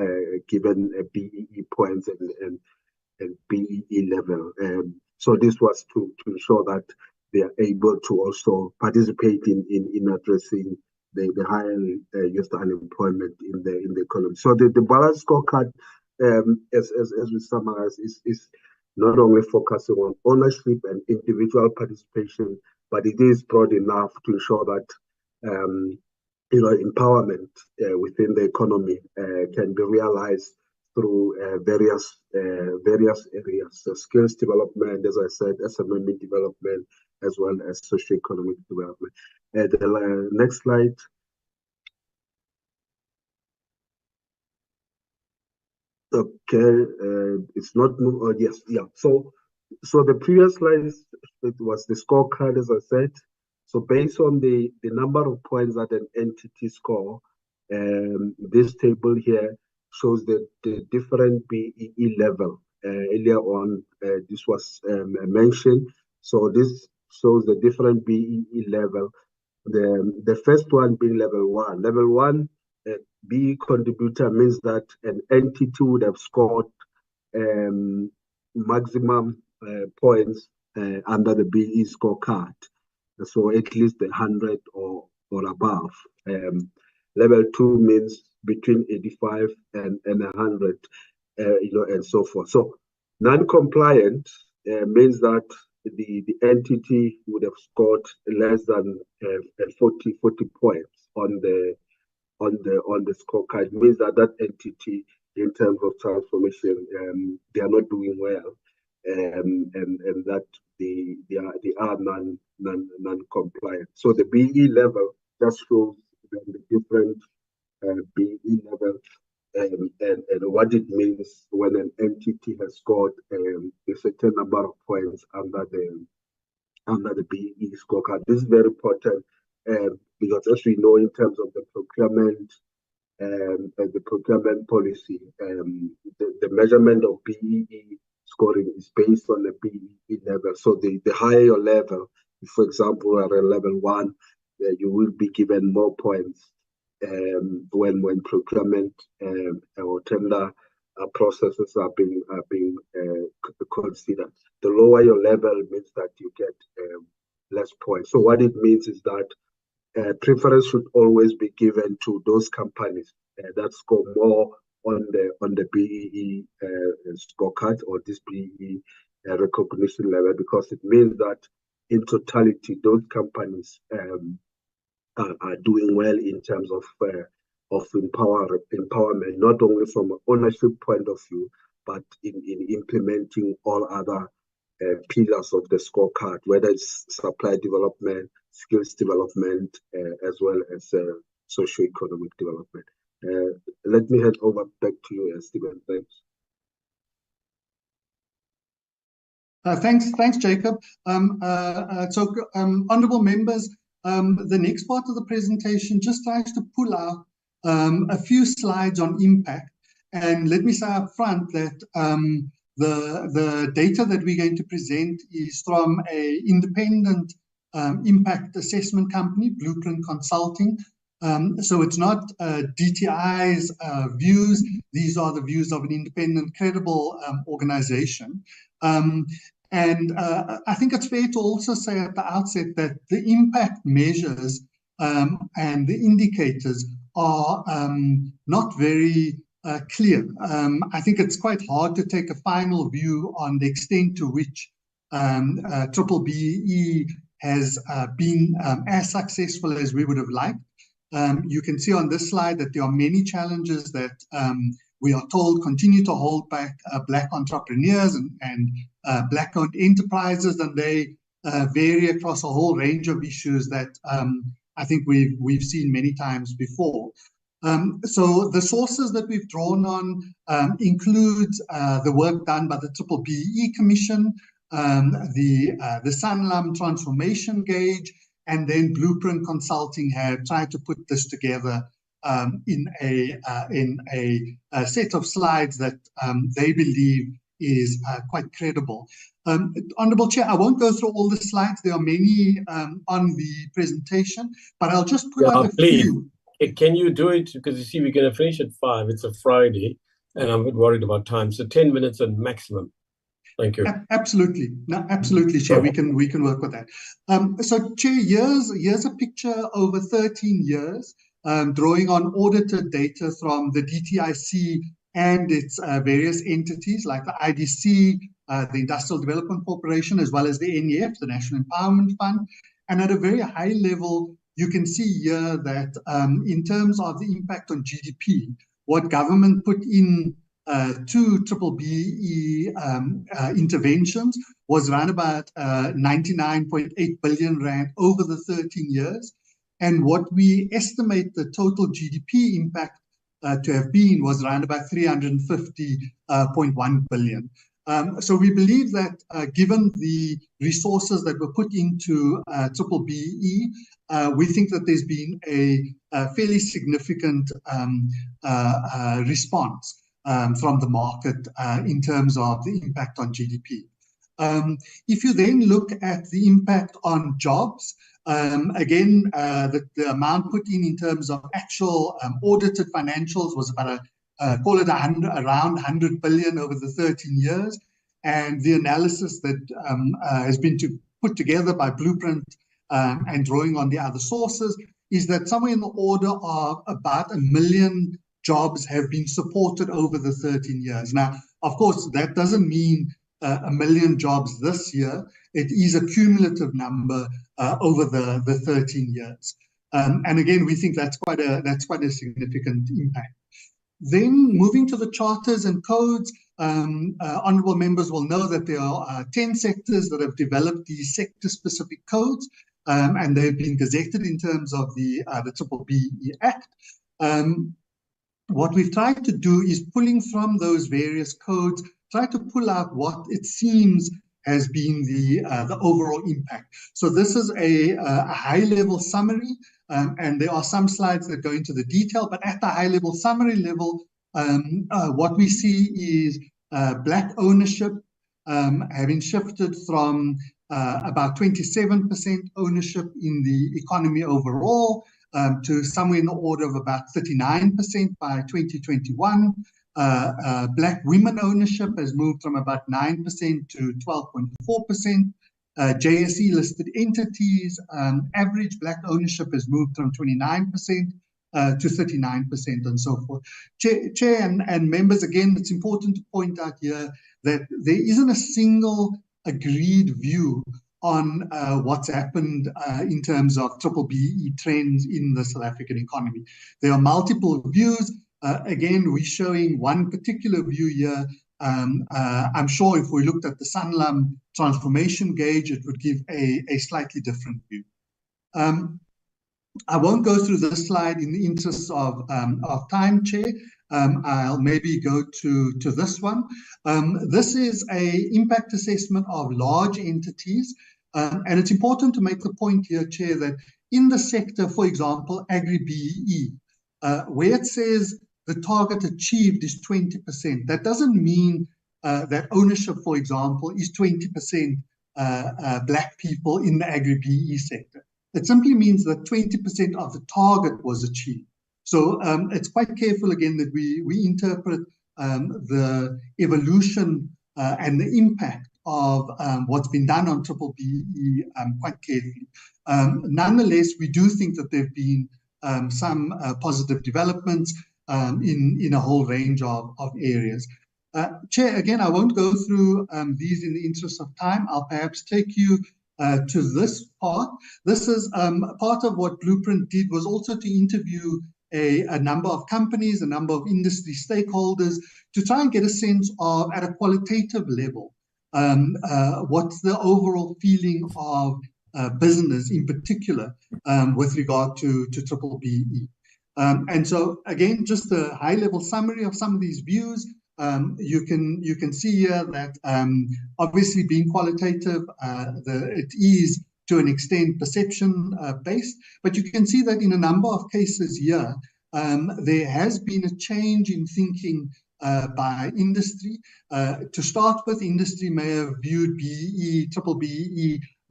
[SPEAKER 14] given BEE points and BEE level. So this was to ensure that they are able to also participate in addressing the higher youth unemployment in the economy. So the balanced scorecard, as we summarize, is not only focusing on ownership and individual participation, but it is broad enough to ensure that empowerment within the economy can be realized through various areas. So skills development, as I said, SMME development, as well as socio-economic development. The next slide. Okay, it's not. Yes, yeah. So the previous slide, it was the scorecard, as I said. So based on the number of points that an entity score, this table here shows the different BEE level. Earlier on, this was mentioned. So this shows the different BEE level. The first one being level 1. Level 1, BE contributor means that an entity would have scored maximum points under the BE scorecard. So at least 100 or above. Level 2 means between 85 and 100, and so forth. So non-compliant means that the entity would have scored less than 40 points on the scorecard. It means that entity, in terms of transformation, they are not doing well, and that they are non-compliant. So the BE level just shows the different BE level and what it means when an entity has scored a certain number of points under the BE scorecard. This is very important because, as we know, in terms of the procurement and the procurement policy, the measurement of BEE scoring is based on the BEE level. So the higher your level, if, for example, at a level 1, you will be given more points when procurement or tender processes are being considered. The lower your level means that you get less points. So what it means is that preference should always be given to those companies that score more on the BEE scorecard or this BEE recognition level, because it means that in totality those companies are doing well in terms of empowerment, not only from an ownership point of view, but in implementing all other pillars of the scorecard, whether it's supply development, skills development, as well as socio-economic development. Let me hand over back to you, Stephen. Thanks.
[SPEAKER 13] Thanks, Jacob. Honourable members, the next part of the presentation just tries to pull out a few slides on impact. And let me say up front that the data that we're going to present is from an independent impact assessment company, Blueprint Consulting. So it's not DTI's views. These are the views of an independent, credible organization. And I think it's fair to also say at the outset that the impact measures and the indicators are not very clear. I think it's quite hard to take a final view on the extent to which BEE has been as successful as we would have liked. You can see on this slide that there are many challenges that we are told continue to hold back Black entrepreneurs and Black-owned enterprises, and they vary across a whole range of issues that I think we've seen many times before. So the sources that we've drawn on include the work done by the BEE Commission, the Sanlam Transformation Gauge, and then Blueprint Consulting have tried to put this together in a set of slides that they believe is quite credible. Honourable Chair, I won't go through all the slides. There are many on the presentation, but I'll just pull out a few.
[SPEAKER 2] Can you do it? Because you see, we're going to finish at 5. It's a Friday, and I'm a bit worried about time. So 10 minutes at maximum. Thank you.
[SPEAKER 13] Absolutely. No, absolutely, Chair. We can work with that. So, Chair, here's a picture over 13 years, drawing on audited data from the DTIC and its various entities like the IDC, the Industrial Development Corporation, as well as the NEF, the National Empowerment Fund. And at a very high level, you can see here that in terms of the impact on GDP, what government put in to BEE interventions was around about 99.8 billion rand over the 13 years. And what we estimate the total GDP impact to have been was around about 350.1 billion. So we believe that given the resources that were put into BEE, we think that there's been a fairly significant response from the market in terms of the impact on GDP. If you then look at the impact on jobs, again, the amount put in terms of actual audited financials was about call it around 100 billion over the 13 years. And the analysis that has been put together by Blueprint and drawing on the other sources is that somewhere in the order of about 1 million jobs have been supported over the 13 years. Now, of course, that doesn't mean 1 million jobs this year. It is a cumulative number over the 13 years. And again, we think that's quite a significant impact. Then moving to the charters and codes, honourable members will know that there are 10 sectors that have developed these sector-specific codes, and they've been gazetted in terms of the BEE Act. What we've tried to do is pulling from those various codes, try to pull out what it seems has been the overall impact. So this is a high-level summary, and there are some slides that go into the detail, but at the high-level summary level, what we see is Black ownership having shifted from about 27% ownership in the economy overall to somewhere in the order of about 39% by 2021. Black women ownership has moved from about 9% to 12.4%. JSE listed entities, average Black ownership has moved from 29% to 39% and so forth. Chair and members, again, it's important to point out here that there isn't a single agreed view on what's happened in terms of BEE trends in the South African economy. There are multiple views. Again, we're showing one particular view here. I'm sure if we looked at the Sanlam transformation gauge, it would give a slightly different view. I won't go through this slide in the interest of time, Chair. I'll maybe go to this one. This is an impact assessment of large entities. And it's important to make the point here, Chair, that in the sector, for example, Agri-BEE, where it says the target achieved is 20%, that doesn't mean that ownership, for example, is 20% Black people in the Agri-BEE sector. It simply means that 20% of the target was achieved. So it's quite careful, again, that we interpret the evolution and the impact of what's been done on BEE quite carefully. Nonetheless, we do think that there have been some positive developments in a whole range of areas. Chair, again, I won't go through these in the interest of time. I'll perhaps take you to this part. This is part of what Blueprint did, was also to interview a number of companies, a number of industry stakeholders, to try and get a sense of, at a qualitative level, what's the overall feeling of business in particular with regard to BEE. And so, again, just a high-level summary of some of these views. You can see here that obviously being qualitative, it is to an extent perception-based, but you can see that in a number of cases here, there has been a change in thinking by industry. To start with, industry may have viewed BEE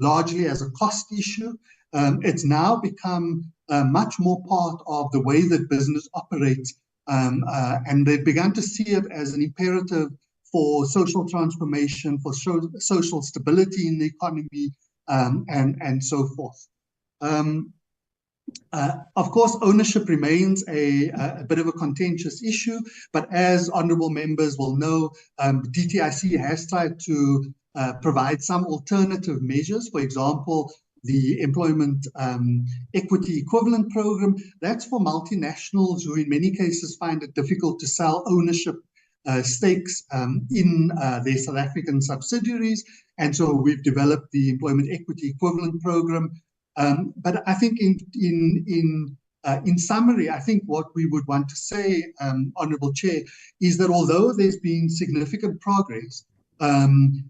[SPEAKER 13] largely as a cost issue. It's now become much more part of the way that business operates, and they've begun to see it as an imperative for social transformation, for social stability in the economy, and so forth. Of course, ownership remains a bit of a contentious issue, but as honourable members will know, DTIC has tried to provide some alternative measures. For example, the Employment Equity Equivalent Program, that's for multinationals who in many cases find it difficult to sell ownership stakes in their South African subsidiaries. And so we've developed the Employment Equity Equivalent Program. But I think in in summary, I think what we would want to say, Honourable Chair, is that although there's been significant progress, the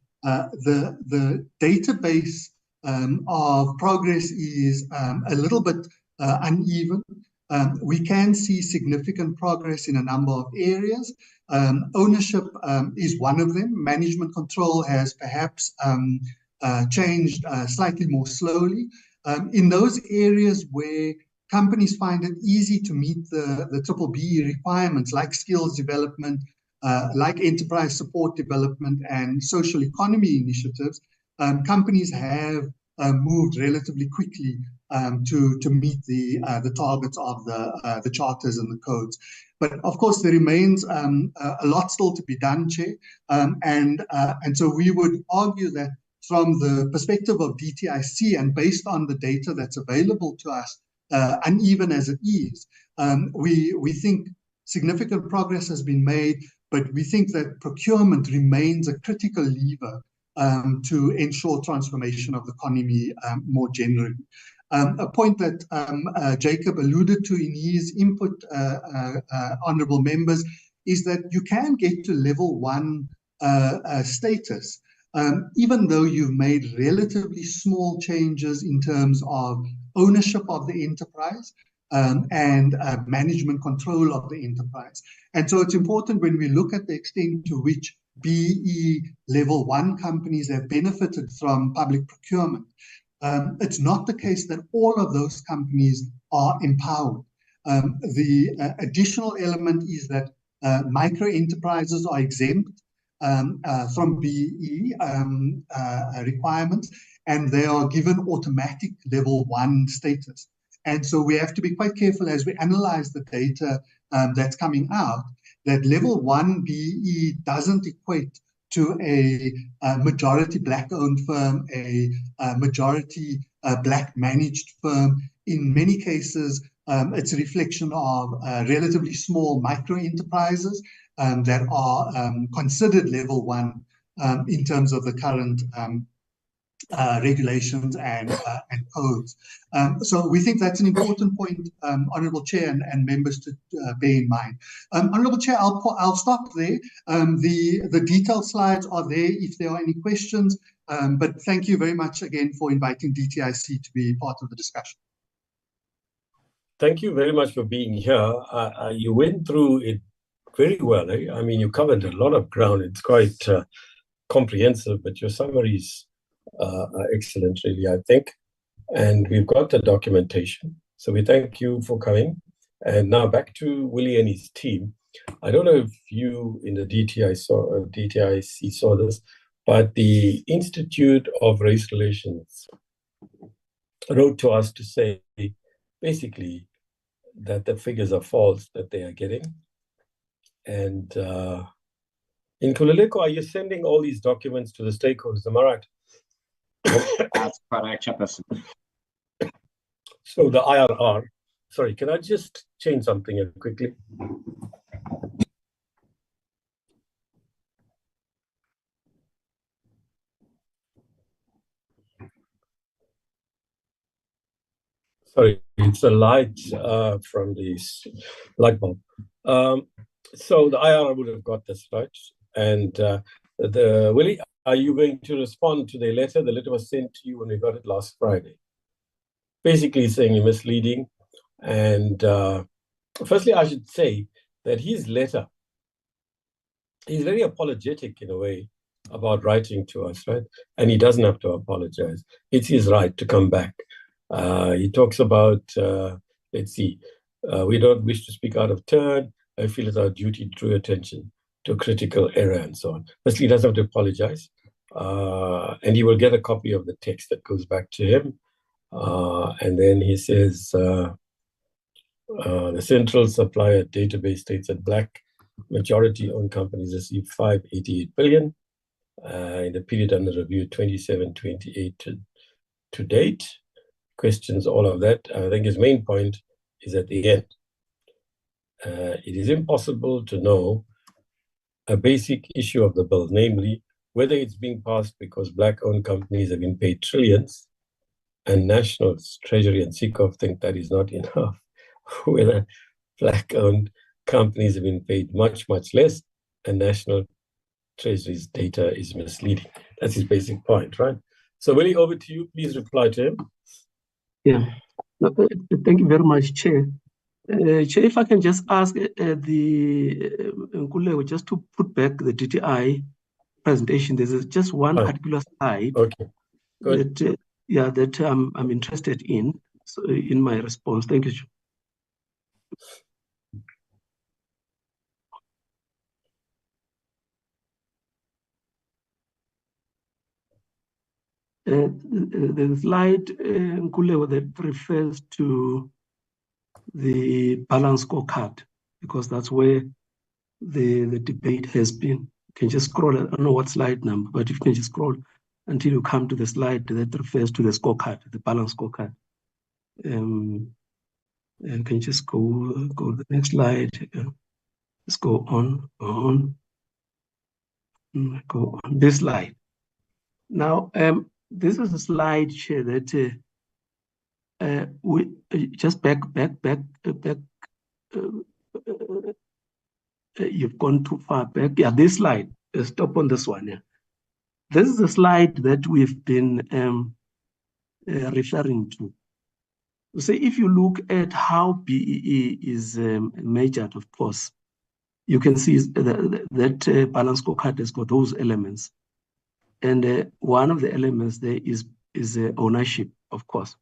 [SPEAKER 13] database of progress is a little bit uneven. We can see significant progress in a number of areas. Ownership is one of them. Management control has perhaps changed slightly more slowly. In those areas where companies find it easy to meet the BEE requirements, like skills development, like enterprise support development and social economy initiatives, companies have moved relatively quickly to meet the targets of the charters and the codes. But of course, there remains a lot still to be done, Chair. And so we would argue that from the perspective of DTIC and based on the data that's available to us, uneven as it is, we think significant progress has been made, but we think that procurement remains a critical lever to ensure transformation of the economy more generally. A point that Jacob alluded to in his input, honourable members, is that you can get to level 1 status, even though you've made relatively small changes in terms of ownership of the enterprise and management control of the enterprise. And so it's important when we look at the extent to which BEE level 1 companies have benefited from public procurement. It's not the case that all of those companies are empowered. The additional element is that micro enterprises are exempt from BEE requirements, and they are given automatic level 1 status. And so we have to be quite careful as we analyze the data that's coming out, that level 1 BEE doesn't equate to a majority Black-owned firm, a majority Black-managed firm. In many cases, it's a reflection of relatively small micro-enterprises that are considered level 1 in terms of the current regulations and codes. So we think that's an important point, Honourable Chair and members, to bear in mind. Honourable Chair, I'll stop there. The detailed slides are there if there are any questions, but thank you very much again for inviting DTIC to be part of the discussion.
[SPEAKER 2] Thank you very much for being here. You went through it very well. I mean, you covered a lot of ground. It's quite comprehensive, but your summaries are excellent, really, I think. And we've got the documentation. So we thank you for coming. And now back to Willie and his team. I don't know if you in the DTIC saw this, but the Institute of Race Relations wrote to us to say, basically, that the figures are false that they are getting. And in Kululeko, are you sending all these documents to the stakeholders? Am I right?
[SPEAKER 7] That's correct, Chairperson.
[SPEAKER 2] So the IRR, sorry, can I just change something here quickly? Sorry, it's a light from the light bulb. So the IRR would have got this, right? And Willie, are you going to respond to the letter? The letter was sent to you when we got it last Friday. Basically saying you're misleading. And firstly, I should say that his letter, he's very apologetic in a way about writing to us, right? And he doesn't have to apologize. It's his right to come back. He talks about, let's see, we don't wish to speak out of turn. I feel it's our duty to draw attention to critical error and so on. Firstly, he doesn't have to apologize. And he will get a copy of the text that goes back to him. And then he says, the central supplier database states that Black majority-owned companies received 588 billion in the period under review 27-28 to date. Questions all of that. I think his main point is at the end. It is impossible to know a basic issue of the bill, namely whether it's being passed because Black-owned companies have been paid trillions and nationals, Treasury and SECOF think that is not enough. whether Black-owned companies have been paid much, much less, and National Treasury's data is misleading. That's his basic point, right? So Willie, over to you. Please reply to him.
[SPEAKER 6] Yeah, no, thank you very much, Chair. Chair, if I can just ask Nkulewo just to put back the DTI presentation. There's just one particular slide that that I'm interested in, so in my response. Thank you. The slide Nkulewo that refers to the balance scorecard, because that's where the debate has been. You can just scroll. I don't know what slide number, but if you can just scroll until you come to the slide that refers to the scorecard, the balance scorecard. And can just go to the next slide. Let's go on, go on this slide. Now, this is a slide here that we just back. You've gone too far back. Yeah, this slide. Stop on this one. Yeah, this is a slide that we've been referring to. So if you look at how BEE is measured, of course, you can see that balance scorecard has got those elements. And one of the elements there is ownership, of course.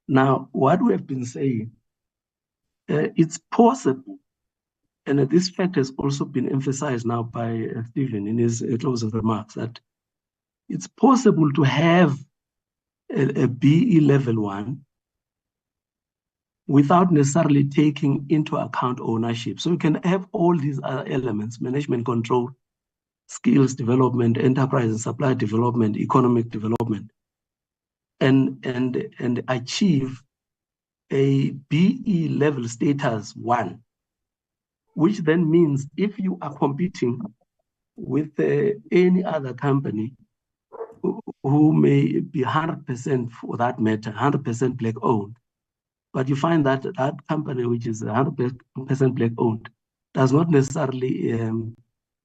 [SPEAKER 6] Now, what we have been saying, it's possible, and this fact has also been emphasized now by Stephen in his closing remarks, that it's possible to have a BE level 1 without necessarily taking into account ownership. So you can have all these other elements: management control, skills development, enterprise and supply development, economic development, and achieve a BE level status 1, which then means if you are competing with any other company who may be 100%, for that matter, 100% Black owned, but you find that that company, which is 100% Black owned, does not necessarily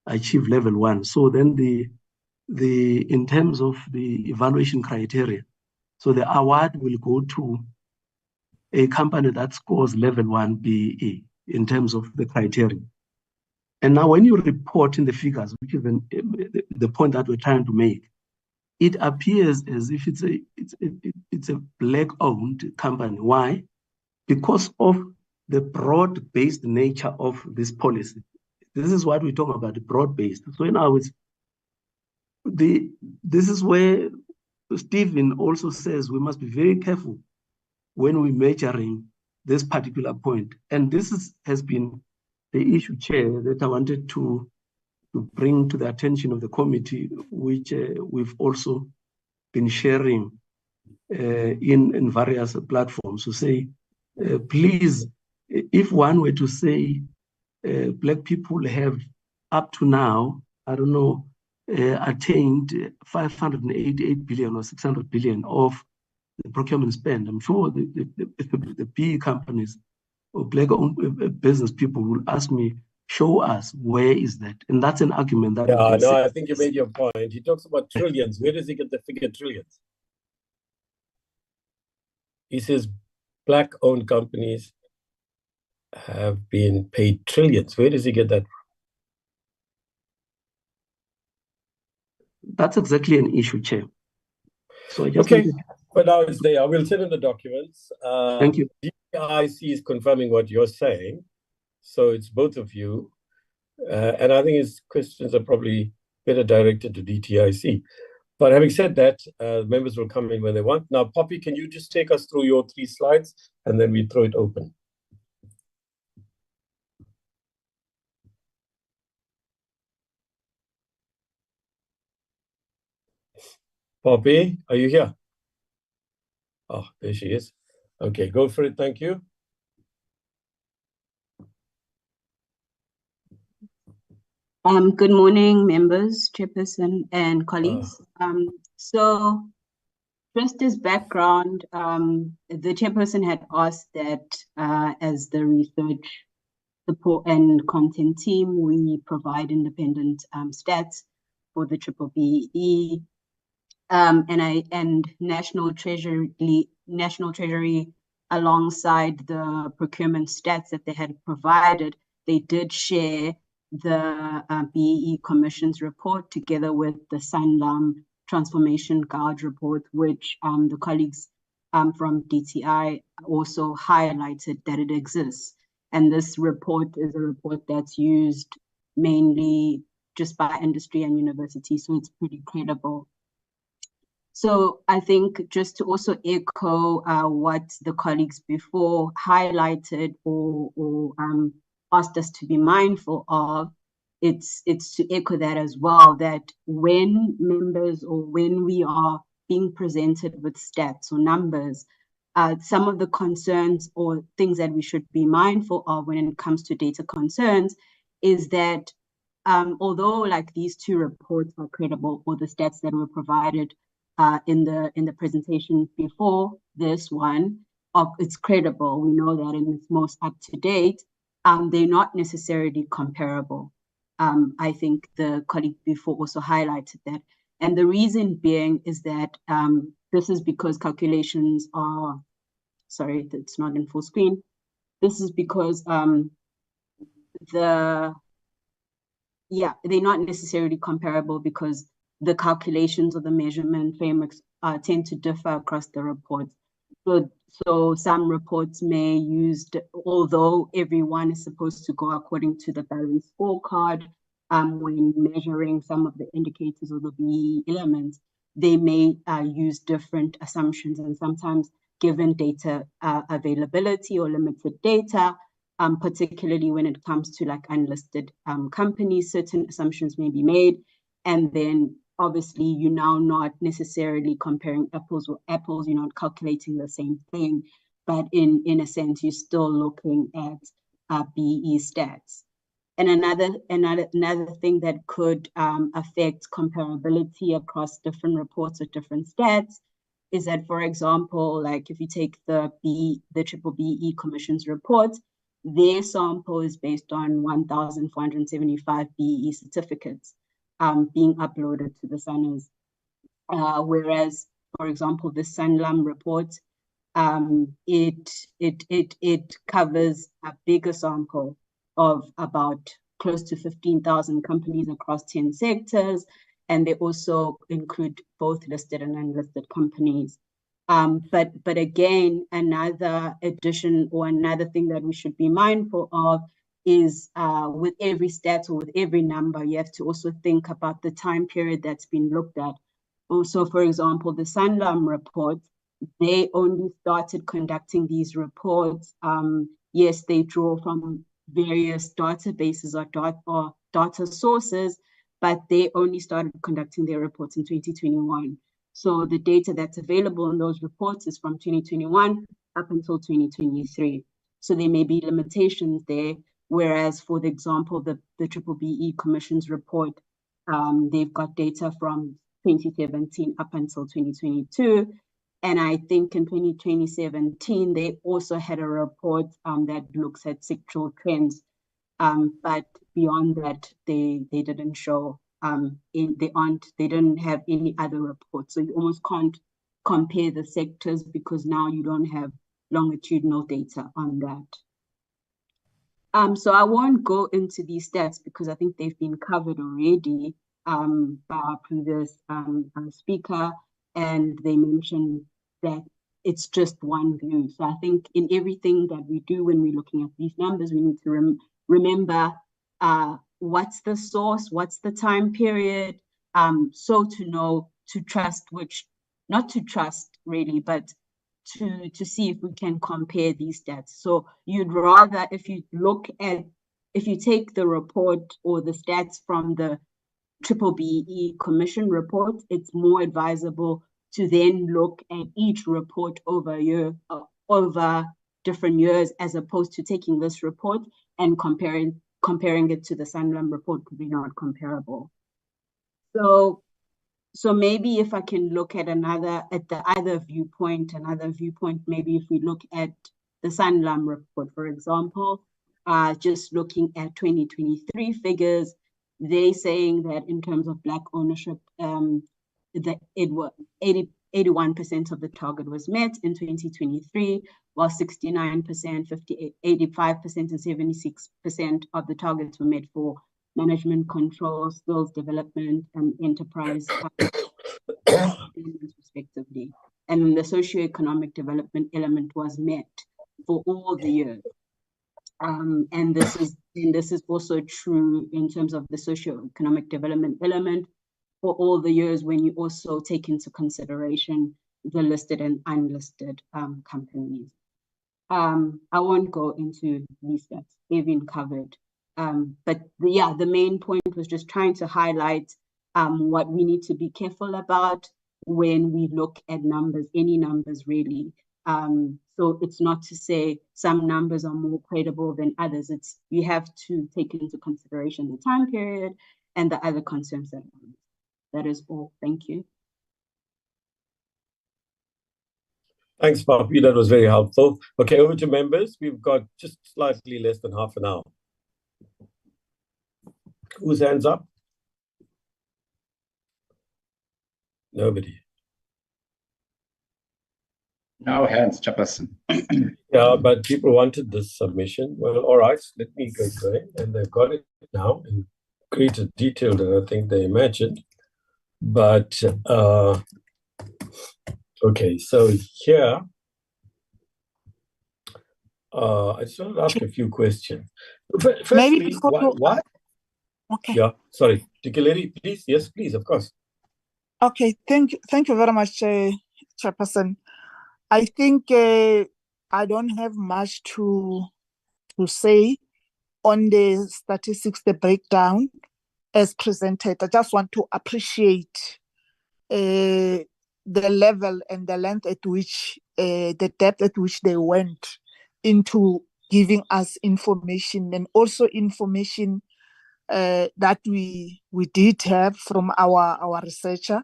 [SPEAKER 6] achieve level 1. So then in terms of the evaluation criteria, so the award will go to a company that scores level 1 BE in terms of the criteria. And now when you report in the figures, which is the point that we're trying to make, it appears as if it's a Black-owned company. Why? Because of the broad-based nature of this policy. This is what we talk about, the broad-based. So in other words, this is where Stephen also says we must be very careful when we're measuring this particular point. And this has been the issue, Chair, that I wanted to bring to the attention of the committee, which we've also been sharing in various platforms, to say, please, if one were to say Black people have up to now, I don't know, attained 588 billion or 600 billion of the procurement spend, I'm sure the PE companies or Black-owned business people will ask me, show us, where is that? And that's an argument that
[SPEAKER 2] I think you made your point. He talks about trillions. Where does he get the figure trillions? He says Black-owned companies have been paid trillions. Where does he get that from?
[SPEAKER 6] That's exactly an issue, Chair. So I just
[SPEAKER 2] but now it's there. I will send in the documents.
[SPEAKER 6] Thank you.
[SPEAKER 2] DIC is confirming what you're saying. So it's both of you. And I think his questions are probably better directed to DTIC. But having said that, members will come in when they want. Now, Poppy, can you just take us through your 3 slides and then we throw it open? Poppy, are you here? Oh, there she is. Okay, go for it. Thank you.
[SPEAKER 15] Good morning, members, chairperson, and colleagues. So Just as background, the chairperson had asked that as the research support and content team, we provide independent stats for the BEE, and National Treasury, alongside the procurement stats that they had provided, they did share the BEE Commission's report together with the Sanlam Transformation Guide report, which the colleagues from DTI also highlighted that it exists. And this report is a report that's used mainly just by industry and universities, so it's pretty credible. So I think just to also echo what the colleagues before highlighted or asked us to be mindful of, it's to echo that as well, that when members or when we are being presented with stats or numbers, some of the concerns or things that we should be mindful of when it comes to data concerns is that although like these two reports are credible, or the stats that were provided in the presentation before this one, it's credible. We know that and it's most up to date. They're not necessarily comparable. I think the colleague before also highlighted that. And the reason being is that this is because calculations are, sorry, it's not in full screen. This is because they're not necessarily comparable because the calculations or the measurement frameworks tend to differ across the reports. So some reports may use, although everyone is supposed to go according to the balanced scorecard, when measuring some of the indicators or the BEE elements, they may use different assumptions, and sometimes given data availability or limited data, particularly when it comes to like unlisted companies, certain assumptions may be made, and then obviously you're now not necessarily comparing apples with apples, you're not calculating the same thing, but in a sense, you're still looking at BEE stats. And another thing that could affect comparability across different reports or different stats is that, for example, like if you take the BEE Commission's report, their sample is based on 1,475 BEE certificates being uploaded to the SANAs. Whereas, for example, the Sanlam report, it covers a bigger sample of about close to 15,000 companies across 10 sectors, and they also include both listed and unlisted companies. But again, another addition or another thing that we should be mindful of is with every stat or with every number, you have to also think about the time period that's been looked at. Also, for example, the Sanlam report, they only started conducting these reports. Yes, they draw from various databases or data sources, but they only started conducting their reports in 2021. So the data that's available in those reports is from 2021 up until 2023. So there may be limitations there. Whereas, for the example, the BEE Commission's report, they've got data from 2017 up until 2022. And I think in 2017, they also had a report that looks at sectoral trends. But beyond that, they didn't show, they didn't have any other reports. So you almost can't compare the sectors because now you don't have longitudinal data on that. So I won't go into these stats because I think they've been covered already by our previous speaker, and they mentioned that it's just one view. So I think in everything that we do when we're looking at these numbers, we need to remember what's the source, what's the time period, so to know, to trust, which, not to trust really, but to see if we can compare these stats. So you'd rather, if you take the report or the stats from the BEE Commission report, it's more advisable to then look at each report over different years, as opposed to taking this report and comparing it to the Sanlam report, because they're not comparable. So So maybe if I can look at another viewpoint, maybe if we look at the Sanlam report, for example, just looking at 2023 figures, they saying that in terms of Black ownership, that it was 81% of the target was met in 2023, while 69%, 58, 85%, and 76% of the targets were met for management control, skills development, and enterprise respectively. And the socioeconomic development element was met for all the years. And this is also true in terms of the socioeconomic development element for all the years when you also take into consideration the listed and unlisted companies. I won't go into these stats, they've been covered. But the main point was just trying to highlight what we need to be careful about when we look at numbers, any numbers really. So it's not to say some numbers are more credible than others. It's you have to take into consideration the time period and the other concerns that are. That is all. Thank you.
[SPEAKER 2] Thanks, Poppy. That was very helpful. Okay, over to members. We've got just slightly less than half an hour. Whose hands up? Nobody.
[SPEAKER 7] No hands, Chairperson.
[SPEAKER 2] Yeah, but people wanted this submission. Well, all right, let me go going. And they've got it now in greater detail than I think they imagined. But, okay, so here, I just want to ask a few questions. Firstly, what?
[SPEAKER 8] Okay.
[SPEAKER 2] Yeah, sorry. Tikeledi, please. Yes, please, of course.
[SPEAKER 8] Okay, thank you very much, Chairperson. I think I don't have much to say on the statistics, the breakdown as presented. I just want to appreciate the level and the length at which, the depth at which they went into giving us information, and also information that we did have from our researcher,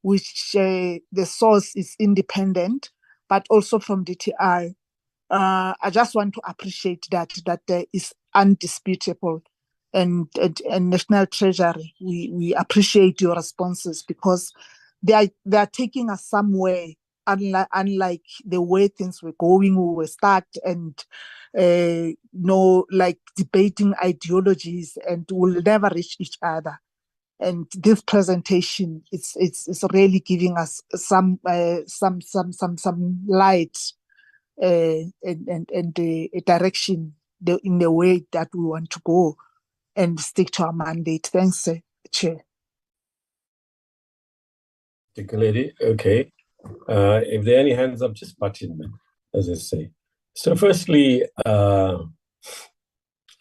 [SPEAKER 8] which the source is independent, but also from DTI. I just want to appreciate that is undisputable. And National Treasury, we appreciate your responses, because they are taking us somewhere, unlike the way things were going. We were stuck and like debating ideologies, and we'll never reach each other. And this presentation, it's really giving us some light and a direction in the way that we want to go and stick to our mandate. Thanks, Chair.
[SPEAKER 2] Tikeledi, okay. If there are any hands up, just butt in, as I say. So firstly, I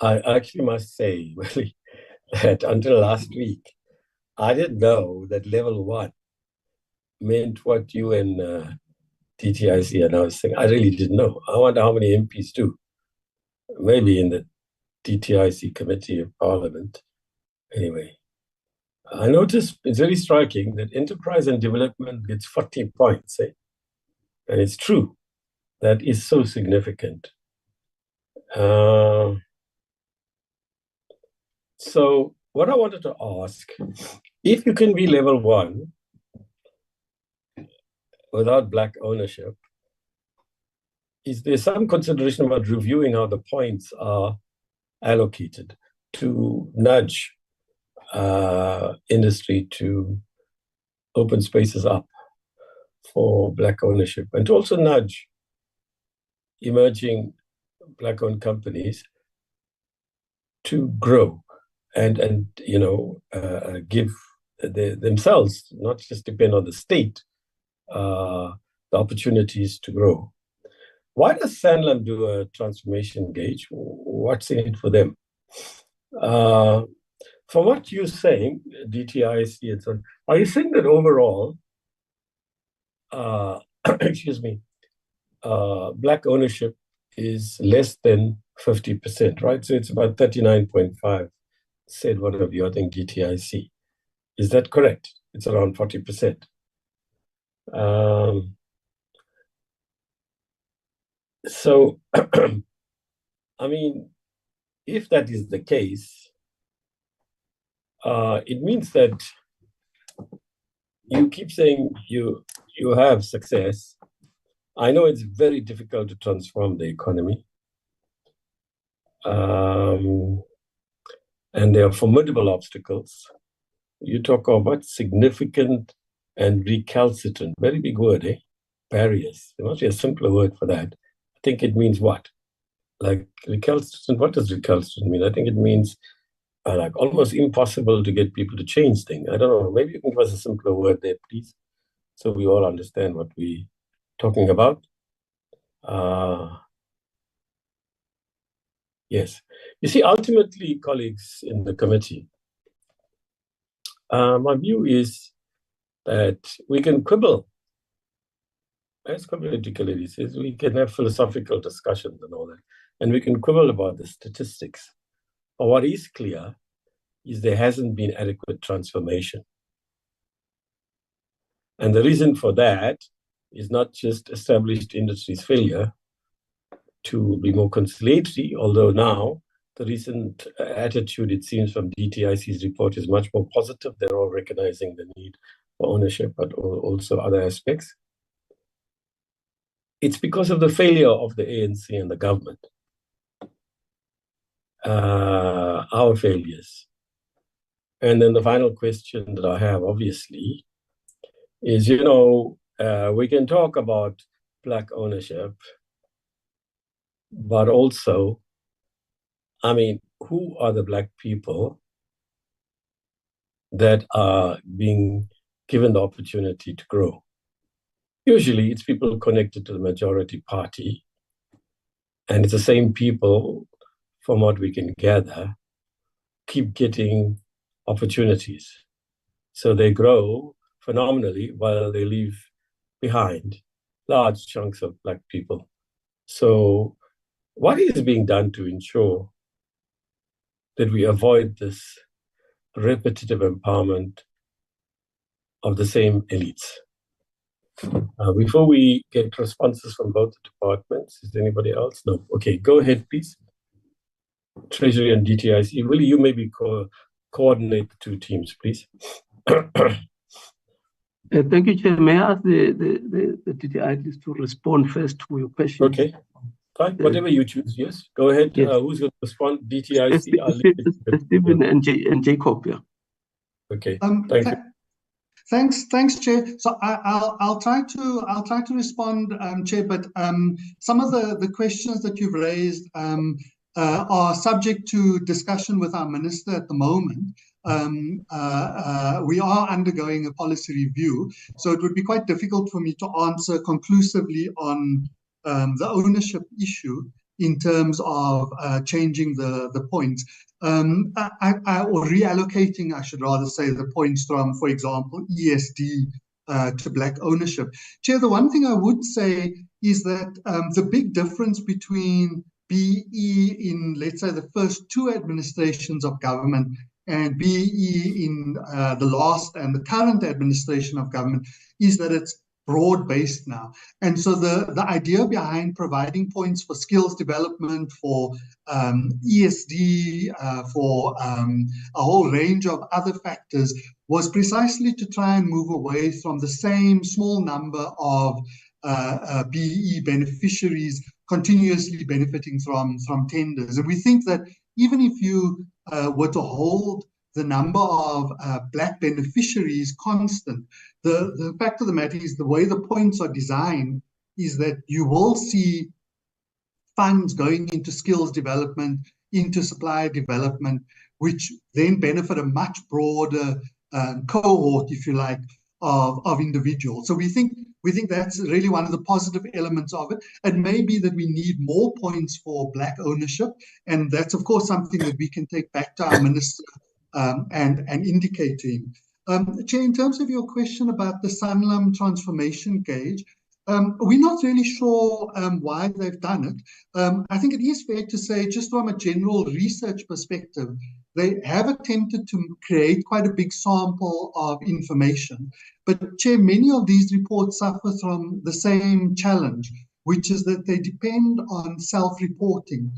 [SPEAKER 2] actually must say, really, that until last week, I didn't know that level 1 meant what you and DTIC are now saying. I really didn't know. I wonder how many MPs do. Maybe in the DTIC Committee of Parliament. Anyway, I noticed it's very striking that enterprise and development gets 40 points. And it's true. That is so significant. So what I wanted to ask, if you can be level 1 without Black ownership, is there some consideration about reviewing how the points are allocated to nudge industry to open spaces up for Black ownership, and to also nudge emerging Black-owned companies to grow and give themselves, not just depend on the state, the opportunities to grow. Why does Sanlam do a transformation gauge? What's in it for them? From what you're saying, DTIC and so on, are you saying that overall, Black ownership is less than 50%, right? So it's about 39.5, said one of you, I think DTIC. Is that correct? It's around 40%. So, I mean, if that is the case, it means that you keep saying you have success. I know it's very difficult to transform the economy. And there are formidable obstacles. You talk about significant and recalcitrant, very big word, eh? Barriers. There must be a simpler word for that. I think it means what? Like recalcitrant, what does recalcitrant mean? I think it means like almost impossible to get people to change things. I don't know, maybe you can give us a simpler word there, please, so we all understand what we're talking about. Yes. You see, ultimately, colleagues in the committee, my view is that we can quibble, as political it is, we can have philosophical discussions and all that, and we can quibble about the statistics. But what is clear is there hasn't been adequate transformation. And the reason for that is not just established industry's failure to be more conciliatory, although now the recent attitude, it seems, from DTIC's report is much more positive. They're all recognizing the need for ownership, but also other aspects. It's because of the failure of the ANC and the government. Our failures. And then the final question that I have, obviously, is, you know, we can talk about Black ownership, but also, I mean, who are the Black people that are being given the opportunity to grow? Usually it's people connected to the majority party, and it's the same people, from what we can gather, keep getting opportunities. So they grow phenomenally while they leave behind large chunks of Black people. So what is being done to ensure that we avoid this repetitive empowerment of the same elites? Before we get responses from both departments, is there anybody else? No. Okay, go ahead, please. Treasury and DTIC. Will you maybe coordinate the two teams, please?
[SPEAKER 6] Thank you, Chair. May I ask the DTIC to respond first to your question?
[SPEAKER 2] Okay, fine. Whatever you choose, yes. Go ahead.
[SPEAKER 6] Yes.
[SPEAKER 2] Who's going to respond? DTIC?
[SPEAKER 6] Stephen and Jacob, yeah.
[SPEAKER 2] Okay, thank you.
[SPEAKER 13] Thanks, Chair. So I'll try to respond, Chair. But some of the questions that you've raised are subject to discussion with our minister at the moment. We are undergoing a policy review, so it would be quite difficult for me to answer conclusively on the ownership issue in terms of changing the points. Or reallocating, I should rather say, the points from, for example, ESD to Black ownership. Chair, the one thing I would say is that the big difference between BEE in, let's say, the first two administrations of government and BEE in the last and the current administration of government is that it's broad-based now. And so the idea behind providing points for skills development, for ESD, for a whole range of other factors was precisely to try and move away from the same small number of BEE beneficiaries continuously benefiting from tenders. And we think that even if you were to hold the number of Black beneficiaries constant, the fact of the matter is the way the points are designed is that you will see funds going into skills development, into supply development, which then benefit a much broader cohort, if you like, of individuals. So we think that's really one of the positive elements of it. It may be that we need more points for Black ownership, and that's of course something that we can take back to our minister and indicate to him. Chair, in terms of your question about the Sanlam transformation gauge, we're not really sure why they've done it. I think it is fair to say, just from a general research perspective, they have attempted to create quite a big sample of information. But Chair, many of these reports suffer from the same challenge, which is that they depend on self-reporting.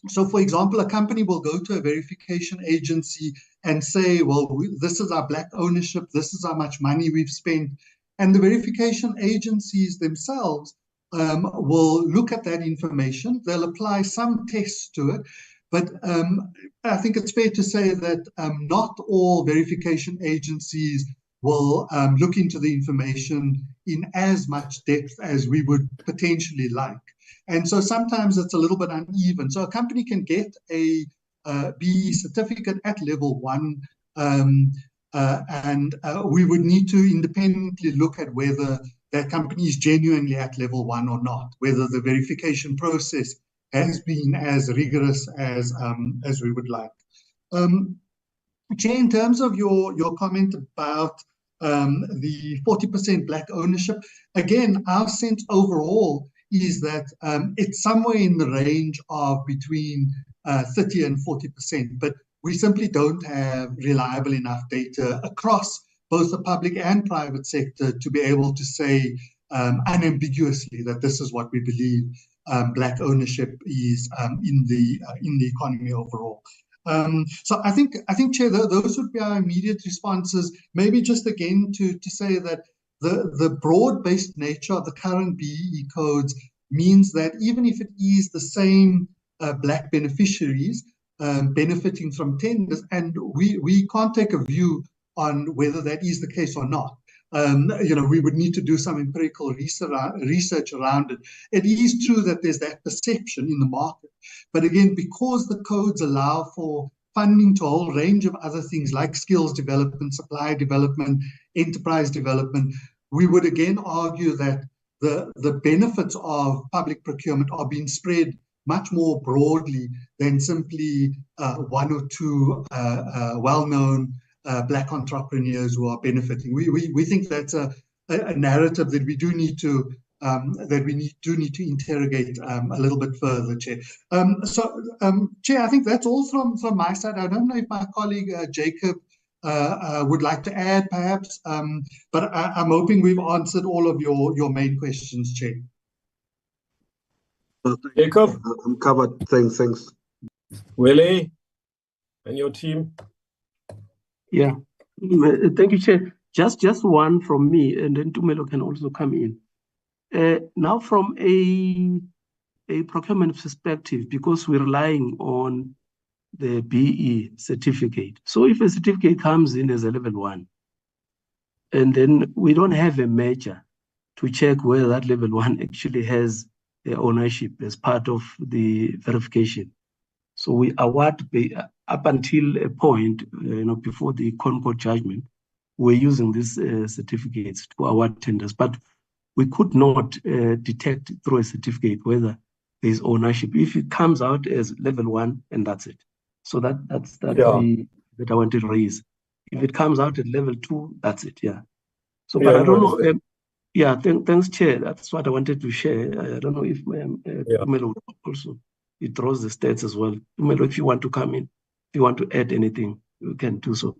[SPEAKER 13] So, for example, a company will go to a verification agency and say, well, this is our black ownership, this is how much money we've spent. And the verification agencies themselves will look at that information. They'll apply some tests to it. But I think it's fair to say that not all verification agencies will look into the information in as much depth as we would potentially like. And so sometimes it's a little bit uneven. So a company can get a BEE certificate at level 1, and we would need to independently look at whether that company is genuinely at level 1 or not, whether the verification process has been as rigorous as we would like. Chair, in terms of your comment about the 40% black ownership, again, our sense overall is that it's somewhere in the range of between 30 and 40%, but we simply don't have reliable enough data across both the public and private sector to be able to say unambiguously that this is what we believe black ownership is in the economy overall. So I think, Chair, those would be our immediate responses. Maybe just again to say that the broad-based nature of the current BEE codes means that even if it is the same black beneficiaries benefiting from tenders, and we can't take a view on whether that is the case or not. We would need to do some empirical research around it. It is true that there's that perception in the market, but again, because the codes allow for funding to a whole range of other things like skills development, supply development, enterprise development, we would again argue that the benefits of public procurement are being spread much more broadly than simply one or two well-known black entrepreneurs who are benefiting. We think that's a narrative that we do need to interrogate a little bit further, Chair. Chair, I think that's all from my side. I don't know if my colleague Jacob would like to add, perhaps, but I'm hoping we've answered all of your main questions, Chair.
[SPEAKER 2] Jacob?
[SPEAKER 14] I'm covered. Thanks.
[SPEAKER 2] Willie and your team?
[SPEAKER 6] Yeah, thank you, Chair. Just one from me, and then Tumelo can also come in. Now, from a procurement perspective, because we're relying on the BE certificate. So if a certificate comes in as a level 1, and then we don't have a measure to check whether that level 1 actually has ownership as part of the verification. So we award up until a point, before the Concord judgment, we're using these certificates to award tenders, but we could not detect through a certificate whether there is ownership. If it comes out as level 1, and that's it. So that's that I want to raise. If it comes out at level 2, that's it. Yeah. So, but I don't know. Thanks, Chair. That's what I wanted to share. I don't know if Tumelo also it draws the stats as well. Tumelo, if you want to come in, if you want to add anything, you can do so.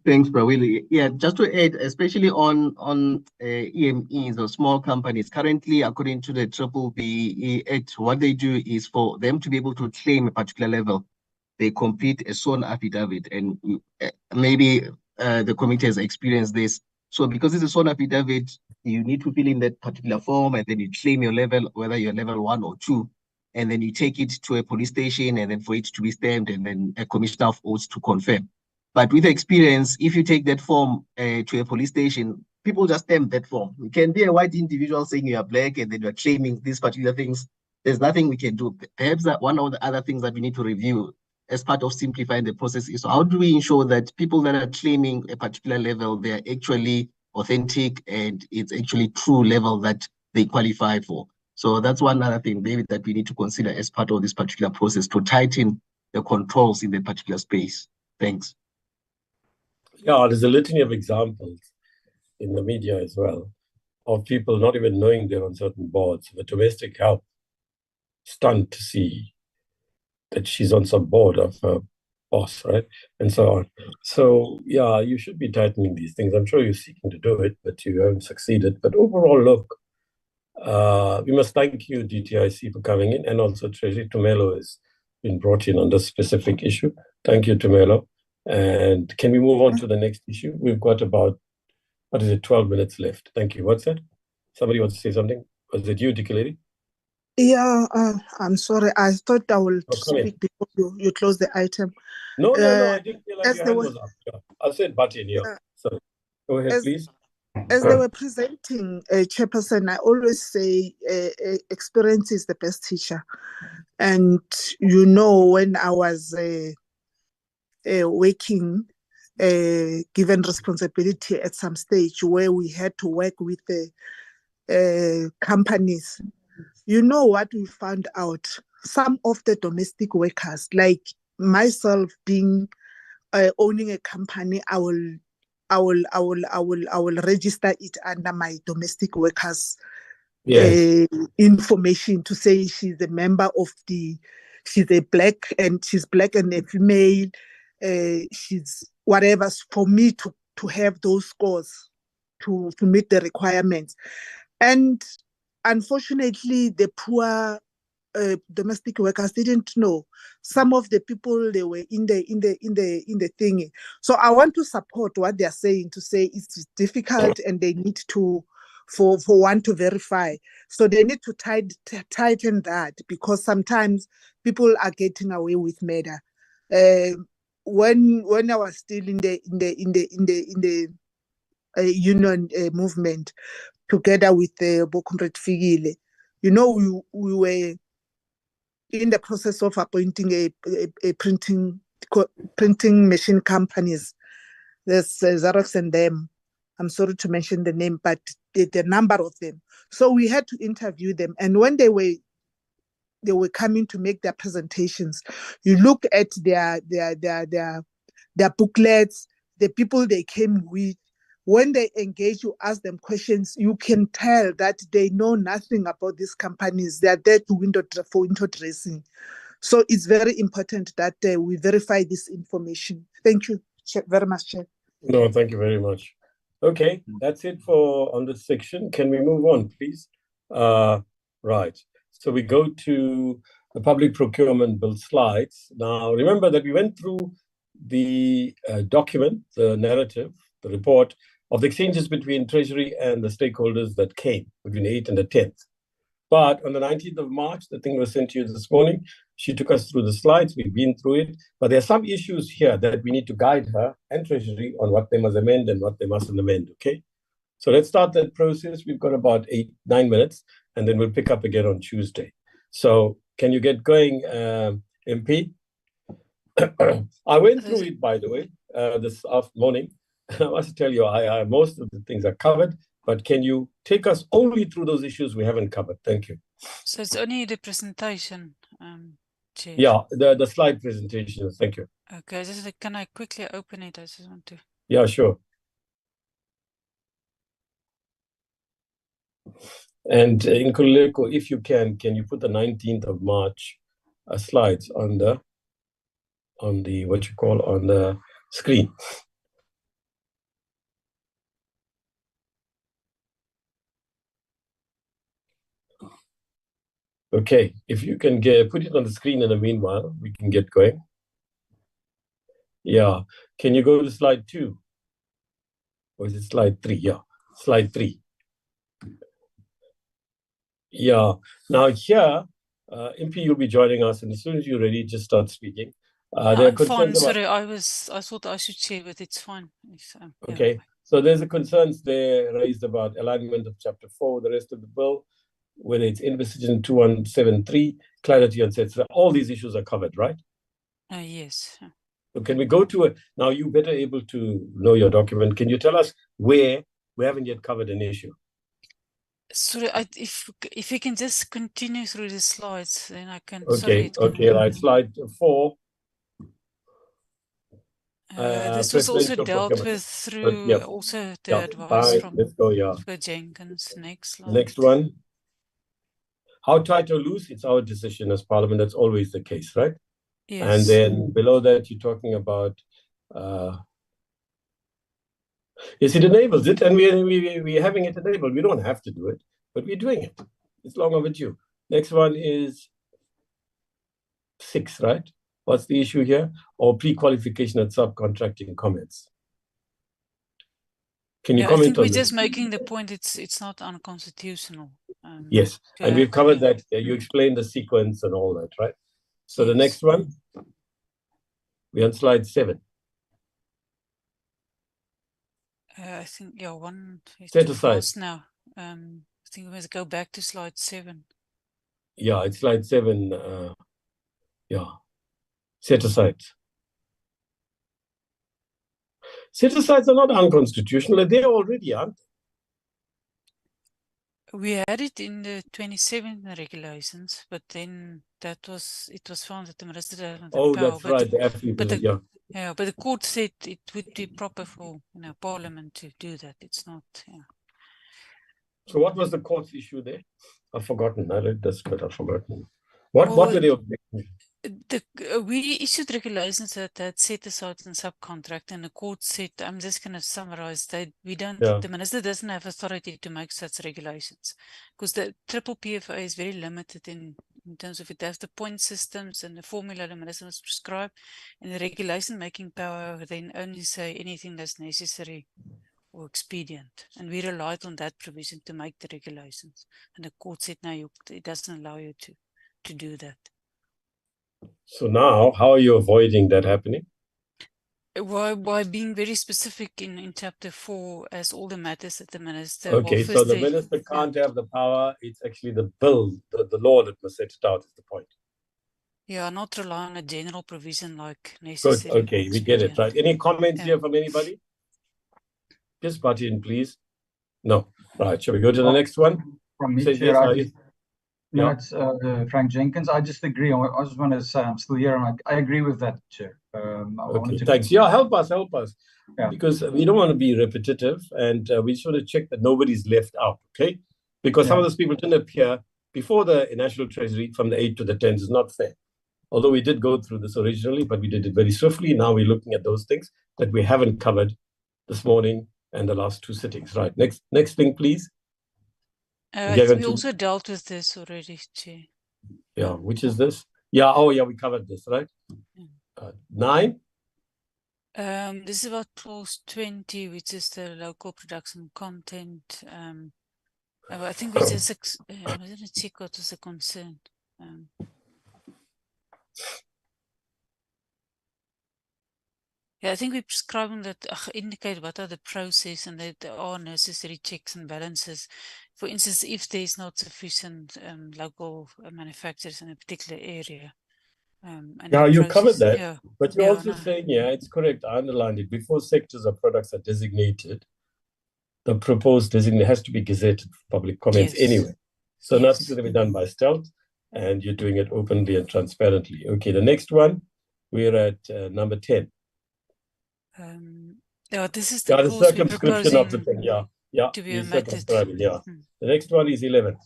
[SPEAKER 12] Thanks, Willie. Yeah, just to add, especially on EMEs or small companies, currently, according to the BEE Act, what they do is for them to be able to claim a particular level, they complete a sworn affidavit, and maybe the committee has experienced this. So because it's a sworn affidavit, you need to fill in that particular form, and then you claim your level, whether you're level 1 or 2, and then you take it to a police station, and then for it to be stamped, and then a commissioner of oaths to confirm. But with experience, if you take that form to a police station, people just stamp that form. You can be a white individual saying you are black and then you're claiming these particular things. There's nothing we can do. Perhaps one of the other things that we need to review as part of simplifying the process is how do we ensure that people that are claiming a particular level, they're actually authentic and it's actually true level that they qualify for. So that's one other thing, David, that we need to consider as part of this particular process to tighten the controls in the particular space. Thanks.
[SPEAKER 2] Yeah, there's a litany of examples in the media as well of people not even knowing they're on certain boards. The domestic help, stunned to see that she's on some board of her boss, right? And so on. So yeah, you should be tightening these things. I'm sure you're seeking to do it, but you haven't succeeded. But overall, look, we must thank you, DTIC, for coming in, and also Treasury. Tumelo has been brought in on this specific issue. Thank you, Tumelo. And can we move on to the next issue? We've got about, 12 minutes left. Thank you. What's that? Somebody wants to say something? Was it you, Dikeledi?
[SPEAKER 8] Yeah, I'm sorry. I thought I would
[SPEAKER 2] come
[SPEAKER 8] speak before you close the item.
[SPEAKER 2] No, I didn't realize your hand was up. Yeah. I said button here. So go ahead, please.
[SPEAKER 8] As they were presenting, Chairperson, I always say experience is the best teacher. And you know, when I was working, given responsibility at some stage where we had to work with the companies, you know what we found out? Some of the domestic workers, like myself being owning a company, I will register it under my domestic workers information to say she's a member of she's black and a female, she's whatever, for me to have those scores to meet the requirements. And unfortunately, the poor domestic workers didn't know. Some of the people, they were in the thingy. So I want to support what they're saying, to say it's difficult and they need to for one to verify. So they need to tighten that, because sometimes people are getting away with murder. When I was still in the union movement, together with the Bokumret Figile, you know, we were in the process of appointing a printing machine companies. There's Xerox and them. I'm sorry to mention the name, but the number of them. So we had to interview them, and when they were coming to make their presentations, you look at their booklets, the people they came with. When they engage, you ask them questions, you can tell that they know nothing about these companies. They are there for window dressing. So it's very important that we verify this information. Thank you very much, Chair.
[SPEAKER 2] No, thank you very much. Okay, that's it on this section. Can we move on, please? Right. So we go to the public procurement bill slides. Now, remember that we went through the document, the narrative, the report of the exchanges between Treasury and the stakeholders that came between the 8th and the 10th. But on the 19th of March, the thing was sent to you this morning. She took us through the slides. We've been through it. But there are some issues here that we need to guide her and Treasury on what they must amend and what they mustn't amend, okay? So let's start that process. We've got about 8-9 minutes, and then we'll pick up again on Tuesday. So can you get going, MP? I went through it, by the way, this morning. I must tell you, most of the things are covered, but can you take us only through those issues we haven't covered? Thank you.
[SPEAKER 3] So it's only the presentation, Chair.
[SPEAKER 2] Yeah, the slide presentation. Thank you.
[SPEAKER 3] Okay, can I quickly open it? I just want to.
[SPEAKER 2] Yeah, sure. And in Kuleko, if you can you put the 19th of March slides on the on the screen? Okay, if you can put it on the screen in the meanwhile, we can get going. Yeah, can you go to slide 2? Or is it slide 3? Yeah, slide 3. Yeah, now here, MP, you'll be joining us, and as soon as you're ready, just start speaking.
[SPEAKER 3] I'm fine, sorry, I thought I should share, but it's fine.
[SPEAKER 2] Okay, yeah. So there's the concerns there raised about alignment of Chapter 4, the rest of the bill, whether it's Investigation 2173, clarity on sets. All these issues are covered, right?
[SPEAKER 3] Yes.
[SPEAKER 2] So can we go to it? Now, you're better able to know your document. Can you tell us where we haven't yet covered an issue?
[SPEAKER 3] Sorry, if you can just continue through the slides, then I can.
[SPEAKER 2] Okay, right. Slide 4.
[SPEAKER 3] This was also dealt with through also the advice from Jenkins. Next slide.
[SPEAKER 2] Next one. How tight or loose? It's our decision as Parliament. That's always the case, right? And then below that, you're talking about, yes, it enables it, and we're having it enabled. We don't have to do it, but we're doing it. It's long overdue. Next one is 6, right? What's the issue here? Or pre-qualification and subcontracting comments. Can you comment on this?
[SPEAKER 3] I think we're just making the point it's not unconstitutional.
[SPEAKER 2] Yes, and we've covered that. You explained the sequence and all that, right? So the next one, we're on slide 7.
[SPEAKER 3] I think, one is
[SPEAKER 2] set
[SPEAKER 3] too
[SPEAKER 2] aside
[SPEAKER 3] fast now. I think we must go back to slide 7.
[SPEAKER 2] Yeah, it's slide 7. Set aside. Set asides are not unconstitutional. They're already, aren't they?
[SPEAKER 3] We had it in the 27 regulations, but then it was found that the minister doesn't have power.
[SPEAKER 2] That's right.
[SPEAKER 3] But the court said it would be proper for Parliament to do that. It's not.
[SPEAKER 2] So what was the court's issue there? I've forgotten. I read this, but I've forgotten. What were they objecting?
[SPEAKER 3] We issued regulations that set aside and subcontract, and the court said, I'm just going to summarize that the minister doesn't have authority to make such regulations, because the triple PFA is very limited in terms of it has the point systems and the formula the minister must prescribe, and the regulation making power then only say anything that's necessary or expedient, and we relied on that provision to make the regulations, and the court said no, it doesn't allow you to do that.
[SPEAKER 2] So now, how are you avoiding that happening?
[SPEAKER 3] By being very specific in chapter 4 as all the matters that the minister...
[SPEAKER 2] Okay, so the minister can't have the power. It's actually the bill, the law that must set it out is the point.
[SPEAKER 3] Yeah, not rely on a general provision like necessary.
[SPEAKER 2] Good, okay, we get it, right. Any comments here from anybody? Just butt in, please. No. Right, shall we go to the next one?
[SPEAKER 5] From me, Chair, it's Frank Jenkins. I just agree. I just want to say I'm still here, and I agree with that, Chair.
[SPEAKER 2] Okay, thanks. Yeah, help us. Because we don't want to be repetitive, and we just want to check that nobody's left out, okay? Because some of those people didn't appear before the National Treasury from the 8th to the 10th is not fair. Although we did go through this originally, but we did it very swiftly. Now we're looking at those things that we haven't covered this morning and the last 2 sittings. Right, next thing, please.
[SPEAKER 3] We also dealt with this already, Chair.
[SPEAKER 2] Yeah, which is this? Yeah, we covered this, right? 9.
[SPEAKER 3] This is about clause 20, which is the local production content. I think we just I'm going to check what was the concern. I think we're prescribing that indicate what are the process and that there are necessary checks and balances. For instance, if there's not sufficient local manufacturers in a particular area.
[SPEAKER 2] You covered that, but you're also saying, it's correct, I underlined it, before sectors or products are designated, the proposed designation has to be gazetted for public comments anyway. So nothing's going to be done by stealth, and you're doing it openly and transparently. Okay, the next one, we're at number 10.
[SPEAKER 3] This is the
[SPEAKER 2] circumscription of the thing,
[SPEAKER 3] to be omitted.
[SPEAKER 2] The next one is 11.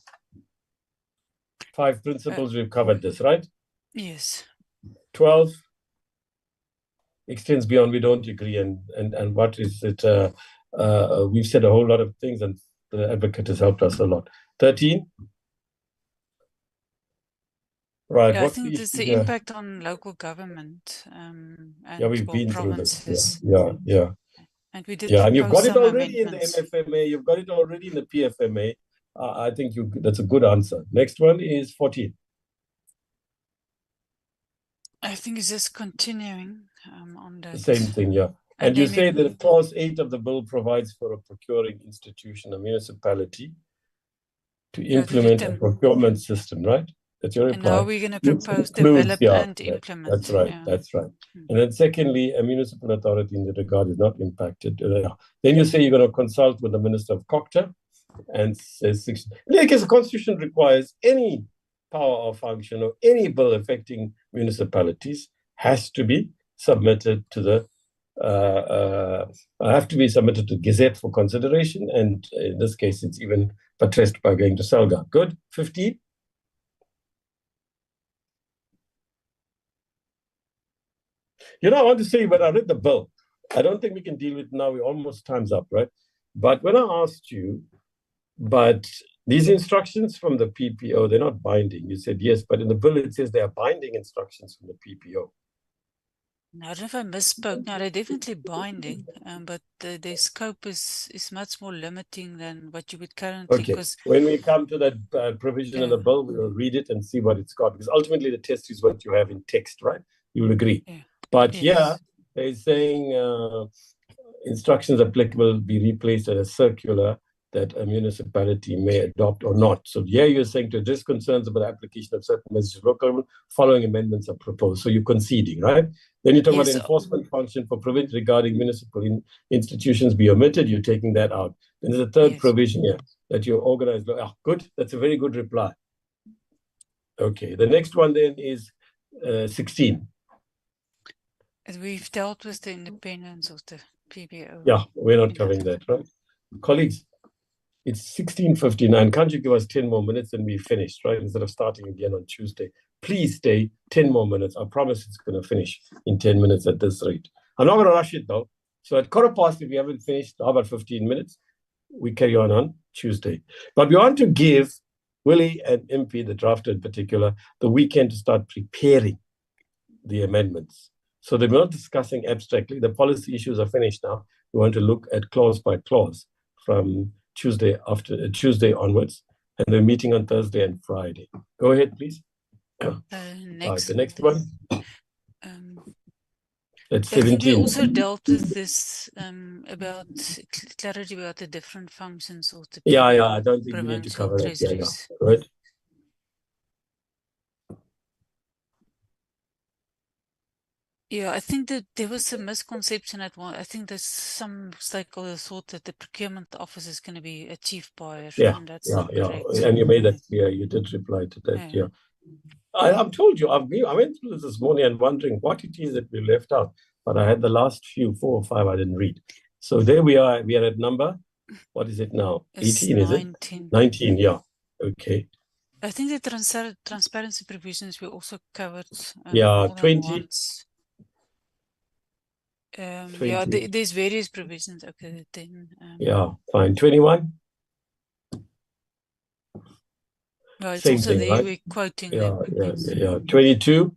[SPEAKER 2] 5 principles, we've covered this, right?
[SPEAKER 3] Yes.
[SPEAKER 2] 12 extends beyond, we don't agree, and what is it? We've said a whole lot of things, and the advocate has helped us a lot. 13. Right.
[SPEAKER 3] I think there's the impact on local government and
[SPEAKER 2] we've been
[SPEAKER 3] provinces.
[SPEAKER 2] Through this.
[SPEAKER 3] And we did.
[SPEAKER 2] And you've got it already in the MFMA. You've got it already in the PFMA. I think that's a good answer. Next one is 14.
[SPEAKER 3] I think it's just continuing on that.
[SPEAKER 2] The same thing, And you say that clause 8 of the bill provides for a procuring institution, a municipality, to implement a procurement system, right? That's your reply.
[SPEAKER 3] And now we're going to propose, develop, and implement.
[SPEAKER 2] That's right. And then secondly, a municipal authority in the regard is not impacted. Then you say you're going to consult with the Minister of COCTA, and says, in any case, the Constitution requires any power or function or any bill affecting municipalities has to be submitted to the Gazette for consideration, and in this case, it's even buttressed by going to SALGA. Good. 15. You know, I want to say, when I read the bill, I don't think we can deal with it now. We're almost time's up, right? But when I asked you, but these instructions from the PPO, they're not binding. You said yes, but in the bill it says they are binding instructions from the PPO.
[SPEAKER 3] No, I don't know if I misspoke. No, they're definitely binding, but the scope is much more limiting than what you would currently.
[SPEAKER 2] Okay. When we come to that provision in the bill, we will read it and see what it's got. Because ultimately, the test is what you have in text, right? You will agree.
[SPEAKER 3] Yeah.
[SPEAKER 2] But
[SPEAKER 3] Yes.
[SPEAKER 2] here, they're saying instructions applicable be replaced at a circular that a municipality may adopt or not. So here you're saying to address concerns about the application of certain measures of local government, following amendments are proposed. So you're conceding, right? Then you talk about the enforcement function for provision regarding municipal institutions be omitted. You're taking that out. Then there's a third provision here that you organize. Good. That's a very good reply. Okay. The next one then is 16.
[SPEAKER 3] We've dealt with the independence of the PPO.
[SPEAKER 2] Yeah, we're not covering that, right? Colleagues, it's 16:59. Can't you give us 10 more minutes and we finished, right? Instead of starting again on Tuesday. Please stay 10 more minutes. I promise it's going to finish in 10 minutes at this rate. I'm not going to rush it though. So at 15:15, if we haven't finished, how about 15 minutes? We carry on Tuesday. But we want to give Willie and MP, the drafter in particular, the weekend to start preparing the amendments. So they're not discussing abstractly. The policy issues are finished now. We want to look at clause by clause from Tuesday onwards, and they're meeting on Thursday and Friday. Go ahead, please.
[SPEAKER 3] Next,
[SPEAKER 2] the next one. That's
[SPEAKER 3] I think
[SPEAKER 2] 17.
[SPEAKER 3] we also dealt with this about clarity about the different functions of the
[SPEAKER 2] Yeah, I don't think we need to cover that. Yeah. Right.
[SPEAKER 3] Yeah, I think that there was a misconception at one. I think there's some stakeholders thought that the procurement office is going to be a chief buyer. And that's not correct.
[SPEAKER 2] And you made that clear. You did reply to that. Yeah. I've told you, I went through this morning and wondering what it is that we left out. But I had the last 4 or 5 I didn't read. So there we are. We are at number, what is it now? 18, is it? 19, yeah. Okay.
[SPEAKER 3] I think the transparency provisions we also covered.
[SPEAKER 2] 20.
[SPEAKER 3] 20. Yeah, there's various provisions. Okay, then.
[SPEAKER 2] Yeah, fine. 21.
[SPEAKER 3] Well, it's
[SPEAKER 2] Same
[SPEAKER 3] also
[SPEAKER 2] thing,
[SPEAKER 3] there.
[SPEAKER 2] right?
[SPEAKER 3] We're quoting
[SPEAKER 2] them.
[SPEAKER 3] Yes.
[SPEAKER 2] Yeah. 22.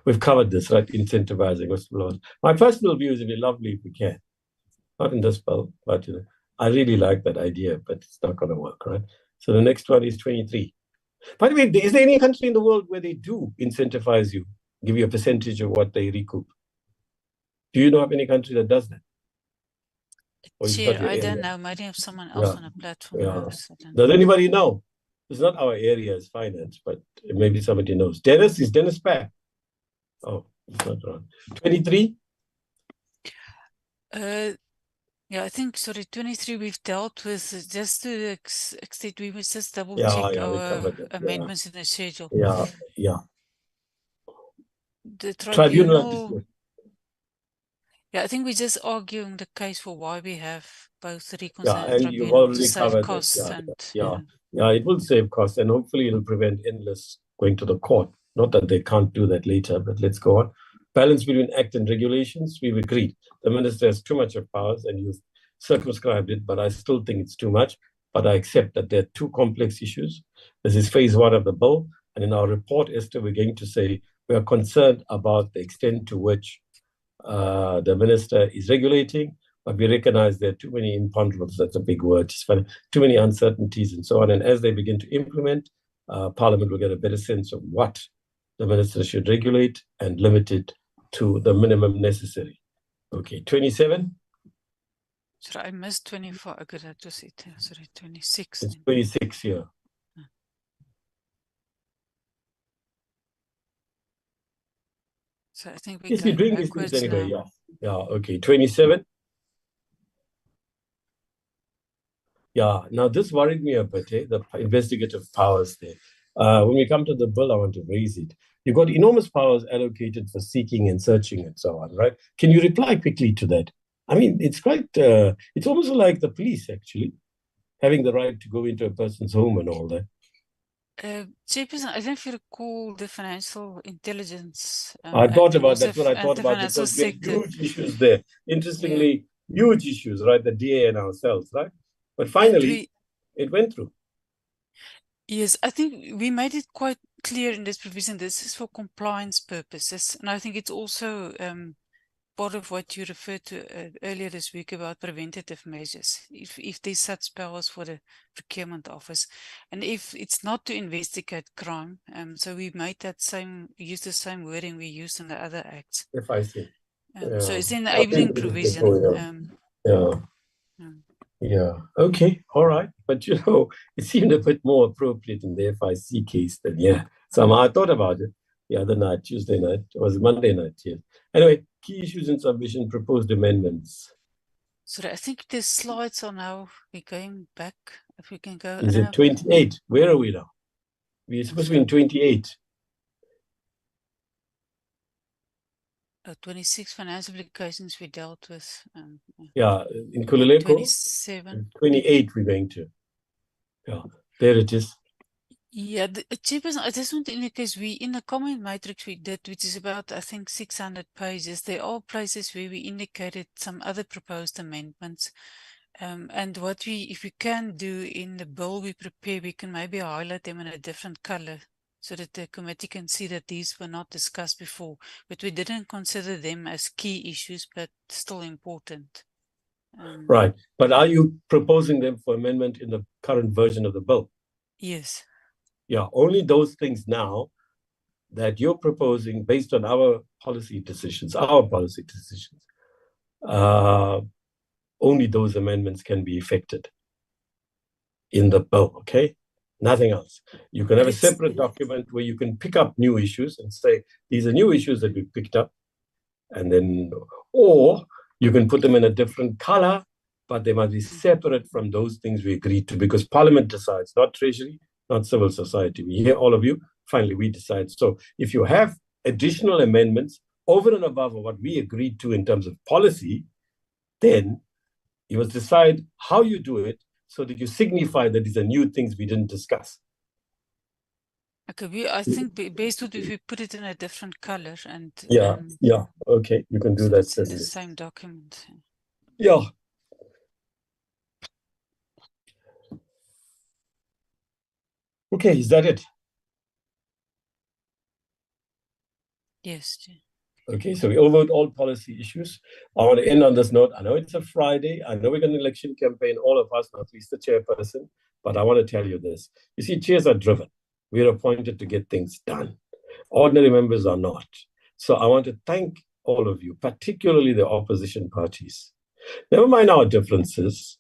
[SPEAKER 2] We've covered this, right? Incentivizing whistleblowers. My personal view is it'd be lovely if we can. Not in this bill, but I really like that idea, but it's not going to work, right? So the next one is 23. By the way, is there any country in the world where they do incentivize you, give you a percentage of what they recoup? Do you know of any country that does that?
[SPEAKER 3] Chair, I don't know. Maybe have someone else on a platform.
[SPEAKER 2] Does anybody know? It's not our area as finance, but maybe somebody knows. Dennis, is Dennis back? Oh, it's not wrong. 23?
[SPEAKER 3] Yeah, I think, 23 we've dealt with, just to the extent we must just double check our amendments in the schedule.
[SPEAKER 2] Yeah.
[SPEAKER 3] The tribunal. Yeah, I think we're just arguing the case for why we have both the reconciliation
[SPEAKER 2] and you've already covered
[SPEAKER 3] costs
[SPEAKER 2] it. It will save costs, and hopefully it'll prevent endless going to the court. Not that they can't do that later, but let's go on. Balance between act and regulations, we've agreed. The minister has too much of powers, and you've circumscribed it, but I still think it's too much. But I accept that there are 2 complex issues. This is phase 1 of the bill, and in our report, Esther, we're going to say we are concerned about the extent to which the minister is regulating, but we recognize there are too many imponderables. That's a big word. It's funny. Too many uncertainties and so on. And as they begin to implement, Parliament will get a better sense of what the minister should regulate and limit it to the minimum necessary. Okay, 27.
[SPEAKER 3] Sorry, I missed 24. Okay, that was it. Sorry, 26.
[SPEAKER 2] It's 26 here.
[SPEAKER 3] So I think
[SPEAKER 2] we're doing these things anyway. Yeah. Okay. 27. Yeah. Now this worried me a bit. The investigative powers there. When we come to the bill, I want to raise it. You've got enormous powers allocated for seeking and searching and so on, right? Can you reply quickly to that? I mean, it's quite. It's almost like the police actually having the right to go into a person's home and all that.
[SPEAKER 3] Chairperson, I don't know if you recall the financial intelligence.
[SPEAKER 2] I
[SPEAKER 3] Act.
[SPEAKER 2] thought
[SPEAKER 3] There
[SPEAKER 2] about
[SPEAKER 3] was
[SPEAKER 2] that's what I thought
[SPEAKER 3] the
[SPEAKER 2] about
[SPEAKER 3] financial
[SPEAKER 2] because we had
[SPEAKER 3] sector.
[SPEAKER 2] huge issues there. Interestingly, huge issues, right? The DA and ourselves, right? But finally, it went through.
[SPEAKER 3] Yes, I think we made it quite clear in this provision. This is for compliance purposes, and I think it's also part of what you referred to earlier this week about preventative measures. If there's such powers for the procurement office, and if it's not to investigate crime, so we made that use the same wording we used in the other acts.
[SPEAKER 2] If I see.
[SPEAKER 3] So it's an enabling provision.
[SPEAKER 2] Yeah. Okay. All right. But it seemed a bit more appropriate in the FIC case than somehow I thought about it the other night, Tuesday night. It was Monday night. Yes. Anyway, key issues in submission, proposed amendments.
[SPEAKER 3] So I think the slides are now. We're going back. If we can go.
[SPEAKER 2] Is it 28? Where are we now? We're supposed to be in 28.
[SPEAKER 3] 26 financial applications we dealt with.
[SPEAKER 2] In Kulileko,
[SPEAKER 3] 27.
[SPEAKER 2] 28 we're going to. Yeah, there it is.
[SPEAKER 3] Yeah, Chairperson, I just want to indicate we in the comment matrix we did, which is about I think 600 pages. There are places where we indicated some other proposed amendments. And what if we can do in the bill we prepare, we can maybe highlight them in a different color, so that the committee can see that these were not discussed before, but we didn't consider them as key issues, but still important.
[SPEAKER 2] Right. But are you proposing them for amendment in the current version of the bill?
[SPEAKER 3] Yes.
[SPEAKER 2] Yeah, only those things now that you're proposing based on our policy decisions, only those amendments can be effected in the bill, okay? Nothing else. You can have a separate document where you can pick up new issues and say, these are new issues that we picked up. And then, or you can put them in a different color, but they must be separate from those things we agreed to, because Parliament decides, not Treasury, not civil society. We hear all of you, finally we decide. So if you have additional amendments over and above what we agreed to in terms of policy, then you must decide how you do it so that you signify that these are new things we didn't discuss.
[SPEAKER 3] Okay, I think based on if we put it in a different color and
[SPEAKER 2] okay, you can do that.
[SPEAKER 3] It's in the same document.
[SPEAKER 2] Yeah. Okay, is that it?
[SPEAKER 3] Yes.
[SPEAKER 2] Okay, so we overviewed all policy issues. I want to end on this note. I know it's a Friday. I know we're going to election campaign, all of us, not least the chairperson, but I want to tell you this. You see, chairs are driven. We're appointed to get things done. Ordinary members are not. So I want to thank all of you, particularly the opposition parties. Never mind our differences.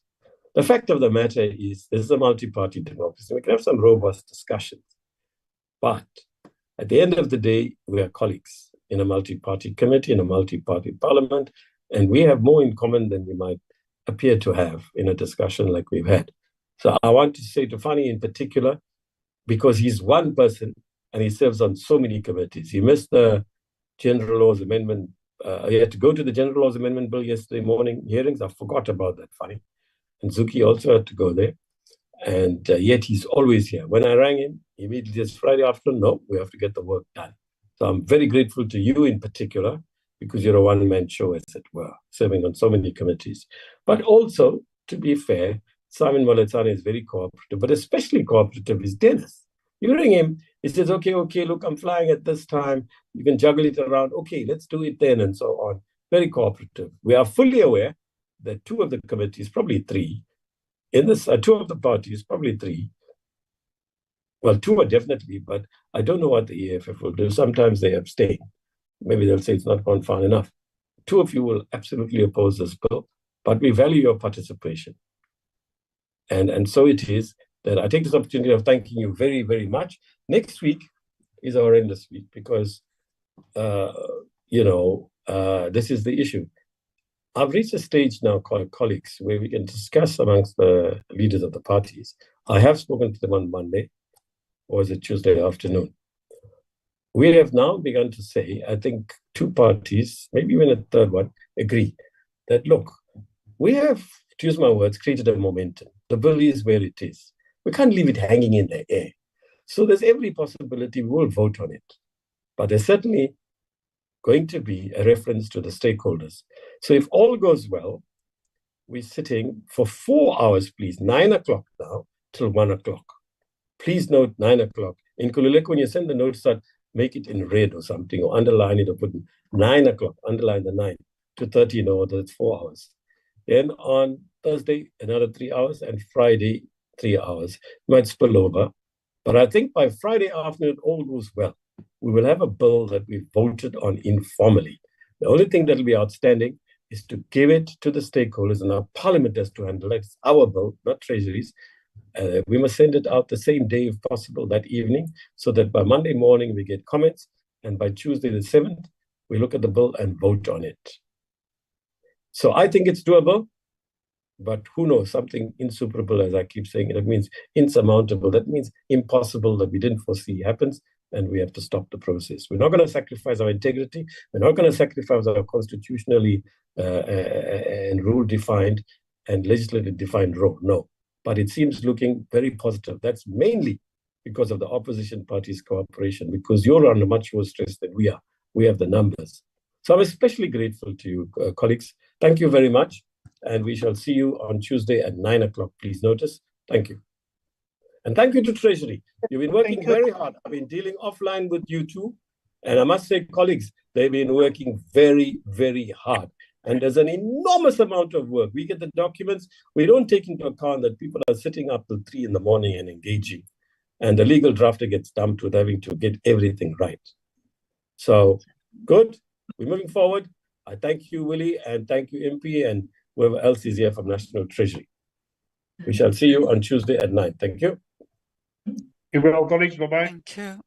[SPEAKER 2] The fact of the matter is this is a multi-party democracy. We can have some robust discussions. But at the end of the day, we are colleagues in a multi-party committee, in a multi-party parliament, and we have more in common than we might appear to have in a discussion like we've had. So I want to say to Fanny in particular, because he's one person and he serves on so many committees. He missed the General Laws Amendment. He had to go to the General Laws Amendment Bill yesterday morning hearings. I forgot about that, Fanny. And Zuki also had to go there. And yet he's always here. When I rang him, immediately it's Friday afternoon, no, we have to get the work done. So I'm very grateful to you in particular, because you're a one-man show, as it were, serving on so many committees. But also, to be fair, Simon Moletsane is very cooperative, but especially cooperative is Dennis. You ring him, he says, okay, look, I'm flying at this time. You can juggle it around. Okay, let's do it then, and so on. Very cooperative. We are fully aware that two of the committees, probably three, in this, two of the parties, probably three. Well, two are definitely, but I don't know what the EFF will do. Sometimes they abstain. Maybe they'll say it's not gone far enough. Two of you will absolutely oppose this bill, but we value your participation. And so it is that I take this opportunity of thanking you very, very much. Next week is a horrendous week because, this is the issue. I've reached a stage now, colleagues, where we can discuss amongst the leaders of the parties. I have spoken to them on Monday, or was it Tuesday afternoon? We have now begun to say, I think two parties, maybe even a third one, agree that, look, we have, to use my words, created a momentum. The bill is where it is. We can't leave it hanging in the air. So there's every possibility we will vote on it. But there's certainly going to be a reference to the stakeholders. So if all goes well, we're sitting for 4 hours, please, 9 o'clock now till 1 o'clock. Please note 9 o'clock. In Kululeko, when you send the notes out, make it in red or something, or underline it or put 9 o'clock, underline the 9 to 13 or that's 4 hours. Then on Thursday, another 3 hours, and Friday, 3 hours. Might spill over. But I think by Friday afternoon, all goes well. We will have a bill that we voted on informally. The only thing that will be outstanding is to give it to the stakeholders, and our parliament has to handle it. It's our bill, not Treasury's. We must send it out the same day if possible, that evening, so that by Monday morning we get comments, and by Tuesday the 7th, we look at the bill and vote on it. So I think it's doable, but who knows, something insuperable, as I keep saying, that means insurmountable, that means impossible, that we didn't foresee happens, and we have to stop the process. We're not going to sacrifice our integrity. We're not going to sacrifice our constitutionally and rule-defined and legislative-defined role, no. But it seems looking very positive. That's mainly because of the opposition party's cooperation, because you're under much more stress than we are. We have the numbers. So I'm especially grateful to you, colleagues. Thank you very much. And we shall see you on Tuesday at 9 o'clock. Please notice. Thank you. And thank you to Treasury. You've been working very hard. I've been dealing offline with you too. And I must say, colleagues, they've been working very, very hard. And there's an enormous amount of work. We get the documents. We don't take into account that people are sitting up till 3 in the morning and engaging. And the legal drafter gets dumped with having to get everything right. So, good. We're moving forward. I thank you, Willie, and thank you, MP, and whoever else is here from National Treasury. We shall see you on Tuesday at 9. Thank you.
[SPEAKER 10] You will, colleagues. Bye-bye.
[SPEAKER 3] Thank you.